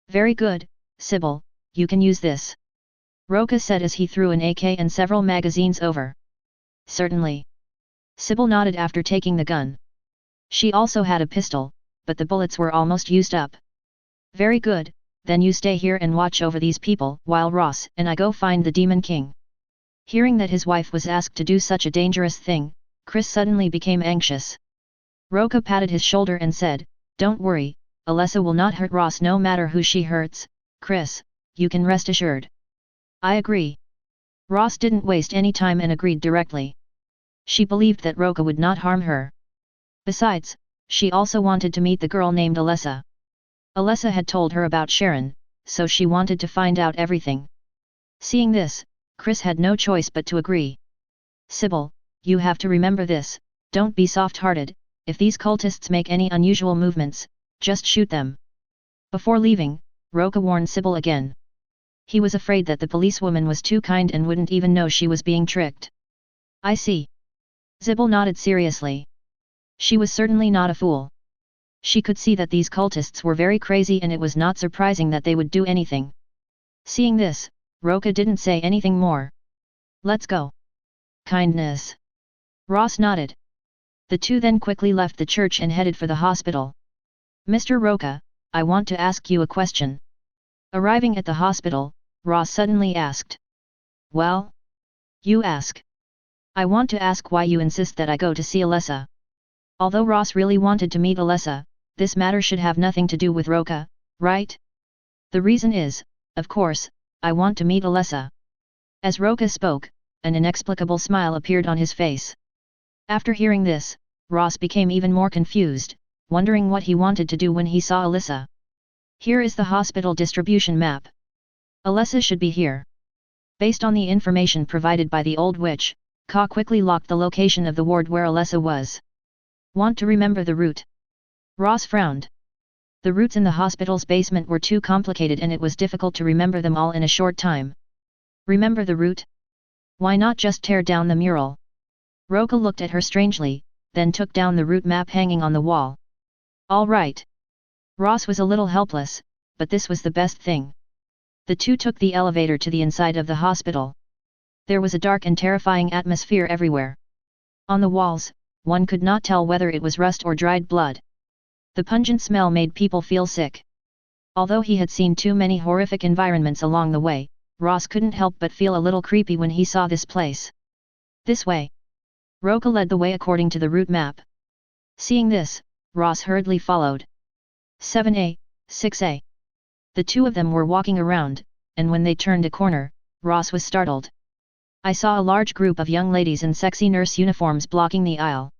Very good, Sybil, you can use this. Roca said as he threw an AK and several magazines over. Certainly. Sybil nodded after taking the gun. She also had a pistol, but the bullets were almost used up. Very good, then you stay here and watch over these people while Ross and I go find the Demon King. Hearing that his wife was asked to do such a dangerous thing, Chris suddenly became anxious. Roca patted his shoulder and said, don't worry, Alessa will not hurt Ross no matter who she hurts, Chris, you can rest assured. I agree. Ross didn't waste any time and agreed directly. She believed that Roca would not harm her. Besides, she also wanted to meet the girl named Alessa. Alessa had told her about Sharon, so she wanted to find out everything. Seeing this, Chris had no choice but to agree. Sybil, you have to remember this, don't be soft-hearted, if these cultists make any unusual movements, just shoot them. Before leaving, Roca warned Sybil again. He was afraid that the policewoman was too kind and wouldn't even know she was being tricked. I see. Sybil nodded seriously. She was certainly not a fool. She could see that these cultists were very crazy and it was not surprising that they would do anything. Seeing this, Roca didn't say anything more. Let's go. Kindness. Ross nodded. The 2 then quickly left the church and headed for the hospital. Mr. Roca, I want to ask you a question. Arriving at the hospital, Ross suddenly asked. Well? You ask. I want to ask why you insist that I go to see Alessa. Although Ross really wanted to meet Alessa, this matter should have nothing to do with Roca, right? The reason is, of course, I want to meet Alessa. As Roca spoke, an inexplicable smile appeared on his face. After hearing this, Ross became even more confused, wondering what he wanted to do when he saw Alessa. Here is the hospital distribution map. Alessa should be here. Based on the information provided by the old witch, Ka quickly locked the location of the ward where Alessa was. Want to remember the route? Ross frowned. The routes in the hospital's basement were too complicated and it was difficult to remember them all in a short time. Remember the route? Why not just tear down the mural? Roca looked at her strangely, then took down the route map hanging on the wall. All right. Ross was a little helpless, but this was the best thing. The two took the elevator to the inside of the hospital. There was a dark and terrifying atmosphere everywhere. On the walls, one could not tell whether it was rust or dried blood. The pungent smell made people feel sick. Although he had seen too many horrific environments along the way, Ross couldn't help but feel a little creepy when he saw this place. This way. Roca led the way according to the route map. Seeing this, Ross hurriedly followed. 7A, 6A. The two of them were walking around, and when they turned a corner, Ross was startled. I saw a large group of young ladies in sexy nurse uniforms blocking the aisle.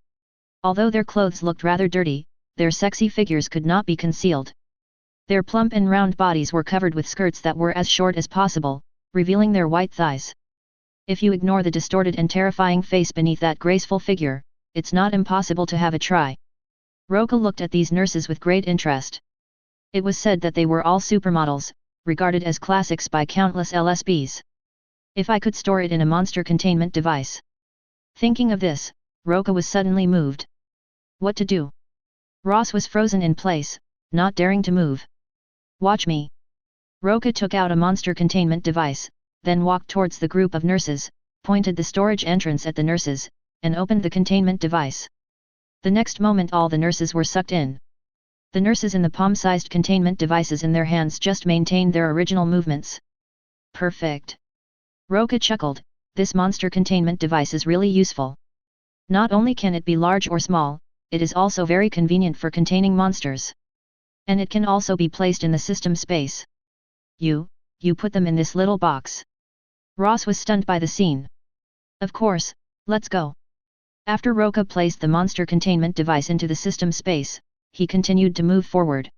Although their clothes looked rather dirty, their sexy figures could not be concealed. Their plump and round bodies were covered with skirts that were as short as possible, revealing their white thighs. If you ignore the distorted and terrifying face beneath that graceful figure, it's not impossible to have a try. Roca looked at these nurses with great interest. It was said that they were all supermodels, regarded as classics by countless LSBs. If I could store it in a monster containment device. Thinking of this, Roca was suddenly moved. What to do? Ross was frozen in place, not daring to move. Watch me. Roca took out a monster containment device, then walked towards the group of nurses, pointed the storage entrance at the nurses, and opened the containment device. The next moment all the nurses were sucked in. The nurses in the palm-sized containment devices in their hands just maintained their original movements. Perfect. Roca chuckled, this monster containment device is really useful. Not only can it be large or small, it is also very convenient for containing monsters. And it can also be placed in the system space. You put them in this little box. Ross was stunned by the scene. Of course, let's go. After Roca placed the monster containment device into the system space, he continued to move forward.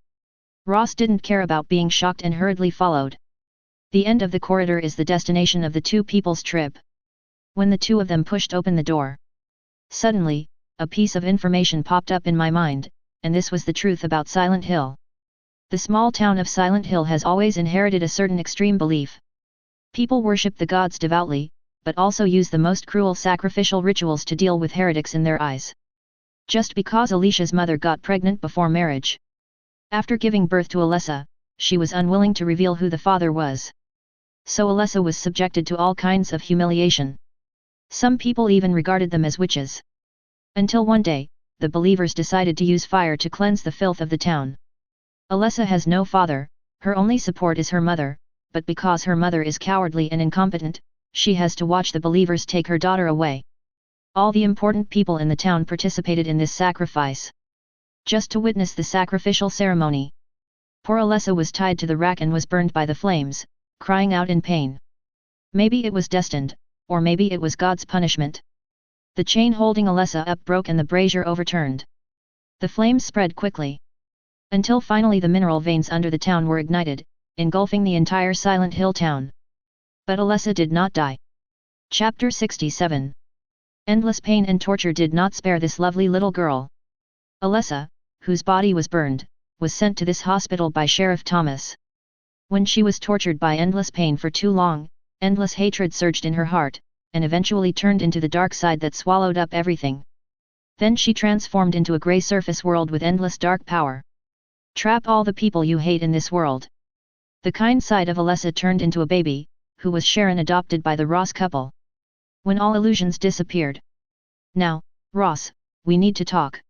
Ross didn't care about being shocked and hurriedly followed. The end of the corridor is the destination of the two people's trip. When the two of them pushed open the door. Suddenly, a piece of information popped up in my mind, and this was the truth about Silent Hill. The small town of Silent Hill has always inherited a certain extreme belief. People worship the gods devoutly, but also use the most cruel sacrificial rituals to deal with heretics in their eyes. Just because Alicia's mother got pregnant before marriage. After giving birth to Alessa, she was unwilling to reveal who the father was. So Alessa was subjected to all kinds of humiliation. Some people even regarded them as witches. Until one day, the believers decided to use fire to cleanse the filth of the town. Alessa has no father, her only support is her mother, but because her mother is cowardly and incompetent, she has to watch the believers take her daughter away. All the important people in the town participated in this sacrifice. Just to witness the sacrificial ceremony. Poor Alessa was tied to the rack and was burned by the flames, crying out in pain. Maybe it was destined, or maybe it was God's punishment. The chain holding Alessa up broke and the brazier overturned. The flames spread quickly. Until finally the mineral veins under the town were ignited, engulfing the entire Silent Hill town. But Alessa did not die. Chapter 67. Endless pain and torture did not spare this lovely little girl. Alessa, whose body was burned, was sent to this hospital by Sheriff Thomas. When she was tortured by endless pain for too long, endless hatred surged in her heart, and eventually turned into the dark side that swallowed up everything. Then she transformed into a grey surface world with endless dark power. Trap all the people you hate in this world. The kind side of Alessa turned into a baby, who was Sharon adopted by the Ross couple. When all illusions disappeared. Now, Ross, we need to talk.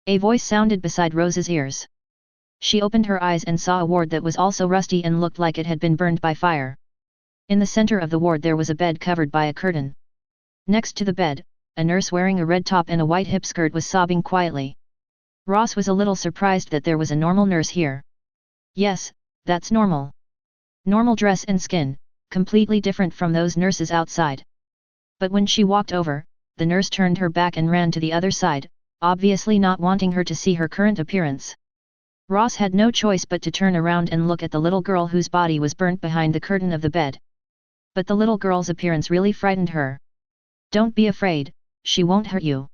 A voice sounded beside Rose's ears. She opened her eyes and saw a ward that was also rusty and looked like it had been burned by fire. In the center of the ward there was a bed covered by a curtain. Next to the bed, a nurse wearing a red top and a white hip skirt was sobbing quietly. Ross was a little surprised that there was a normal nurse here. Yes, that's normal. Normal dress and skin, completely different from those nurses outside. But when she walked over, the nurse turned her back and ran to the other side, obviously not wanting her to see her current appearance. Ross had no choice but to turn around and look at the little girl whose body was burnt behind the curtain of the bed. But the little girl's appearance really frightened her. Don't be afraid, she won't hurt you.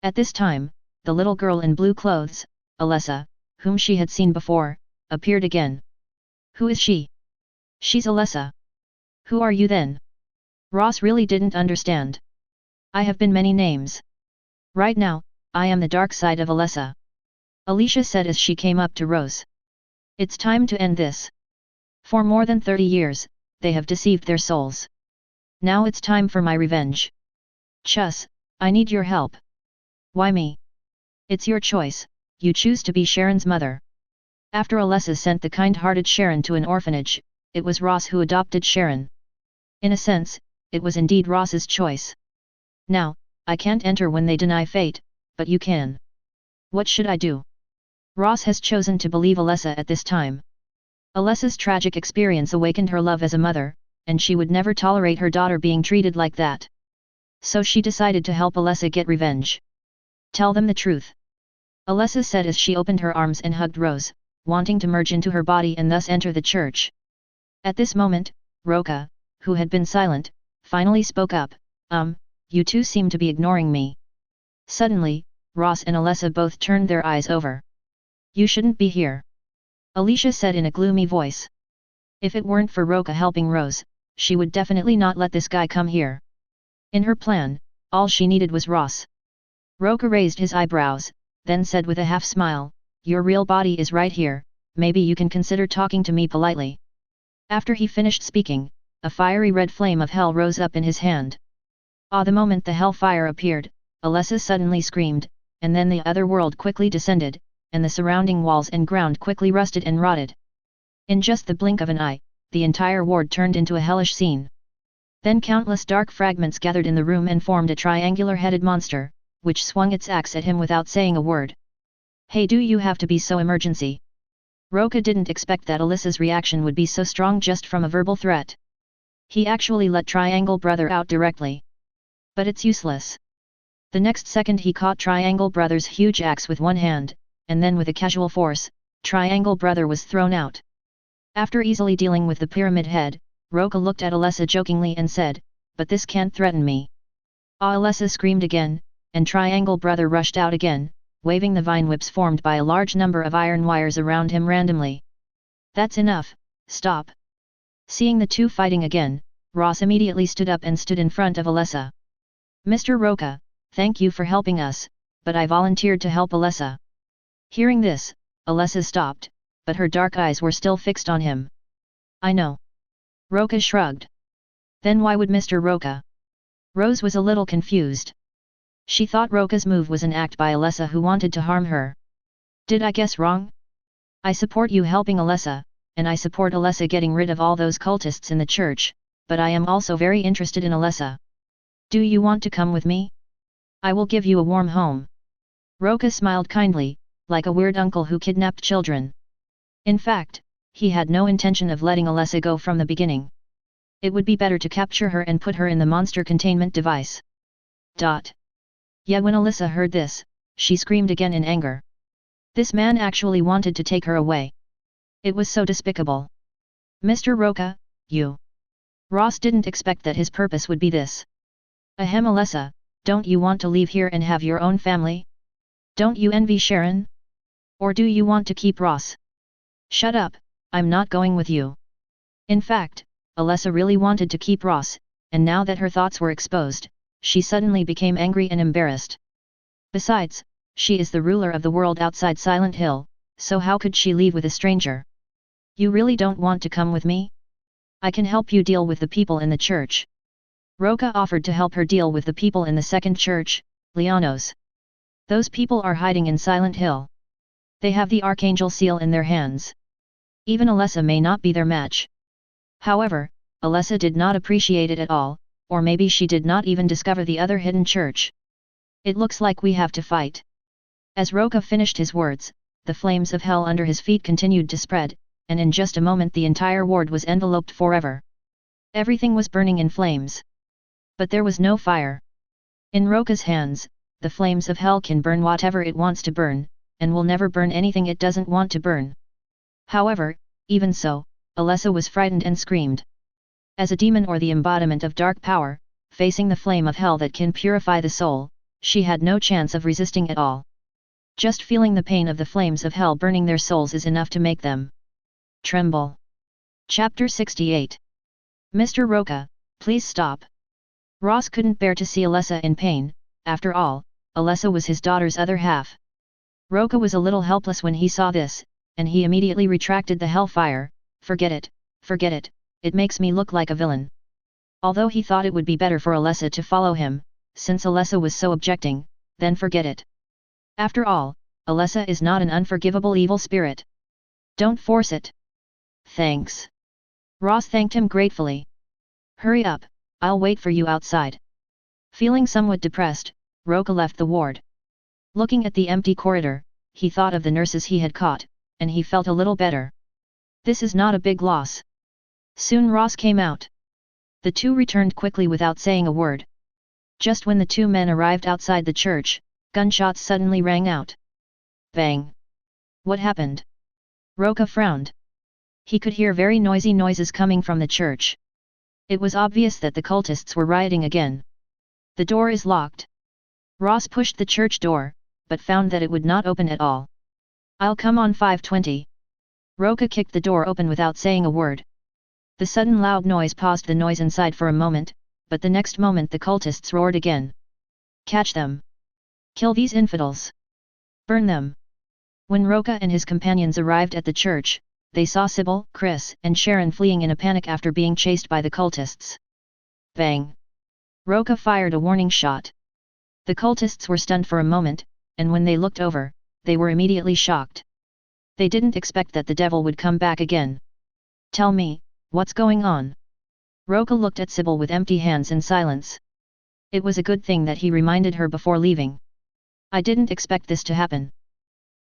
At this time, the little girl in blue clothes, Alessa, whom she had seen before, appeared again. Who is she? She's Alessa. Who are you then? Ross really didn't understand. I have been many names. Right now, I am the dark side of Alessa. Alicia said as she came up to Rose. It's time to end this. For more than 30 years, they have deceived their souls. Now it's time for my revenge. Chus, I need your help. Why me? It's your choice, you choose to be Sharon's mother. After Alessa sent the kind-hearted Sharon to an orphanage, it was Ross who adopted Sharon. In a sense, it was indeed Ross's choice. Now, I can't enter when they deny fate, but you can. What should I do? Ross has chosen to believe Alessa at this time. Alessa's tragic experience awakened her love as a mother, and she would never tolerate her daughter being treated like that. So she decided to help Alessa get revenge. Tell them the truth. Alessa said as she opened her arms and hugged Rose, wanting to merge into her body and thus enter the church. At this moment, Roca, who had been silent, finally spoke up, you two seem to be ignoring me. Suddenly, Ross and Alessa both turned their eyes over. You shouldn't be here. Alicia said in a gloomy voice. If it weren't for Roca helping Rose, she would definitely not let this guy come here. In her plan, all she needed was Ross. Roca raised his eyebrows, then said with a half-smile, your real body is right here, maybe you can consider talking to me politely. After he finished speaking, a fiery red flame of hell rose up in his hand. The moment the hellfire appeared, Alessa suddenly screamed, and then the other world quickly descended, and the surrounding walls and ground quickly rusted and rotted. In just the blink of an eye, the entire ward turned into a hellish scene. Then countless dark fragments gathered in the room and formed a triangular-headed monster, which swung its axe at him without saying a word. Hey, do you have to be so emergency? Roca didn't expect that Alessa's reaction would be so strong just from a verbal threat. He actually let Triangle Brother out directly. But it's useless. The next second he caught Triangle Brother's huge axe with one hand, and then with a casual force, Triangle Brother was thrown out. After easily dealing with the pyramid head, Roca looked at Alessa jokingly and said, but this can't threaten me. Alessa screamed again, and Triangle Brother rushed out again, waving the vine whips formed by a large number of iron wires around him randomly. That's enough, stop. Seeing the two fighting again, Ross immediately stood up and stood in front of Alessa. Mr. Roca, thank you for helping us, but I volunteered to help Alessa. Hearing this, Alessa stopped, but her dark eyes were still fixed on him. I know. Roca shrugged. Then why would Mr. Roca? Rose was a little confused. She thought Roca's move was an act by Alessa who wanted to harm her. Did I guess wrong? I support you helping Alessa, and I support Alessa getting rid of all those cultists in the church, but I am also very interested in Alessa. Do you want to come with me? I will give you a warm home. Roca smiled kindly, like a weird uncle who kidnapped children. In fact, he had no intention of letting Alessa go from the beginning. It would be better to capture her and put her in the monster containment device. Yeah, when Alessa heard this, she screamed again in anger. This man actually wanted to take her away. It was so despicable. Mr. Roca, you. Ross didn't expect that his purpose would be this. Ahem, Alessa, don't you want to leave here and have your own family? Don't you envy Sharon? Or do you want to keep Ross? Shut up, I'm not going with you. In fact, Alessa really wanted to keep Ross, and now that her thoughts were exposed, she suddenly became angry and embarrassed. Besides, she is the ruler of the world outside Silent Hill, so how could she leave with a stranger? You really don't want to come with me? I can help you deal with the people in the church. Roca offered to help her deal with the people in the second church, Lianos. Those people are hiding in Silent Hill. They have the Archangel seal in their hands. Even Alessa may not be their match. However, Alessa did not appreciate it at all, or maybe she did not even discover the other hidden church. It looks like we have to fight. As Roca finished his words, the flames of hell under his feet continued to spread, and in just a moment the entire ward was enveloped forever. Everything was burning in flames. But there was no fire. In Roca's hands, the flames of hell can burn whatever it wants to burn, and will never burn anything it doesn't want to burn. However, even so, Alessa was frightened and screamed. As a demon or the embodiment of dark power, facing the flame of hell that can purify the soul, she had no chance of resisting at all. Just feeling the pain of the flames of hell burning their souls is enough to make them tremble. Chapter 68 Mr. Roca, please stop. Ross couldn't bear to see Alessa in pain. After all, Alessa was his daughter's other half. Roca was a little helpless when he saw this, and he immediately retracted the hellfire. Forget it, it makes me look like a villain. Although he thought it would be better for Alessa to follow him, since Alessa was so objecting, then forget it. After all, Alessa is not an unforgivable evil spirit. Don't force it. Thanks. Ross thanked him gratefully. Hurry up, I'll wait for you outside. Feeling somewhat depressed, Roca left the ward. Looking at the empty corridor, he thought of the nurses he had caught, and he felt a little better. This is not a big loss. Soon Ross came out. The two returned quickly without saying a word. Just when the two men arrived outside the church, gunshots suddenly rang out. Bang! What happened? Roca frowned. He could hear very noisy noises coming from the church. It was obvious that the cultists were rioting again. The door is locked. Ross pushed the church door, but found that it would not open at all. I'll come on 5:20. Roca kicked the door open without saying a word. The sudden loud noise paused the noise inside for a moment, but the next moment the cultists roared again. Catch them! Kill these infidels! Burn them! When Roca and his companions arrived at the church, they saw Sybil, Chris, and Sharon fleeing in a panic after being chased by the cultists. Bang! Roca fired a warning shot. The cultists were stunned for a moment, and when they looked over, they were immediately shocked. They didn't expect that the devil would come back again. Tell me, what's going on? Roca looked at Sybil with empty hands in silence. It was a good thing that he reminded her before leaving. I didn't expect this to happen.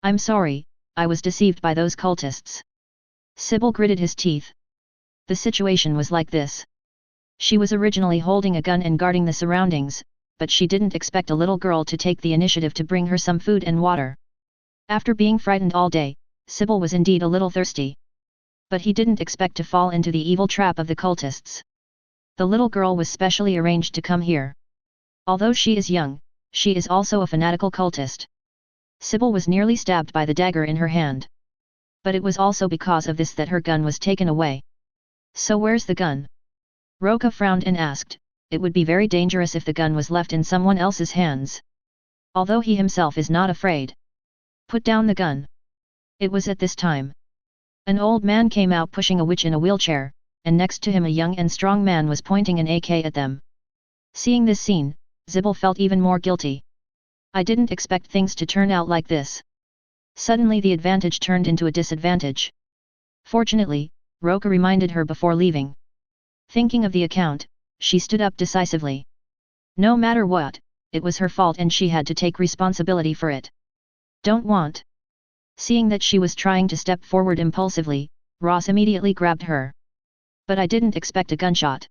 I'm sorry, I was deceived by those cultists. Sybil gritted his teeth. The situation was like this. She was originally holding a gun and guarding the surroundings, but she didn't expect a little girl to take the initiative to bring her some food and water. After being frightened all day, Sybil was indeed a little thirsty. But he didn't expect to fall into the evil trap of the cultists. The little girl was specially arranged to come here. Although she is young, she is also a fanatical cultist. Sybil was nearly stabbed by the dagger in her hand. But it was also because of this that her gun was taken away. So where's the gun? Roca frowned and asked. It would be very dangerous if the gun was left in someone else's hands. Although he himself is not afraid. Put down the gun. It was at this time. An old man came out pushing a witch in a wheelchair, and next to him a young and strong man was pointing an AK at them. Seeing this scene, Sybil felt even more guilty. I didn't expect things to turn out like this. Suddenly the advantage turned into a disadvantage. Fortunately, Roca reminded her before leaving. Thinking of the account, she stood up decisively. No matter what, it was her fault and she had to take responsibility for it. Don't want. Seeing that she was trying to step forward impulsively, Ross immediately grabbed her. But I didn't expect a gunshot.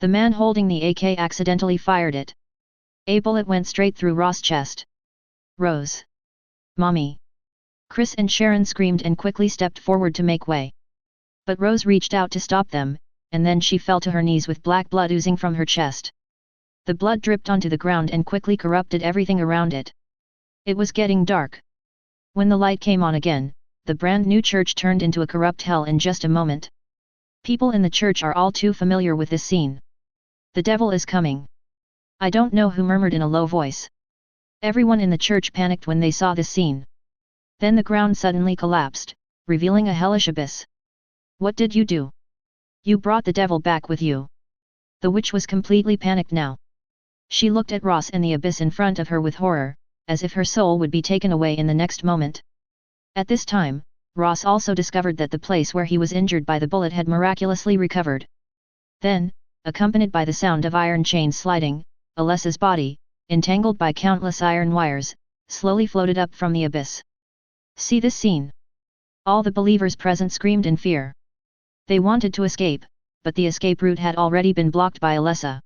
The man holding the AK accidentally fired it. A bullet went straight through Ross' chest. Rose. Mommy. Chris and Sharon screamed and quickly stepped forward to make way. But Rose reached out to stop them, and then she fell to her knees with black blood oozing from her chest. The blood dripped onto the ground and quickly corrupted everything around it. It was getting dark. When the light came on again, the brand new church turned into a corrupt hell in just a moment. People in the church are all too familiar with this scene. The devil is coming. I don't know who murmured in a low voice. Everyone in the church panicked when they saw this scene. Then the ground suddenly collapsed, revealing a hellish abyss. What did you do? You brought the devil back with you. The witch was completely panicked now. She looked at Ross and the abyss in front of her with horror, as if her soul would be taken away in the next moment. At this time, Ross also discovered that the place where he was injured by the bullet had miraculously recovered. Then, accompanied by the sound of iron chains sliding, Alessa's body, entangled by countless iron wires, slowly floated up from the abyss. See this scene. All the believers present screamed in fear. They wanted to escape, but the escape route had already been blocked by Alessa.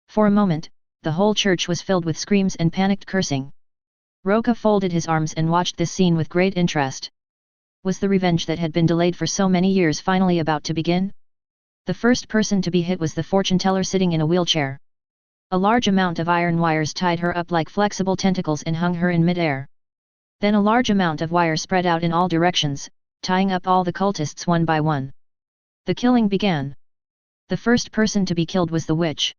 For a moment, the whole church was filled with screams and panicked cursing. Roca folded his arms and watched this scene with great interest. Was the revenge that had been delayed for so many years finally about to begin? The first person to be hit was the fortune teller sitting in a wheelchair. A large amount of iron wires tied her up like flexible tentacles and hung her in mid-air. Then a large amount of wire spread out in all directions, tying up all the cultists one by one. The killing began. The first person to be killed was the witch.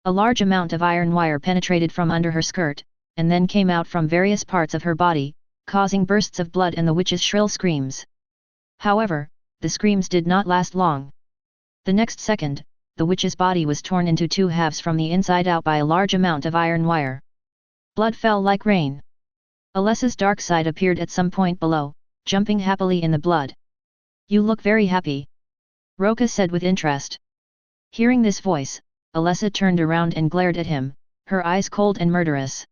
A large amount of iron wire penetrated from under her skirt, and then came out from various parts of her body, causing bursts of blood and the witch's shrill screams. However, the screams did not last long. The next second, the witch's body was torn into two halves from the inside out by a large amount of iron wire. Blood fell like rain. Alessa's dark side appeared at some point below, jumping happily in the blood. "You look very happy," Roca said with interest. Hearing this voice, Alessa turned around and glared at him, her eyes cold and murderous.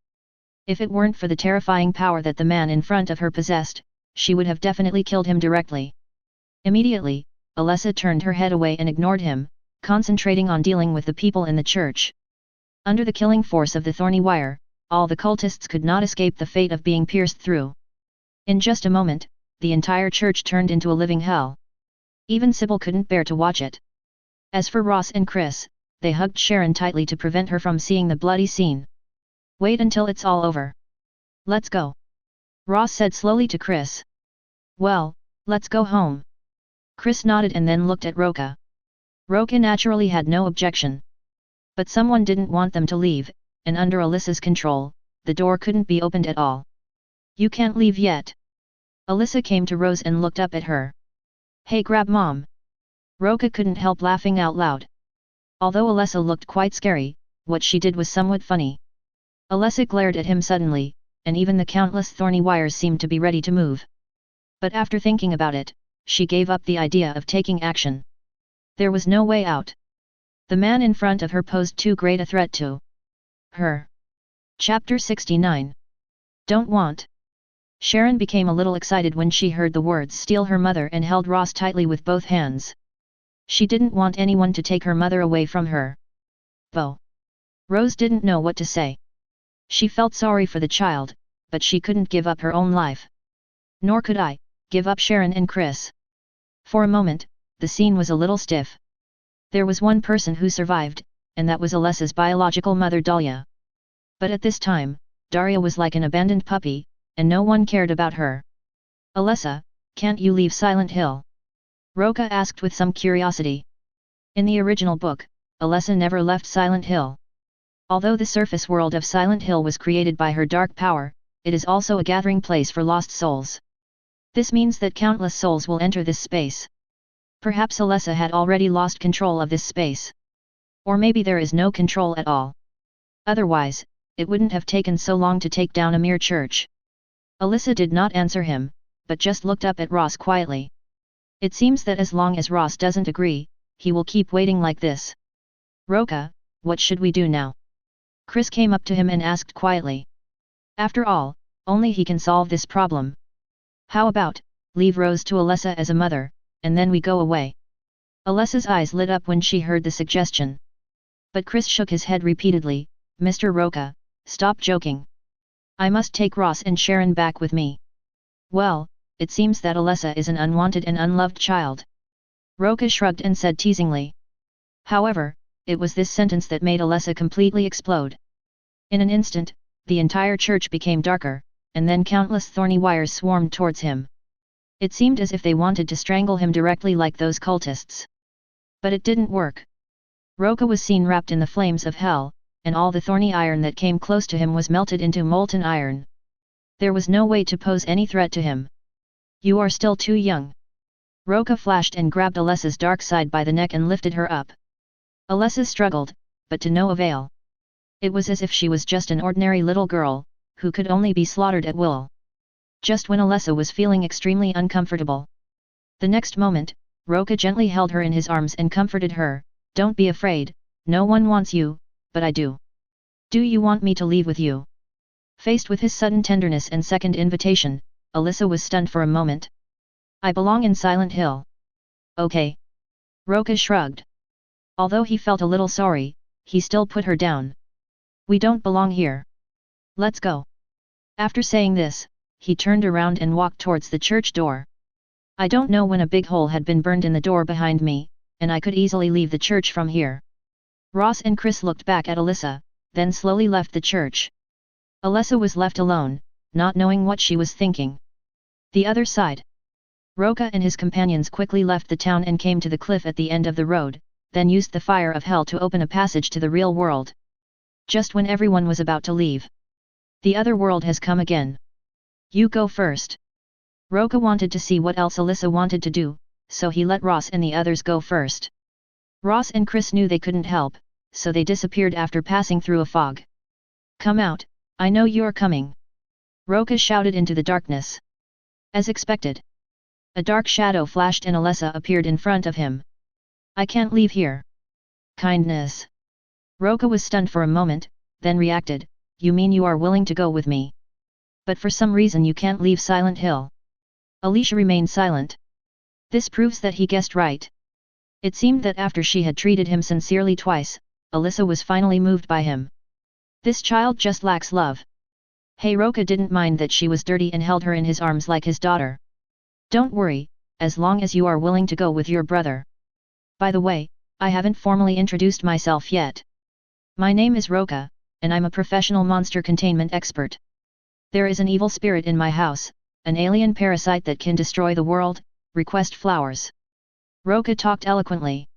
If it weren't for the terrifying power that the man in front of her possessed, she would have definitely killed him directly. Immediately, Alessa turned her head away and ignored him, concentrating on dealing with the people in the church. Under the killing force of the thorny wire, all the cultists could not escape the fate of being pierced through. In just a moment, the entire church turned into a living hell. Even Sybil couldn't bear to watch it. As for Ross and Chris, they hugged Sharon tightly to prevent her from seeing the bloody scene. "Wait until it's all over. Let's go," Ross said slowly to Chris. "Well, let's go home." Chris nodded and then looked at Roca. Roca naturally had no objection. But someone didn't want them to leave, and under Alessa's control, the door couldn't be opened at all. "You can't leave yet." Alessa came to Rose and looked up at her. "Hey, grab Mom." Roca couldn't help laughing out loud. Although Alessa looked quite scary, what she did was somewhat funny. Alessa glared at him suddenly, and even the countless thorny wires seemed to be ready to move. But after thinking about it, she gave up the idea of taking action. There was no way out. The man in front of her posed too great a threat to her. Chapter 69. Don't want. Sharon became a little excited when she heard the words "steal her mother" and held Ross tightly with both hands. She didn't want anyone to take her mother away from her. Bo. Rose didn't know what to say. She felt sorry for the child, but she couldn't give up her own life. Nor could I, give up Sharon and Chris. For a moment, the scene was a little stiff. There was one person who survived, and that was Alessa's biological mother Dahlia. But at this time, Daria was like an abandoned puppy, and no one cared about her. "Alessa, can't you leave Silent Hill?" Roca asked with some curiosity. In the original book, Alessa never left Silent Hill. Although the surface world of Silent Hill was created by her dark power, it is also a gathering place for lost souls. This means that countless souls will enter this space. Perhaps Alessa had already lost control of this space. Or maybe there is no control at all. Otherwise, it wouldn't have taken so long to take down a mere church. Alessa did not answer him, but just looked up at Ross quietly. It seems that as long as Ross doesn't agree, he will keep waiting like this. "Roca, what should we do now?" Chris came up to him and asked quietly. After all, only he can solve this problem. "How about, leave Rose to Alessa as a mother, and then we go away?" Alessa's eyes lit up when she heard the suggestion. But Chris shook his head repeatedly. "Mr. Roca, stop joking. I must take Ross and Sharon back with me." "Well, it seems that Alessa is an unwanted and unloved child." Roca shrugged and said teasingly. However, it was this sentence that made Alessa completely explode. In an instant, the entire church became darker, and then countless thorny wires swarmed towards him. It seemed as if they wanted to strangle him directly like those cultists. But it didn't work. Roca was seen wrapped in the flames of hell, and all the thorny iron that came close to him was melted into molten iron. There was no way to pose any threat to him. "You are still too young." Roca flashed and grabbed Alessa's dark side by the neck and lifted her up. Alessa struggled, but to no avail. It was as if she was just an ordinary little girl, who could only be slaughtered at will. Just when Alessa was feeling extremely uncomfortable. The next moment, Roca gently held her in his arms and comforted her. "Don't be afraid, no one wants you, but I do." "Do you want me to leave with you?" Faced with his sudden tenderness and second invitation, Alessa was stunned for a moment. "I belong in Silent Hill." "Okay." Roca shrugged. Although he felt a little sorry, he still put her down. "We don't belong here. Let's go." After saying this, he turned around and walked towards the church door. "I don't know when a big hole had been burned in the door behind me, and I could easily leave the church from here." Ross and Chris looked back at Alessa, then slowly left the church. Alessa was left alone, not knowing what she was thinking. The other side. Roca and his companions quickly left the town and came to the cliff at the end of the road, then used the fire of hell to open a passage to the real world. Just when everyone was about to leave. The other world has come again. You go first. Roca wanted to see what else Alyssa wanted to do, so he let Ross and the others go first. Ross and Chris knew they couldn't help, so they disappeared after passing through a fog. Come out, I know you're coming. Roca shouted into the darkness. As expected. A dark shadow flashed and Alyssa appeared in front of him. I can't leave here. Kindness. Roca was stunned for a moment, then reacted, you mean you are willing to go with me? But for some reason you can't leave Silent Hill. Alicia remained silent. This proves that he guessed right. It seemed that after she had treated him sincerely twice, Alyssa was finally moved by him. This child just lacks love. Hey, Roca didn't mind that she was dirty and held her in his arms like his daughter. Don't worry, as long as you are willing to go with your brother. By the way, I haven't formally introduced myself yet. My name is Roca, and I'm a professional monster containment expert. There is an evil spirit in my house, an alien parasite that can destroy the world, request flowers. Roca talked eloquently.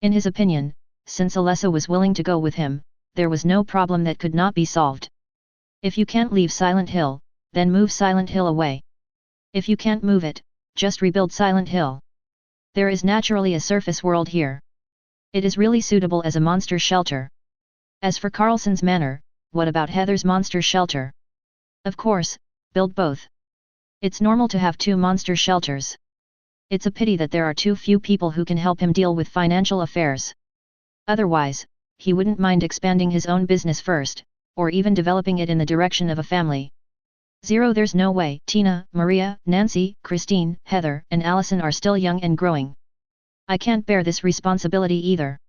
In his opinion, since Alyssa was willing to go with him, there was no problem that could not be solved. If you can't leave Silent Hill, then move Silent Hill away. If you can't move it, just rebuild Silent Hill. There is naturally a surface world here. It is really suitable as a monster shelter. As for Carlson's Manor, what about Heather's monster shelter? Of course, build both. It's normal to have two monster shelters. It's a pity that there are too few people who can help him deal with financial affairs. Otherwise, he wouldn't mind expanding his own business first, or even developing it in the direction of a family. There's no way. Tina, Maria, Nancy, Christine, Heather, and Allison are still young and growing. I can't bear this responsibility either.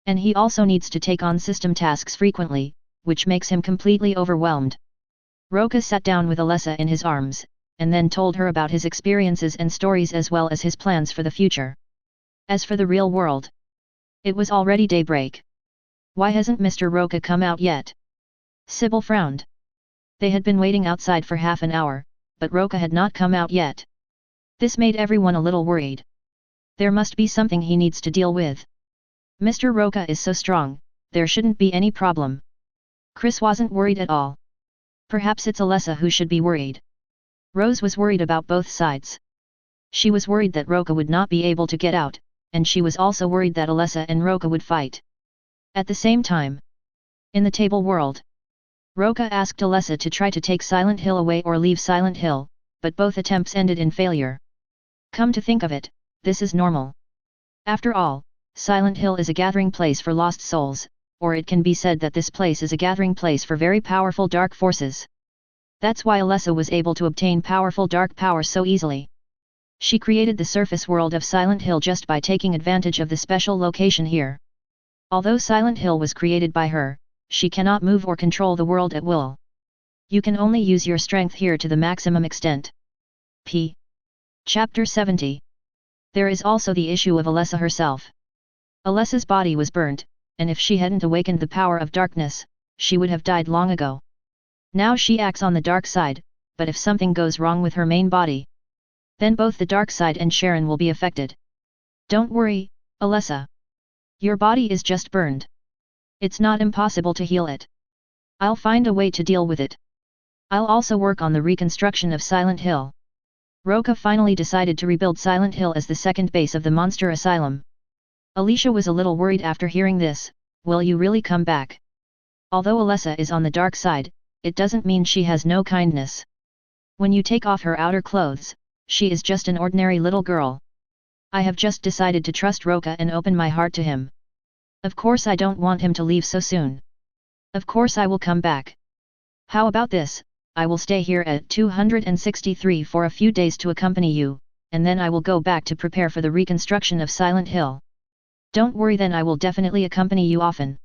And he also needs to take on system tasks frequently, which makes him completely overwhelmed. Roca sat down with Alyssa in his arms, and then told her about his experiences and stories as well as his plans for the future. As for the real world, it was already daybreak. Why hasn't Mr. Roca come out yet? Sybil frowned. They had been waiting outside for half an hour, but Roca had not come out yet. This made everyone a little worried. There must be something he needs to deal with. Mr. Roca is so strong, there shouldn't be any problem. Chris wasn't worried at all. Perhaps it's Alyssa who should be worried. Rose was worried about both sides. She was worried that Roca would not be able to get out, and she was also worried that Alyssa and Roca would fight. At the same time, in the table world, Roca asked Alyssa to try to take Silent Hill away or leave Silent Hill, but both attempts ended in failure. Come to think of it, this is normal. After all, Silent Hill is a gathering place for lost souls, or it can be said that this place is a gathering place for very powerful dark forces. That's why Alyssa was able to obtain powerful dark power so easily. She created the surface world of Silent Hill just by taking advantage of the special location here. Although Silent Hill was created by her, she cannot move or control the world at will. You can only use your strength here to the maximum extent. P. Chapter 70. There is also the issue of Alyssa herself. Alyssa's body was burnt, and if she hadn't awakened the power of darkness, she would have died long ago. Now she acts on the dark side, but if something goes wrong with her main body, then both the dark side and Sharon will be affected. Don't worry, Alyssa. Your body is just burned. It's not impossible to heal it. I'll find a way to deal with it. I'll also work on the reconstruction of Silent Hill. Roca finally decided to rebuild Silent Hill as the second base of the monster asylum. Alicia was a little worried after hearing this. Will you really come back? Although Alyssa is on the dark side, it doesn't mean she has no kindness. When you take off her outer clothes, she is just an ordinary little girl. I have just decided to trust Roca and open my heart to him. Of course I don't want him to leave so soon. Of course I will come back. How about this, I will stay here at 263 for a few days to accompany you, and then I will go back to prepare for the reconstruction of Silent Hill. Don't worry, then I will definitely accompany you often.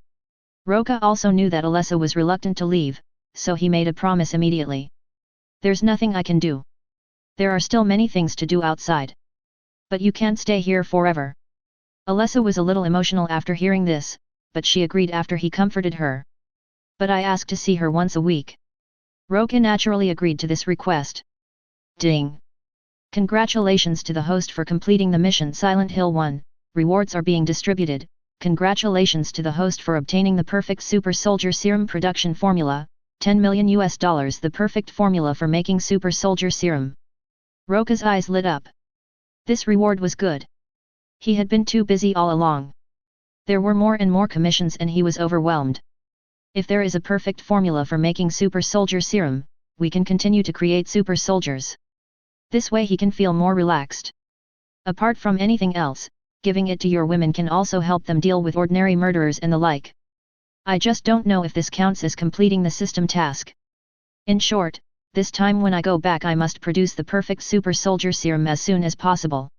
Roca also knew that Alyssa was reluctant to leave, so he made a promise immediately. There's nothing I can do. There are still many things to do outside. But you can't stay here forever. Alyssa was a little emotional after hearing this, but she agreed after he comforted her. But I asked to see her once a week. Roca naturally agreed to this request. Ding! Congratulations to the host for completing the mission Silent Hill 1, rewards are being distributed. Congratulations to the host for obtaining the perfect super soldier serum production formula, $10 million the perfect formula for making super soldier serum. Roca's eyes lit up. This reward was good. He had been too busy all along. There were more and more commissions and he was overwhelmed. If there is a perfect formula for making super soldier serum, we can continue to create super soldiers. This way he can feel more relaxed. Apart from anything else, giving it to your women can also help them deal with ordinary murderers and the like. I just don't know if this counts as completing the system task. In short, this time when I go back I must produce the perfect super soldier serum as soon as possible.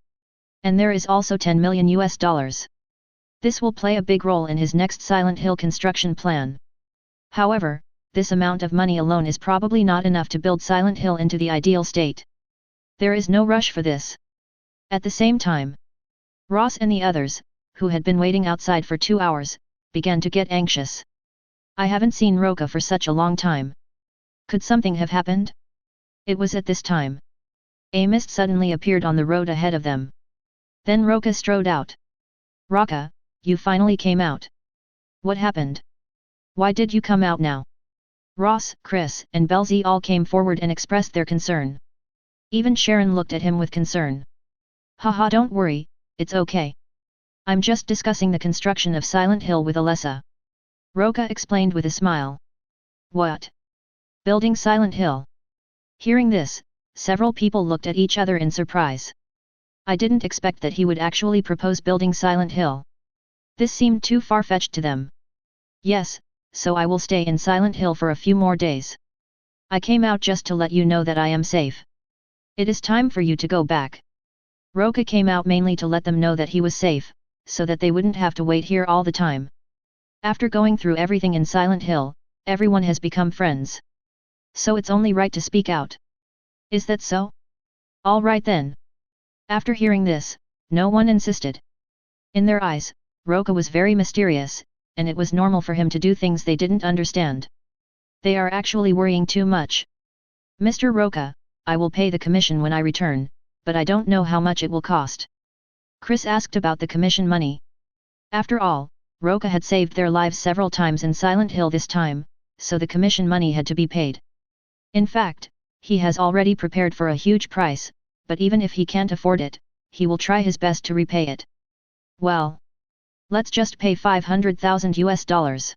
And there is also $10 million. This will play a big role in his next Silent Hill construction plan. However, this amount of money alone is probably not enough to build Silent Hill into the ideal state. There is no rush for this. At the same time, Ross and the others, who had been waiting outside for 2 hours, began to get anxious. I haven't seen Roca for such a long time. Could something have happened? It was at this time. A mist suddenly appeared on the road ahead of them. Then Roca strode out. Roca, you finally came out. What happened? Why did you come out now? Ross, Chris, and Belzy all came forward and expressed their concern. Even Sharon looked at him with concern. Haha, don't worry, it's okay. I'm just discussing the construction of Silent Hill with Alessa. Roca explained with a smile. What? Building Silent Hill? Hearing this, several people looked at each other in surprise. I didn't expect that he would actually propose building Silent Hill. This seemed too far-fetched to them. Yes, so I will stay in Silent Hill for a few more days. I came out just to let you know that I am safe. It is time for you to go back. Roca came out mainly to let them know that he was safe, so that they wouldn't have to wait here all the time. After going through everything in Silent Hill, everyone has become friends. So it's only right to speak out. Is that so? All right then. After hearing this, no one insisted. In their eyes, Roca was very mysterious, and it was normal for him to do things they didn't understand. They are actually worrying too much. Mr. Roca, I will pay the commission when I return, but I don't know how much it will cost. Chris asked about the commission money. After all, Roca had saved their lives several times in Silent Hill this time, so the commission money had to be paid. In fact, he has already prepared for a huge price, but even if he can't afford it, he will try his best to repay it. Well, let's just pay $500,000.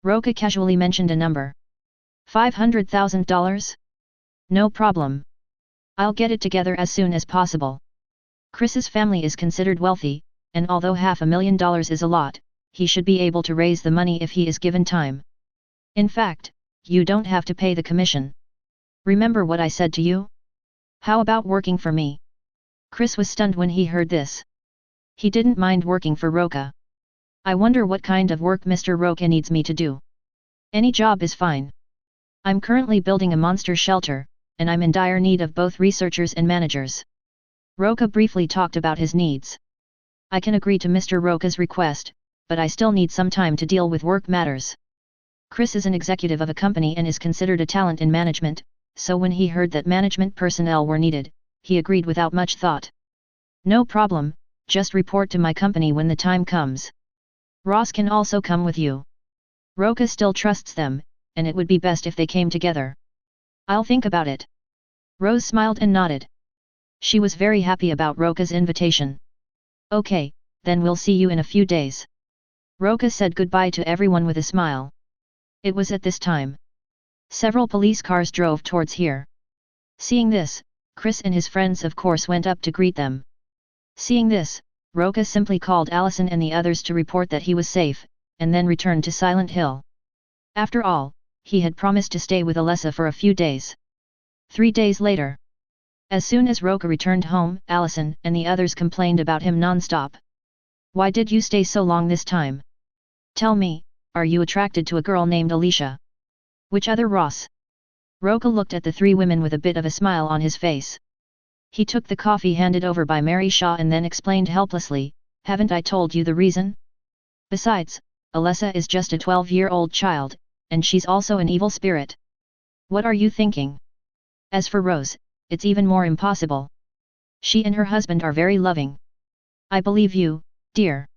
Roca casually mentioned a number. $500,000? No problem. I'll get it together as soon as possible. Chris's family is considered wealthy, and although $500,000 is a lot, he should be able to raise the money if he is given time. In fact, you don't have to pay the commission. Remember what I said to you? How about working for me? Chris was stunned when he heard this. He didn't mind working for Roca. I wonder what kind of work Mr. Roca needs me to do. Any job is fine. I'm currently building a monster shelter, and I'm in dire need of both researchers and managers. Roca briefly talked about his needs. I can agree to Mr. Roca's request, but I still need some time to deal with work matters. Chris is an executive of a company and is considered a talent in management, so when he heard that management personnel were needed, he agreed without much thought. No problem, just report to my company when the time comes. Ross can also come with you. Roca still trusts them, and it would be best if they came together. I'll think about it. Rose smiled and nodded. She was very happy about Roca's invitation. Okay, then we'll see you in a few days. Roca said goodbye to everyone with a smile. It was at this time. Several police cars drove towards here. Seeing this, Chris and his friends of course went up to greet them. Seeing this, Roca simply called Allison and the others to report that he was safe, and then returned to Silent Hill. After all, he had promised to stay with Alessa for a few days. 3 days later. As soon as Roca returned home, Allison and the others complained about him non-stop. Why did you stay so long this time? Tell me, are you attracted to a girl named Alicia? Which other Ross? Roca looked at the 3 women with a bit of a smile on his face. He took the coffee handed over by Mary Shaw and then explained helplessly, haven't I told you the reason? Besides, Alessa is just a 12-year-old child, and she's also an evil spirit. What are you thinking? As for Rose, it's even more impossible. She and her husband are very loving. I believe you, Dear.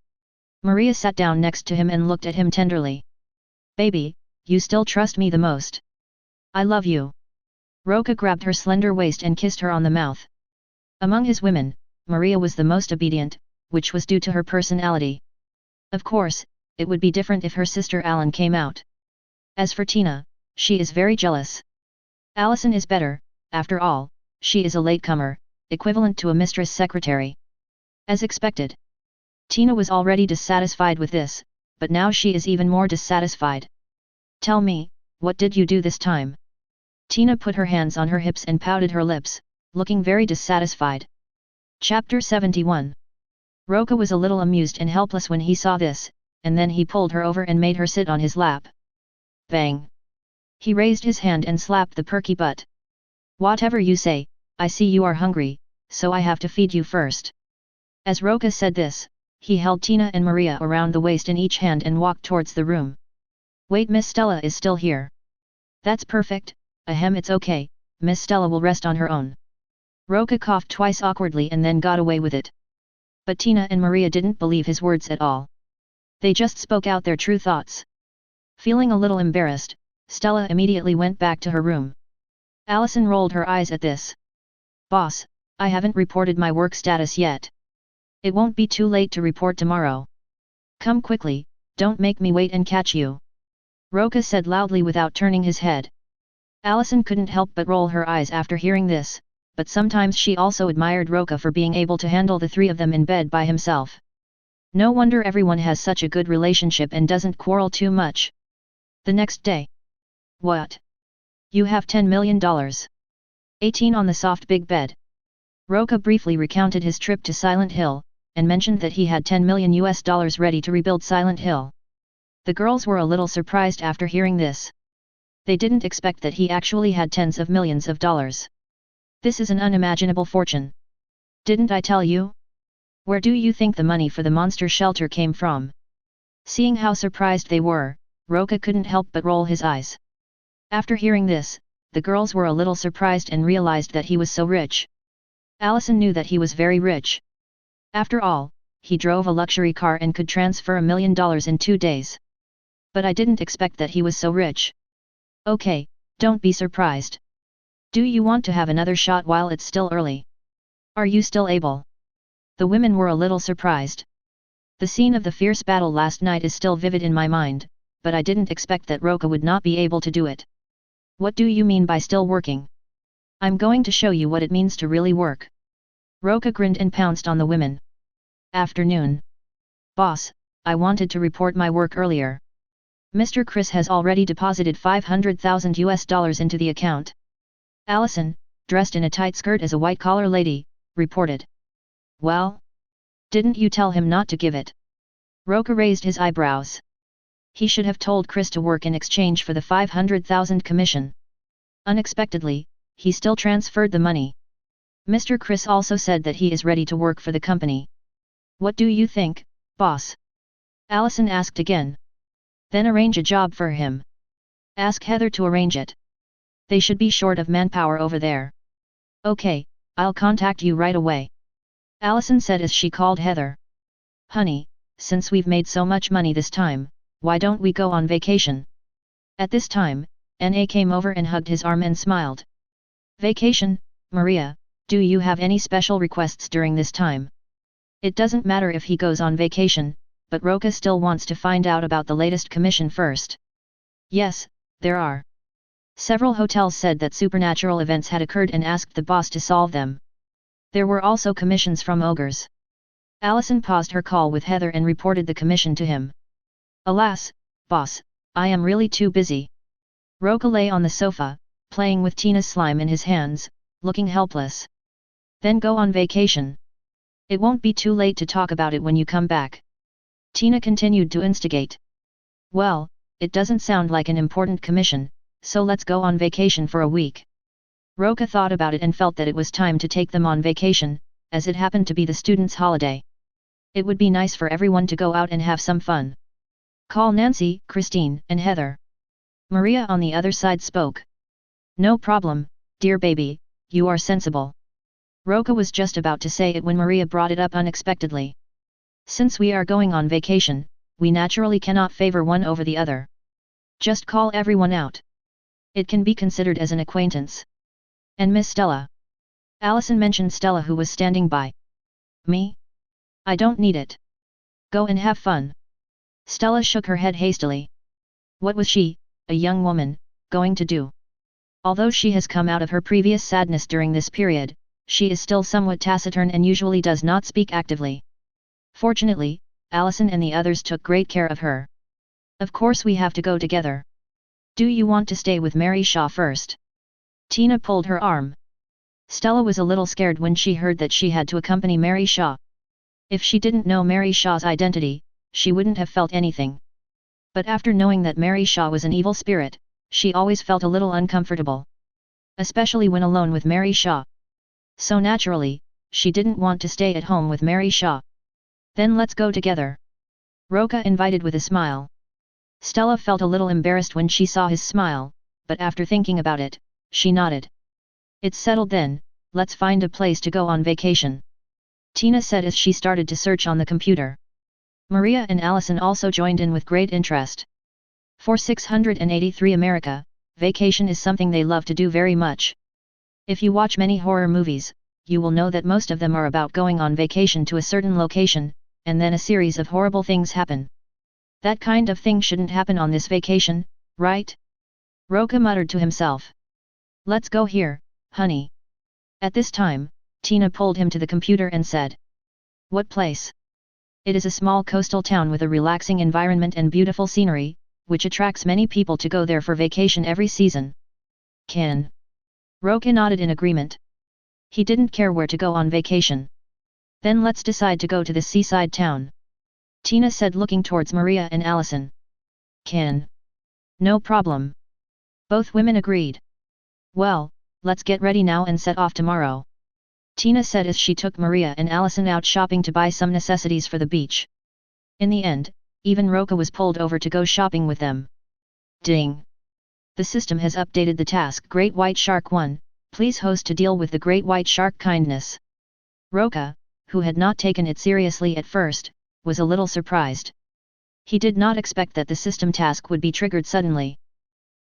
Maria sat down next to him and looked at him tenderly. Baby, you still trust me the most. I love you. Roca grabbed her slender waist and kissed her on the mouth. Among his women, Maria was the most obedient, which was due to her personality. Of course, it would be different if her sister Alan came out. As for Tina, she is very jealous. Allison is better, after all, she is a latecomer, equivalent to a mistress secretary. As expected. Tina was already dissatisfied with this, but now she is even more dissatisfied. Tell me, what did you do this time? Tina put her hands on her hips and pouted her lips, looking very dissatisfied. Chapter 71. Roca was a little amused and helpless when he saw this, and then he pulled her over and made her sit on his lap. Bang! He raised his hand and slapped the perky butt. Whatever you say, I see you are hungry, so I have to feed you first. As Roca said this, he held Tina and Maria around the waist in each hand and walked towards the room. Wait, Miss Stella is still here. That's perfect, ahem, it's okay, Miss Stella will rest on her own. Roca coughed twice awkwardly and then got away with it. But Tina and Maria didn't believe his words at all. They just spoke out their true thoughts. Feeling a little embarrassed, Stella immediately went back to her room. Allison rolled her eyes at this. Boss, I haven't reported my work status yet. It won't be too late to report tomorrow. Come quickly, don't make me wait and catch you. Roca said loudly without turning his head. Allison couldn't help but roll her eyes after hearing this, but sometimes she also admired Roca for being able to handle the three of them in bed by himself. No wonder everyone has such a good relationship and doesn't quarrel too much. The next day. What? You have $10 million. 18 on the soft big bed. Roca briefly recounted his trip to Silent Hill, and mentioned that he had $10 million ready to rebuild Silent Hill. The girls were a little surprised after hearing this. They didn't expect that he actually had tens of millions of dollars. This is an unimaginable fortune. Didn't I tell you? Where do you think the money for the monster shelter came from? Seeing how surprised they were, Roca couldn't help but roll his eyes. After hearing this, the girls were a little surprised and realized that he was so rich. Allison knew that he was very rich. After all, he drove a luxury car and could transfer $1 million in 2 days. But I didn't expect that he was so rich. Okay, don't be surprised. Do you want to have another shot while it's still early? Are you still able? The women were a little surprised. The scene of the fierce battle last night is still vivid in my mind, but I didn't expect that Roca would not be able to do it. What do you mean by still working? I'm going to show you what it means to really work. Roca grinned and pounced on the women. Afternoon. Boss, I wanted to report my work earlier. Mr. Chris has already deposited $500,000 into the account. Allison, dressed in a tight skirt as a white-collar lady, reported. Well? Didn't you tell him not to give it? Roca raised his eyebrows. He should have told Chris to work in exchange for the $500,000 commission. Unexpectedly, he still transferred the money. Mr. Chris also said that he is ready to work for the company. What do you think, boss? Allison asked again. Then arrange a job for him. Ask Heather to arrange it. They should be short of manpower over there. Okay, I'll contact you right away. Allison said as she called Heather. Honey, since we've made so much money this time, why don't we go on vacation? At this time, N.A. came over and hugged his arm and smiled. Vacation, Maria, do you have any special requests during this time? It doesn't matter if he goes on vacation, but Roca still wants to find out about the latest commission first. Yes, there are. Several hotels said that supernatural events had occurred and asked the boss to solve them. There were also commissions from ogres. Allison paused her call with Heather and reported the commission to him. Alas, boss, I am really too busy. Roca lay on the sofa, playing with Tina's slime in his hands, looking helpless. Then go on vacation. It won't be too late to talk about it when you come back. Tina continued to instigate. Well, it doesn't sound like an important commission, so let's go on vacation for a week. Roca thought about it and felt that it was time to take them on vacation, as it happened to be the students' holiday. It would be nice for everyone to go out and have some fun. Call Nancy, Christine, and Heather. Maria on the other side spoke. No problem, dear baby, you are sensible. Roca was just about to say it when Maria brought it up unexpectedly. Since we are going on vacation, we naturally cannot favor one over the other. Just call everyone out. It can be considered as an acquaintance. And Miss Stella. Allison mentioned Stella, who was standing by. Me? I don't need it. Go and have fun. Stella shook her head hastily. What was she, a young woman, going to do? Although she has come out of her previous sadness during this period, she is still somewhat taciturn and usually does not speak actively. Fortunately, Allison and the others took great care of her. Of course we have to go together. Do you want to stay with Mary Shaw first? Tina pulled her arm. Stella was a little scared when she heard that she had to accompany Mary Shaw. If she didn't know Mary Shaw's identity, she wouldn't have felt anything. But after knowing that Mary Shaw was an evil spirit, she always felt a little uncomfortable. Especially when alone with Mary Shaw. So naturally, she didn't want to stay at home with Mary Shaw. Then let's go together. Roca invited with a smile. Stella felt a little embarrassed when she saw his smile, but after thinking about it, she nodded. It's settled then, let's find a place to go on vacation. Tina said as she started to search on the computer. Maria and Allison also joined in with great interest. For 683 America, vacation is something they love to do very much. If you watch many horror movies, you will know that most of them are about going on vacation to a certain location, and then a series of horrible things happen. That kind of thing shouldn't happen on this vacation, right? Roca muttered to himself. Let's go here, honey. At this time, Tina pulled him to the computer and said. What place? It is a small coastal town with a relaxing environment and beautiful scenery, which attracts many people to go there for vacation every season. Can. Roca nodded in agreement. He didn't care where to go on vacation. Then let's decide to go to this seaside town. Tina said, looking towards Maria and Allison. Can. No problem. Both women agreed. Well, let's get ready now and set off tomorrow. Tina said as she took Maria and Allison out shopping to buy some necessities for the beach. In the end, even Roca was pulled over to go shopping with them. Ding! The system has updated the task Great White Shark 1, please host to deal with the Great White Shark kindness. Roca, who had not taken it seriously at first, was a little surprised. He did not expect that the system task would be triggered suddenly.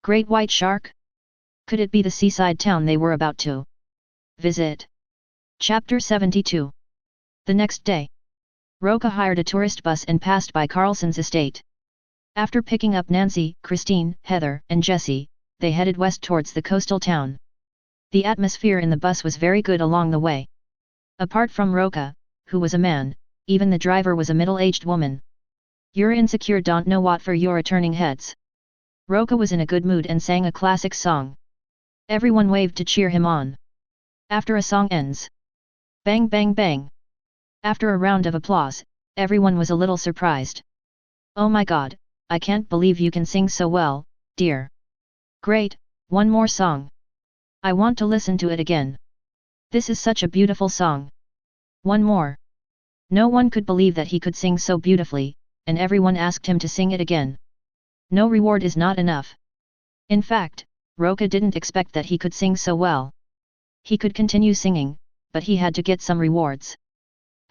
Great White Shark? Could it be the seaside town they were about to visit? Chapter 72. The next day, Roca hired a tourist bus and passed by Carlson's estate. After picking up Nancy, Christine, Heather, and Jessie, they headed west towards the coastal town. The atmosphere in the bus was very good along the way. Apart from Roca, who was a man, even the driver was a middle-aged woman. You're insecure, don't know what for you're turning heads. Roca was in a good mood and sang a classic song. Everyone waved to cheer him on. After a song ends. Bang bang bang. After a round of applause, everyone was a little surprised. Oh my god, I can't believe you can sing so well, dear. Great, one more song. I want to listen to it again. This is such a beautiful song. One more. No one could believe that he could sing so beautifully, and everyone asked him to sing it again. No reward is not enough. In fact, Roca didn't expect that he could sing so well. He could continue singing, but he had to get some rewards.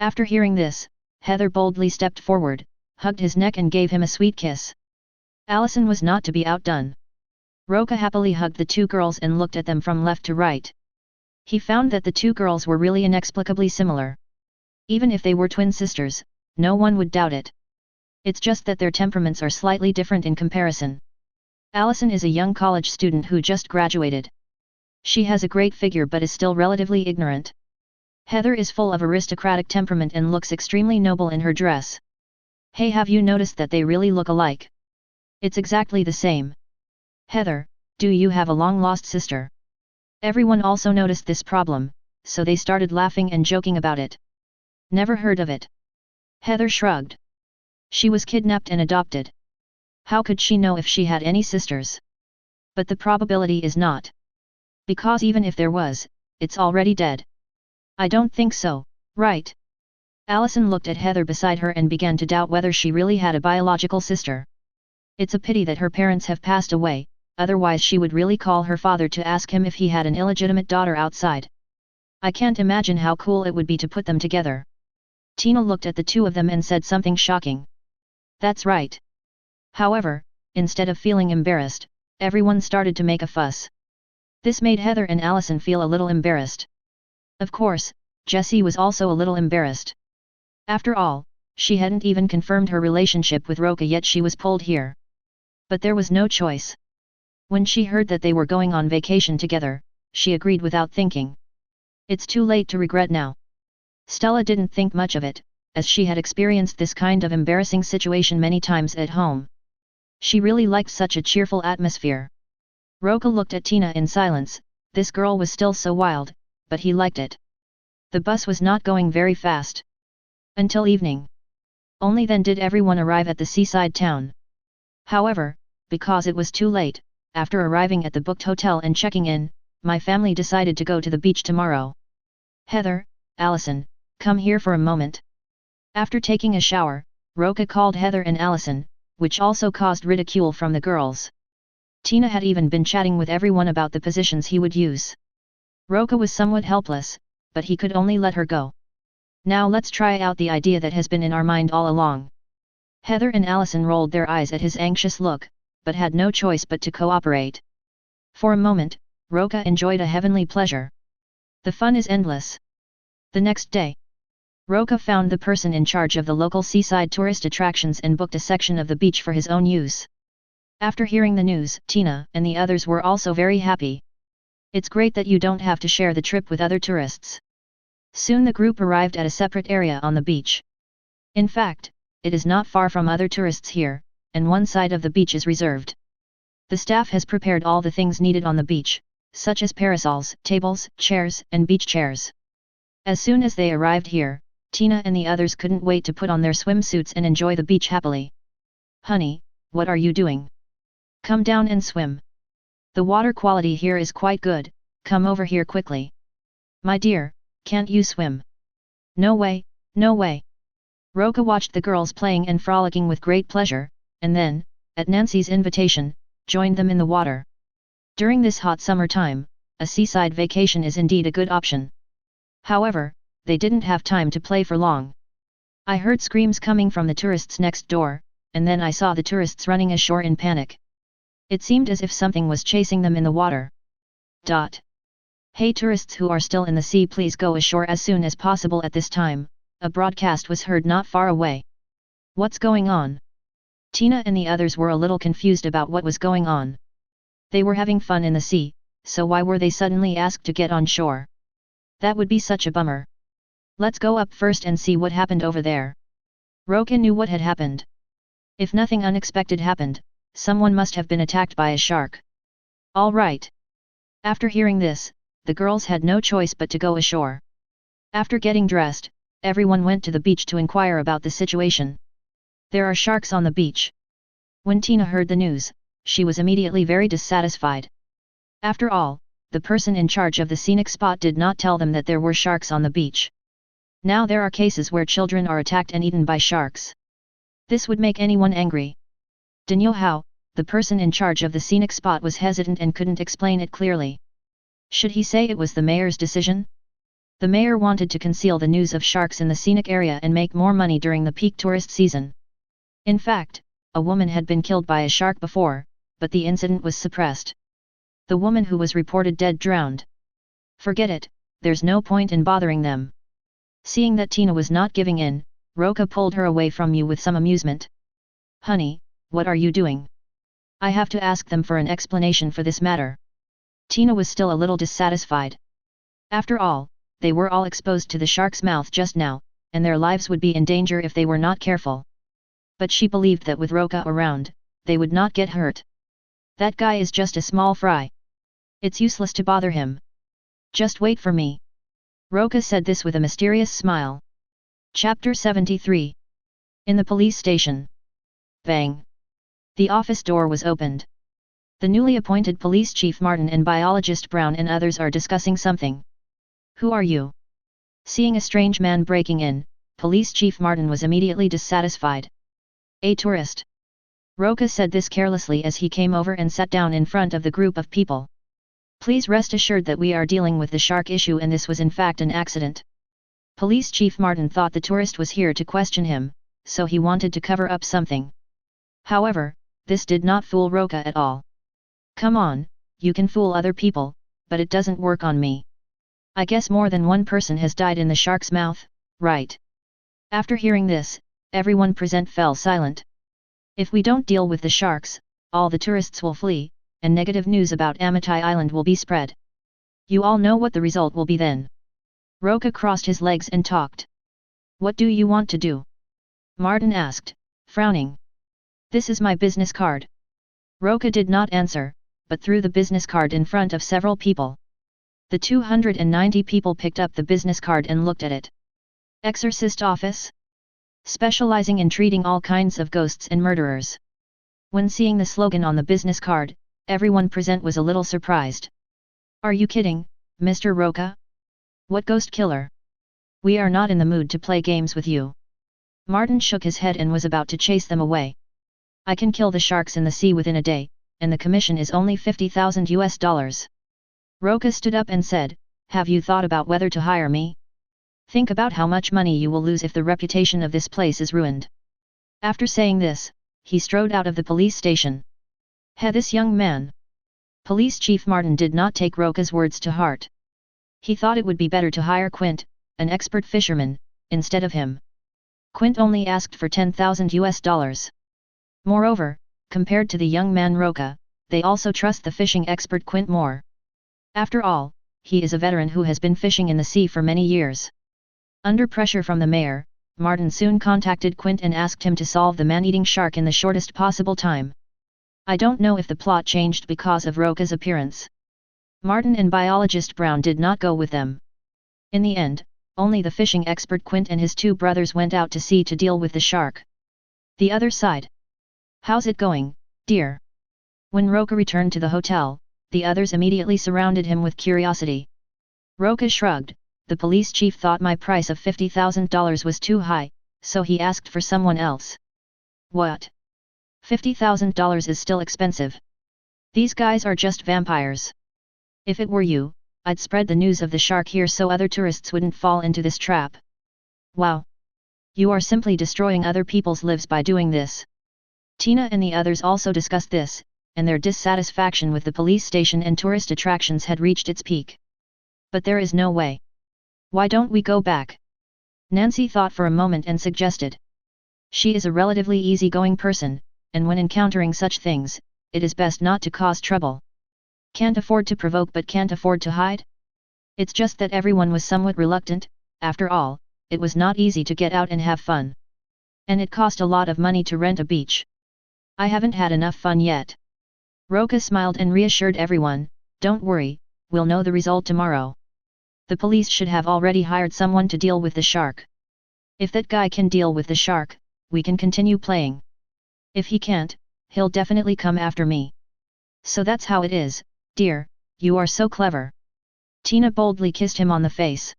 After hearing this, Heather boldly stepped forward, hugged his neck and gave him a sweet kiss. Allison was not to be outdone. Roca happily hugged the two girls and looked at them from left to right. He found that the two girls were really inexplicably similar. Even if they were twin sisters, no one would doubt it. It's just that their temperaments are slightly different in comparison. Allison is a young college student who just graduated. She has a great figure but is still relatively ignorant. Heather is full of aristocratic temperament and looks extremely noble in her dress. Hey, have you noticed that they really look alike? It's exactly the same. Heather, do you have a long-lost sister? Everyone also noticed this problem, so they started laughing and joking about it. Never heard of it. Heather shrugged. She was kidnapped and adopted. How could she know if she had any sisters? But the probability is not. Because even if there was, it's already dead. I don't think so, right? Allison looked at Heather beside her and began to doubt whether she really had a biological sister. It's a pity that her parents have passed away, otherwise she would really call her father to ask him if he had an illegitimate daughter outside. I can't imagine how cool it would be to put them together. Tina looked at the two of them and said something shocking. That's right. However, instead of feeling embarrassed, everyone started to make a fuss. This made Heather and Allison feel a little embarrassed. Of course, Jessie was also a little embarrassed. After all, she hadn't even confirmed her relationship with Roca yet she was pulled here. But there was no choice. When she heard that they were going on vacation together, she agreed without thinking. It's too late to regret now. Stella didn't think much of it, as she had experienced this kind of embarrassing situation many times at home. She really liked such a cheerful atmosphere. Roca looked at Tina in silence. This girl was still so wild, but he liked it. The bus was not going very fast. Until evening. Only then did everyone arrive at the seaside town. However, because it was too late, after arriving at the booked hotel and checking in, my family decided to go to the beach tomorrow. Heather, Allison, come here for a moment. After taking a shower, Roca called Heather and Allison, which also caused ridicule from the girls. Tina had even been chatting with everyone about the positions he would use. Roca was somewhat helpless, but he could only let her go. Now let's try out the idea that has been in our mind all along. Heather and Allison rolled their eyes at his anxious look, but had no choice but to cooperate. For a moment, Roca enjoyed a heavenly pleasure. The fun is endless. The next day, Roca found the person in charge of the local seaside tourist attractions and booked a section of the beach for his own use. After hearing the news, Tina and the others were also very happy. It's great that you don't have to share the trip with other tourists. Soon the group arrived at a separate area on the beach. In fact, it is not far from other tourists here, and one side of the beach is reserved. The staff has prepared all the things needed on the beach, such as parasols, tables, chairs, and beach chairs. As soon as they arrived here, Tina and the others couldn't wait to put on their swimsuits and enjoy the beach happily. Honey, what are you doing? Come down and swim. The water quality here is quite good, come over here quickly. My dear, can't you swim? No way, no way. Roca watched the girls playing and frolicking with great pleasure, and then, at Nancy's invitation, joined them in the water. During this hot summer time, a seaside vacation is indeed a good option. However, they didn't have time to play for long. I heard screams coming from the tourists next door, and then I saw the tourists running ashore in panic. It seemed as if something was chasing them in the water. Hey tourists who are still in the sea, please go ashore as soon as possible at this time, a broadcast was heard not far away. What's going on? Tina and the others were a little confused about what was going on. They were having fun in the sea, so why were they suddenly asked to get on shore? That would be such a bummer. Let's go up first and see what happened over there. Roca knew what had happened. If nothing unexpected happened, someone must have been attacked by a shark. All right. After hearing this, the girls had no choice but to go ashore. After getting dressed, everyone went to the beach to inquire about the situation. There are sharks on the beach. When Tina heard the news, she was immediately very dissatisfied. After all, the person in charge of the scenic spot did not tell them that there were sharks on the beach. Now there are cases where children are attacked and eaten by sharks. This would make anyone angry. Daniel Howe, the person in charge of the scenic spot, was hesitant and couldn't explain it clearly. Should he say it was the mayor's decision? The mayor wanted to conceal the news of sharks in the scenic area and make more money during the peak tourist season. In fact, a woman had been killed by a shark before, but the incident was suppressed. The woman who was reported dead drowned. Forget it, there's no point in bothering them. Seeing that Tina was not giving in, Roca pulled her away from you with some amusement. Honey, what are you doing? I have to ask them for an explanation for this matter. Tina was still a little dissatisfied. After all, they were all exposed to the shark's mouth just now, and their lives would be in danger if they were not careful. But she believed that with Roca around, they would not get hurt. That guy is just a small fry. It's useless to bother him. Just wait for me. Roca said this with a mysterious smile. Chapter 73. In the police station. Bang. The office door was opened. The newly appointed police chief Martin and biologist Brown and others are discussing something. Who are you? Seeing a strange man breaking in, police chief Martin was immediately dissatisfied. A tourist. Roca said this carelessly as he came over and sat down in front of the group of people. Please rest assured that we are dealing with the shark issue and this was in fact an accident. Police Chief Martin thought the tourist was here to question him, so he wanted to cover up something. However, this did not fool Roca at all. Come on, you can fool other people, but it doesn't work on me. I guess more than one person has died in the shark's mouth, right? After hearing this, everyone present fell silent. If we don't deal with the sharks, all the tourists will flee, and negative news about Amity Island will be spread. You all know what the result will be then. Roca crossed his legs and talked. What do you want to do? Martin asked, frowning. This is my business card. Roca did not answer, but threw the business card in front of several people. The 290 people picked up the business card and looked at it. Exorcist office? Specializing in treating all kinds of ghosts and murderers. When seeing the slogan on the business card, everyone present was a little surprised. Are you kidding, Mr. Roca? What ghost killer? We are not in the mood to play games with you. Martin shook his head and was about to chase them away. I can kill the sharks in the sea within a day, and the commission is only $50,000. Roca stood up and said, have you thought about whether to hire me? Think about how much money you will lose if the reputation of this place is ruined. After saying this, he strode out of the police station. This young man. Police Chief Martin did not take Roca's words to heart. He thought it would be better to hire Quint, an expert fisherman, instead of him. Quint only asked for $10,000. Moreover, compared to the young man Roca, they also trust the fishing expert Quint more. After all, he is a veteran who has been fishing in the sea for many years. Under pressure from the mayor, Martin soon contacted Quint and asked him to solve the man-eating shark in the shortest possible time. I don't know if the plot changed because of Roca's appearance. Martin and biologist Brown did not go with them. In the end, only the fishing expert Quint and his two brothers went out to sea to deal with the shark. The other side. How's it going, dear? When Roca returned to the hotel, the others immediately surrounded him with curiosity. Roca shrugged. The police chief thought my price of $50,000 was too high, so he asked for someone else. What? $50,000 is still expensive. These guys are just vampires. If it were you, I'd spread the news of the shark here so other tourists wouldn't fall into this trap. Wow! You are simply destroying other people's lives by doing this. Tina and the others also discussed this, and their dissatisfaction with the police station and tourist attractions had reached its peak. But there is no way. Why don't we go back? Nancy thought for a moment and suggested. She is a relatively easygoing person, and when encountering such things, it is best not to cause trouble. Can't afford to provoke but can't afford to hide? It's just that everyone was somewhat reluctant. After all, it was not easy to get out and have fun. And it cost a lot of money to rent a beach. I haven't had enough fun yet. Roca smiled and reassured everyone, don't worry, we'll know the result tomorrow. The police should have already hired someone to deal with the shark. If that guy can deal with the shark, we can continue playing. If he can't, he'll definitely come after me. So that's how it is, dear, you are so clever. Tina boldly kissed him on the face.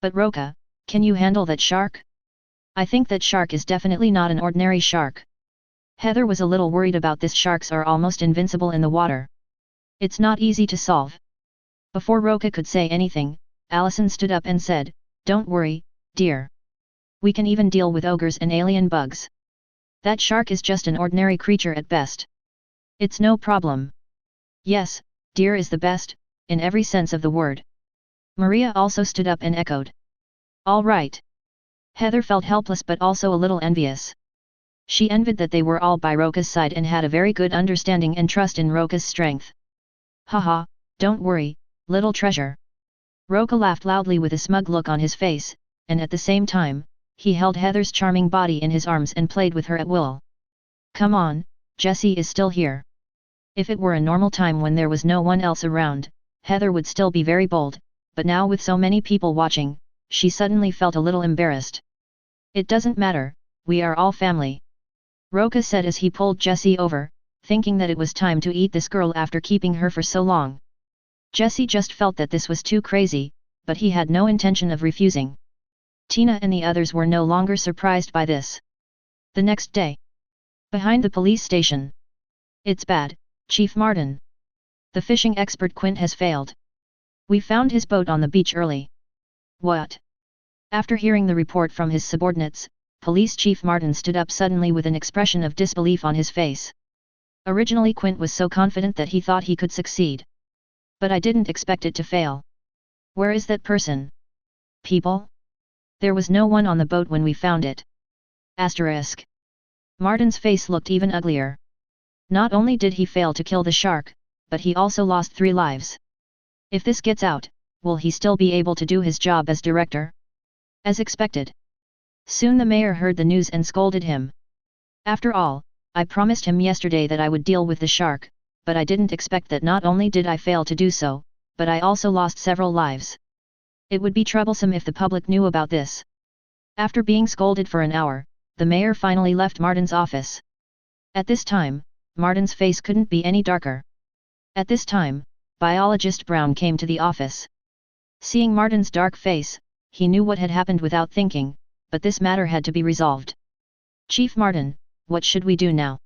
But Roca, can you handle that shark? I think that shark is definitely not an ordinary shark. Heather was a little worried about this. Sharks are almost invincible in the water. It's not easy to solve. Before Roca could say anything, Allison stood up and said, don't worry, dear. We can even deal with ogres and alien bugs. That shark is just an ordinary creature at best. It's no problem. Yes, dear is the best, in every sense of the word. Maria also stood up and echoed. All right. Heather felt helpless but also a little envious. She envied that they were all by Roca's side and had a very good understanding and trust in Roca's strength. Haha, don't worry, little treasure. Roca laughed loudly with a smug look on his face, and at the same time, he held Heather's charming body in his arms and played with her at will. Come on, Jessie is still here. If it were a normal time when there was no one else around, Heather would still be very bold, but now with so many people watching, she suddenly felt a little embarrassed. It doesn't matter, we are all family. Roca said as he pulled Jessie over, thinking that it was time to eat this girl after keeping her for so long. Jessie just felt that this was too crazy, but he had no intention of refusing. Tina and the others were no longer surprised by this. The next day. Behind the police station. It's bad, Chief Martin. The fishing expert Quint has failed. We found his boat on the beach early. What? After hearing the report from his subordinates, Police Chief Martin stood up suddenly with an expression of disbelief on his face. Originally Quint was so confident that he thought he could succeed. But I didn't expect it to fail. Where is that person? People? There was no one on the boat when we found it. Asterisk. Martin's face looked even uglier. Not only did he fail to kill the shark, but he also lost 3 lives. If this gets out, will he still be able to do his job as director? As expected. Soon the mayor heard the news and scolded him. After all, I promised him yesterday that I would deal with the shark, but I didn't expect that not only did I fail to do so, but I also lost several lives. It would be troublesome if the public knew about this. After being scolded for an hour, the mayor finally left Martin's office. At this time, Martin's face couldn't be any darker. At this time, biologist Brown came to the office. Seeing Martin's dark face, he knew what had happened without thinking, but this matter had to be resolved. Chief Martin, what should we do now?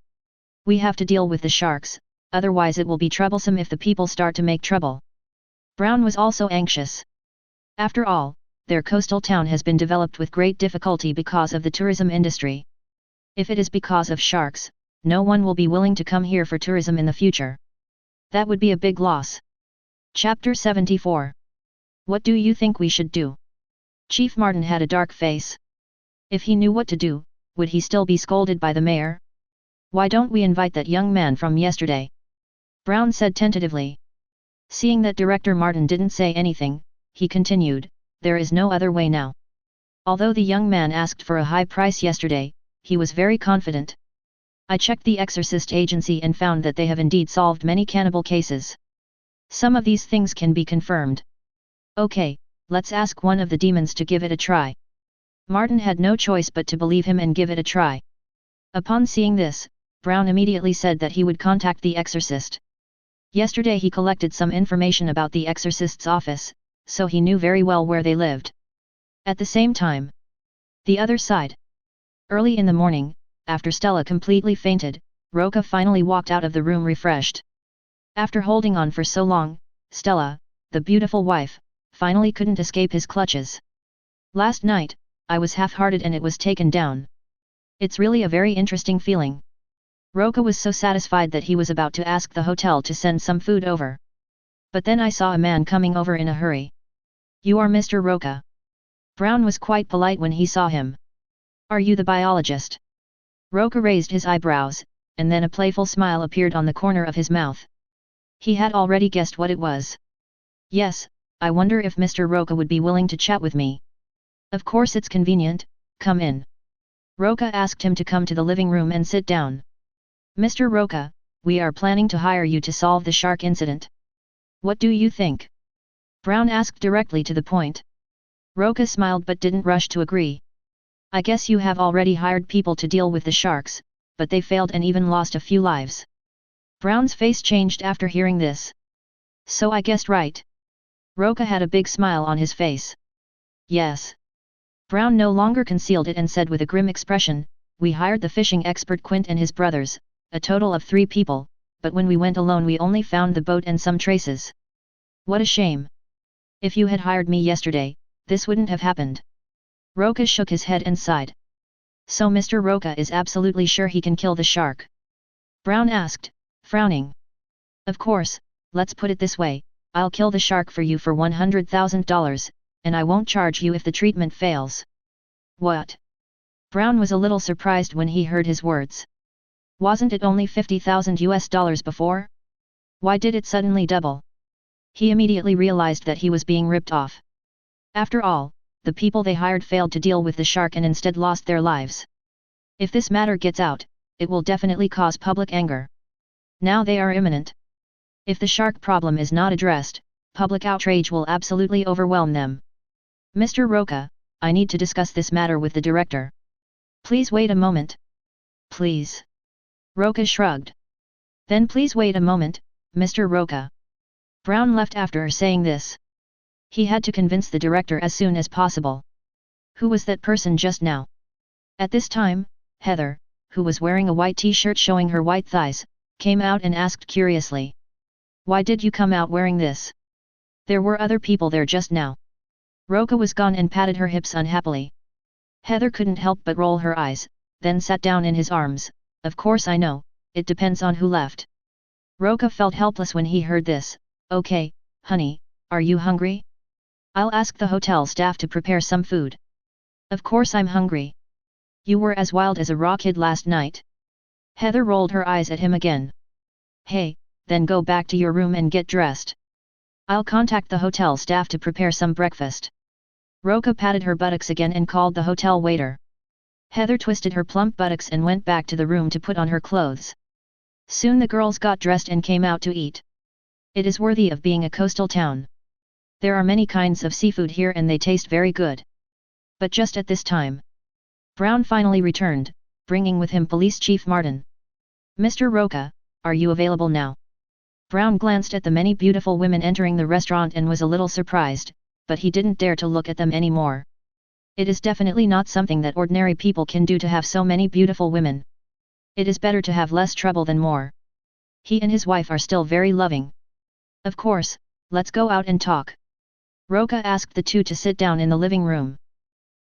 We have to deal with the sharks, otherwise it will be troublesome if the people start to make trouble. Brown was also anxious. After all, their coastal town has been developed with great difficulty because of the tourism industry. If it is because of sharks, no one will be willing to come here for tourism in the future. That would be a big loss. Chapter 74. What do you think we should do? Chief Martin had a dark face. If he knew what to do, would he still be scolded by the mayor? Why don't we invite that young man from yesterday? Brown said tentatively. Seeing that Director Martin didn't say anything, he continued, there is no other way now. Although the young man asked for a high price yesterday, he was very confident. I checked the Exorcist agency and found that they have indeed solved many cannibal cases. Some of these things can be confirmed. Okay, let's ask one of the demons to give it a try. Martin had no choice but to believe him and give it a try. Upon seeing this, Brown immediately said that he would contact the exorcist. Yesterday he collected some information about the exorcist's office, so he knew very well where they lived. At the same time, the other side. Early in the morning, after Stella completely fainted, Roca finally walked out of the room refreshed. After holding on for so long, Stella, the beautiful wife, finally couldn't escape his clutches. Last night, I was half-hearted and it was taken down. It's really a very interesting feeling. Roca was so satisfied that he was about to ask the hotel to send some food over. But then I saw a man coming over in a hurry. You are Mr. Roca. Brown was quite polite when he saw him. Are you the biologist? Roca raised his eyebrows, and then a playful smile appeared on the corner of his mouth. He had already guessed what it was. Yes, I wonder if Mr. Roca would be willing to chat with me. Of course it's convenient, come in. Roca asked him to come to the living room and sit down. Mr. Roca, we are planning to hire you to solve the shark incident. What do you think? Brown asked directly to the point. Roca smiled but didn't rush to agree. I guess you have already hired people to deal with the sharks, but they failed and even lost a few lives. Brown's face changed after hearing this. So I guessed right. Roca had a big smile on his face. Yes. Brown no longer concealed it and said with a grim expression, we hired the fishing expert Quint and his brothers, a total of 3 people, but when we went alone we only found the boat and some traces. What a shame. If you had hired me yesterday, this wouldn't have happened. Roca shook his head and sighed. So Mr. Roca is absolutely sure he can kill the shark? Brown asked, frowning. Of course, let's put it this way, I'll kill the shark for you for $100,000, and I won't charge you if the treatment fails. What? Brown was a little surprised when he heard his words. Wasn't it only $50,000 before? Why did it suddenly double? He immediately realized that he was being ripped off. After all, the people they hired failed to deal with the shark and instead lost their lives. If this matter gets out, it will definitely cause public anger. Now they are imminent. If the shark problem is not addressed, public outrage will absolutely overwhelm them. Mr. Roca, I need to discuss this matter with the director. Please wait a moment. Please. Roca shrugged. Then please wait a moment, Mr. Roca. Brown left after saying this. He had to convince the director as soon as possible. Who was that person just now? At this time, Heather, who was wearing a white t-shirt showing her white thighs, came out and asked curiously. Why did you come out wearing this? There were other people there just now. Roca was gone and patted her hips unhappily. Heather couldn't help but roll her eyes, then sat down in his arms. Of course I know, it depends on who left. Roca felt helpless when he heard this. Okay, honey, are you hungry? I'll ask the hotel staff to prepare some food. Of course I'm hungry. You were as wild as a raw kid last night. Heather rolled her eyes at him again. Hey, then go back to your room and get dressed. I'll contact the hotel staff to prepare some breakfast. Roca patted her buttocks again and called the hotel waiter. Heather twisted her plump buttocks and went back to the room to put on her clothes. Soon the girls got dressed and came out to eat. It is worthy of being a coastal town. There are many kinds of seafood here and they taste very good. But just at this time, Brown finally returned, bringing with him Police Chief Martin. Mr. Roca, are you available now? Brown glanced at the many beautiful women entering the restaurant and was a little surprised, but he didn't dare to look at them anymore. It is definitely not something that ordinary people can do to have so many beautiful women. It is better to have less trouble than more. He and his wife are still very loving. Of course, let's go out and talk. Roca asked the two to sit down in the living room.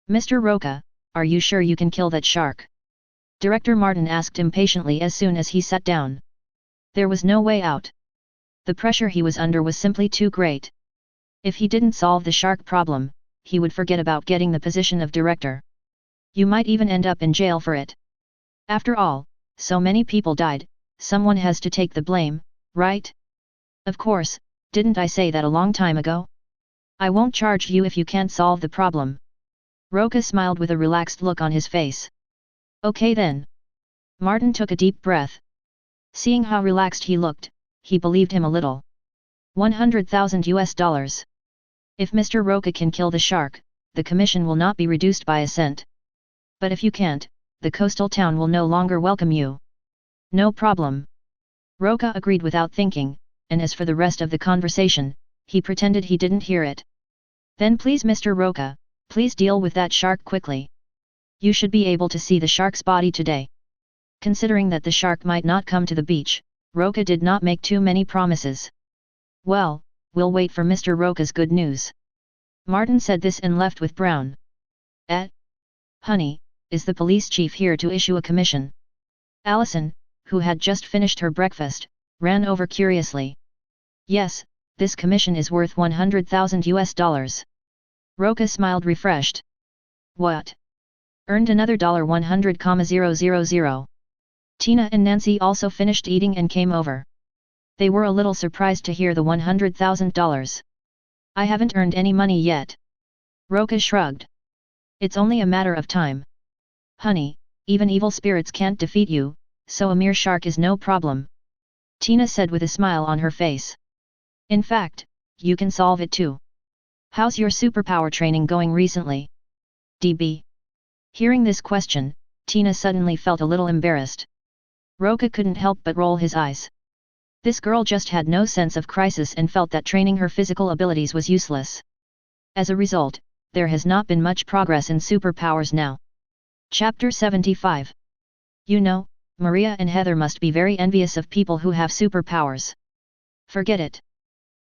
Mr. Roca, are you sure you can kill that shark? Director Martin asked impatiently as soon as he sat down. There was no way out. The pressure he was under was simply too great. If he didn't solve the shark problem, he would forget about getting the position of director. You might even end up in jail for it. After all, so many people died, someone has to take the blame, right? Of course, didn't I say that a long time ago? I won't charge you if you can't solve the problem. Roca smiled with a relaxed look on his face. Okay then. Martin took a deep breath. Seeing how relaxed he looked, he believed him a little. $100,000. If Mr. Roca can kill the shark, the commission will not be reduced by a cent. But if you can't, the coastal town will no longer welcome you. No problem. Roca agreed without thinking, and as for the rest of the conversation, he pretended he didn't hear it. Then please Mr. Roca, please deal with that shark quickly. You should be able to see the shark's body today. Considering that the shark might not come to the beach, Roca did not make too many promises. Well, we'll wait for Mr. Roca's good news. Martin said this and left with Brown. Honey, is the police chief here to issue a commission? Allison, who had just finished her breakfast, ran over curiously. Yes, this commission is worth $100,000. Roca smiled refreshed. What? Earned another $100,000. Tina and Nancy also finished eating and came over. They were a little surprised to hear the $100,000. I haven't earned any money yet. Roca shrugged. It's only a matter of time. Honey, even evil spirits can't defeat you, so a mere shark is no problem. Tina said with a smile on her face. In fact, you can solve it too. How's your superpower training going recently? DB. Hearing this question, Tina suddenly felt a little embarrassed. Roca couldn't help but roll his eyes. This girl just had no sense of crisis and felt that training her physical abilities was useless. As a result, there has not been much progress in superpowers now. Chapter 75. You know, Maria and Heather must be very envious of people who have superpowers. Forget it.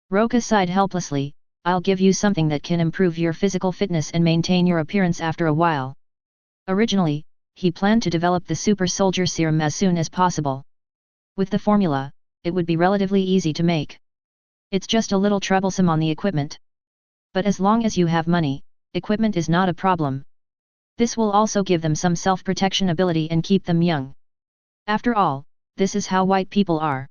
Roca sighed helplessly. I'll give you something that can improve your physical fitness and maintain your appearance after a while. Originally, he planned to develop the super soldier serum as soon as possible. With the formula, it would be relatively easy to make. It's just a little troublesome on the equipment. But as long as you have money, equipment is not a problem. This will also give them some self-protection ability and keep them young. After all, this is how white people are.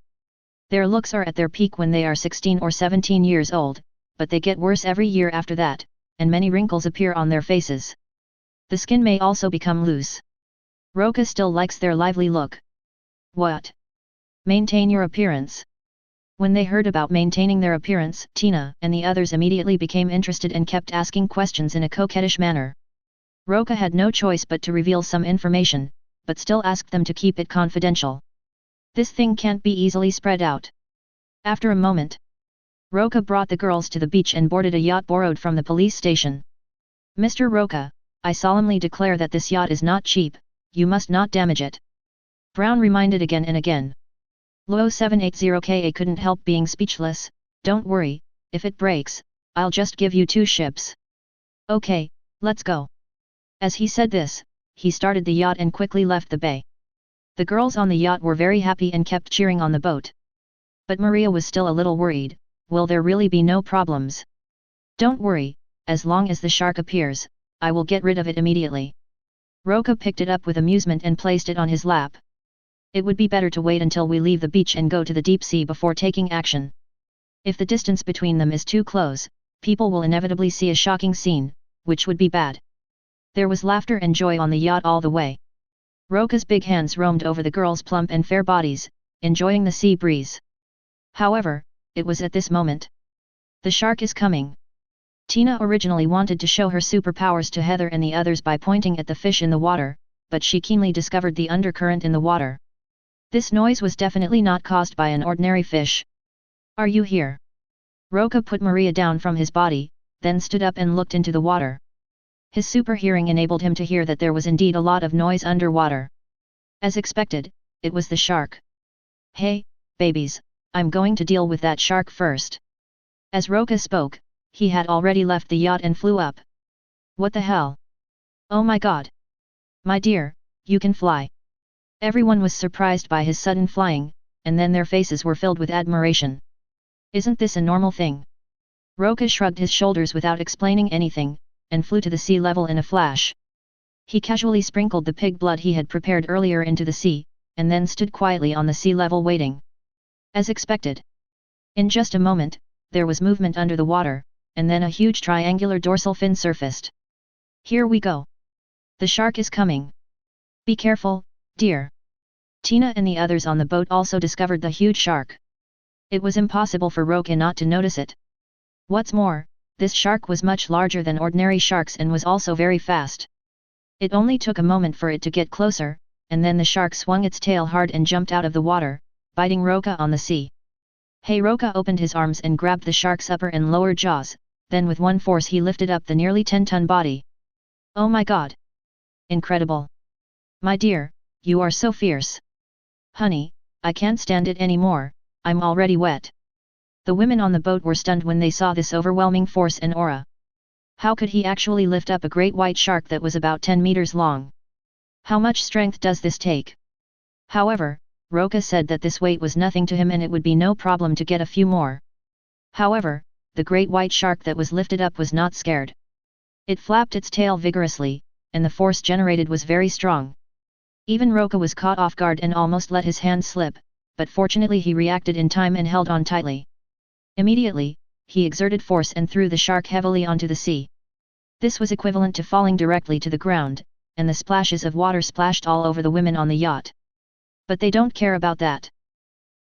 Their looks are at their peak when they are 16 or 17 years old, but they get worse every year after that, and many wrinkles appear on their faces. The skin may also become loose. Roca still likes their lively look. What? Maintain your appearance. When they heard about maintaining their appearance, Tina and the others immediately became interested and kept asking questions in a coquettish manner. Roca had no choice but to reveal some information, but still asked them to keep it confidential. This thing can't be easily spread out. After a moment, Roca brought the girls to the beach and boarded a yacht borrowed from the police station. Mr. Roca, I solemnly declare that this yacht is not cheap, you must not damage it. Brown reminded again and again. Lo 780Ka couldn't help being speechless. Don't worry, if it breaks, I'll just give you 2 ships. Okay, let's go. As he said this, he started the yacht and quickly left the bay. The girls on the yacht were very happy and kept cheering on the boat. But Maria was still a little worried. Will there really be no problems? Don't worry, as long as the shark appears, I will get rid of it immediately. Roca picked it up with amusement and placed it on his lap. It would be better to wait until we leave the beach and go to the deep sea before taking action. If the distance between them is too close, people will inevitably see a shocking scene, which would be bad. There was laughter and joy on the yacht all the way. Roca's big hands roamed over the girls' plump and fair bodies, enjoying the sea breeze. However, it was at this moment. The shark is coming. Tina originally wanted to show her superpowers to Heather and the others by pointing at the fish in the water, but she keenly discovered the undercurrent in the water. This noise was definitely not caused by an ordinary fish. Are you here? Roca put Maria down from his body, then stood up and looked into the water. His super hearing enabled him to hear that there was indeed a lot of noise underwater. As expected, it was the shark. Hey, babies, I'm going to deal with that shark first. As Roca spoke, he had already left the yacht and flew up. What the hell? Oh my god! My dear, you can fly. Everyone was surprised by his sudden flying, and then their faces were filled with admiration. Isn't this a normal thing? Roca shrugged his shoulders without explaining anything, and flew to the sea level in a flash. He casually sprinkled the pig blood he had prepared earlier into the sea, and then stood quietly on the sea level waiting. As expected. In just a moment, there was movement under the water, and then a huge triangular dorsal fin surfaced. Here we go. The shark is coming. Be careful, dear. Tina and the others on the boat also discovered the huge shark. It was impossible for Roca not to notice it. What's more, this shark was much larger than ordinary sharks and was also very fast. It only took a moment for it to get closer, and then the shark swung its tail hard and jumped out of the water, biting Roca on the sea. Hey, Roca opened his arms and grabbed the shark's upper and lower jaws, then with one force he lifted up the nearly 10-ton body. Oh my god! Incredible! My dear, you are so fierce. Honey, I can't stand it anymore, I'm already wet. The women on the boat were stunned when they saw this overwhelming force and aura. How could he actually lift up a great white shark that was about 10 meters long? How much strength does this take? However, Roca said that this weight was nothing to him and it would be no problem to get a few more. However, the great white shark that was lifted up was not scared. It flapped its tail vigorously, and the force generated was very strong. Even Roca was caught off guard and almost let his hand slip, but fortunately he reacted in time and held on tightly. Immediately, he exerted force and threw the shark heavily onto the sea. This was equivalent to falling directly to the ground, and the splashes of water splashed all over the women on the yacht. But they don't care about that.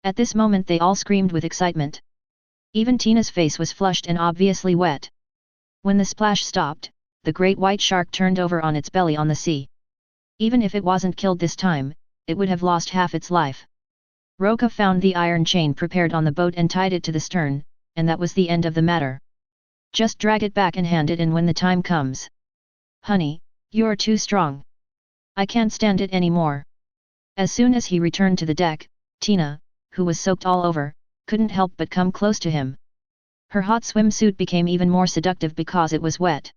At this moment they all screamed with excitement. Even Tina's face was flushed and obviously wet. When the splash stopped, the great white shark turned over on its belly on the sea. Even if it wasn't killed this time, it would have lost half its life. Roca found the iron chain prepared on the boat and tied it to the stern, and that was the end of the matter. Just drag it back and hand it in when the time comes. Honey, you're too strong. I can't stand it anymore. As soon as he returned to the deck, Tina, who was soaked all over, couldn't help but come close to him. Her hot swimsuit became even more seductive because it was wet.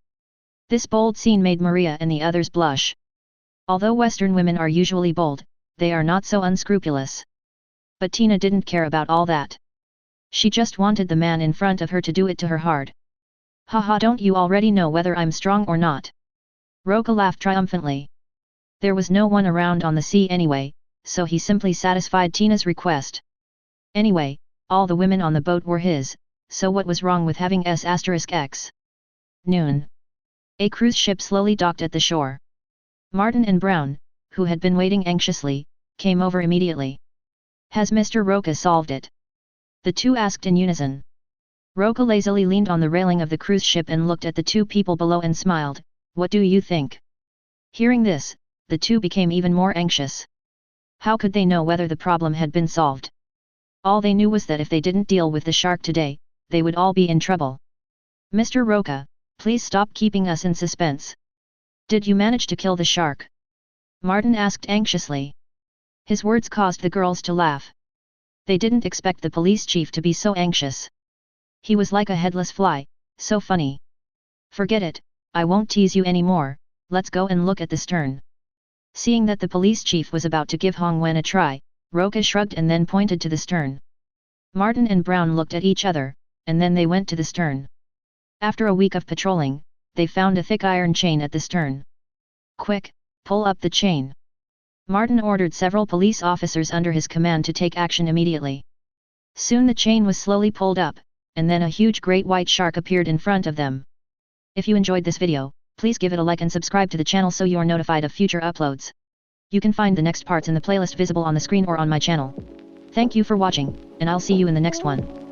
This bold scene made Maria and the others blush. Although Western women are usually bold, they are not so unscrupulous. But Tina didn't care about all that. She just wanted the man in front of her to do it to her hard. Haha, don't you already know whether I'm strong or not? Roca laughed triumphantly. There was no one around on the sea anyway, so he simply satisfied Tina's request. Anyway, all the women on the boat were his, so what was wrong with having S***X? Noon. A cruise ship slowly docked at the shore. Martin and Brown, who had been waiting anxiously, came over immediately. Has Mr. Roca solved it? The two asked in unison. Roca lazily leaned on the railing of the cruise ship and looked at the two people below and smiled. What do you think? Hearing this, the two became even more anxious. How could they know whether the problem had been solved? All they knew was that if they didn't deal with the shark today, they would all be in trouble. Mr. Roca, please stop keeping us in suspense. Did you manage to kill the shark? Martin asked anxiously. His words caused the girls to laugh. They didn't expect the police chief to be so anxious. He was like a headless fly, so funny. Forget it, I won't tease you anymore, let's go and look at the stern. Seeing that the police chief was about to give Hong Wen a try, Roca shrugged and then pointed to the stern. Martin and Brown looked at each other, and then they went to the stern. After a week of patrolling, they found a thick iron chain at the stern. Quick, pull up the chain. Martin ordered several police officers under his command to take action immediately. Soon the chain was slowly pulled up, and then a huge great white shark appeared in front of them. If you enjoyed this video, please give it a like and subscribe to the channel so you are notified of future uploads. You can find the next parts in the playlist visible on the screen or on my channel. Thank you for watching, and I'll see you in the next one.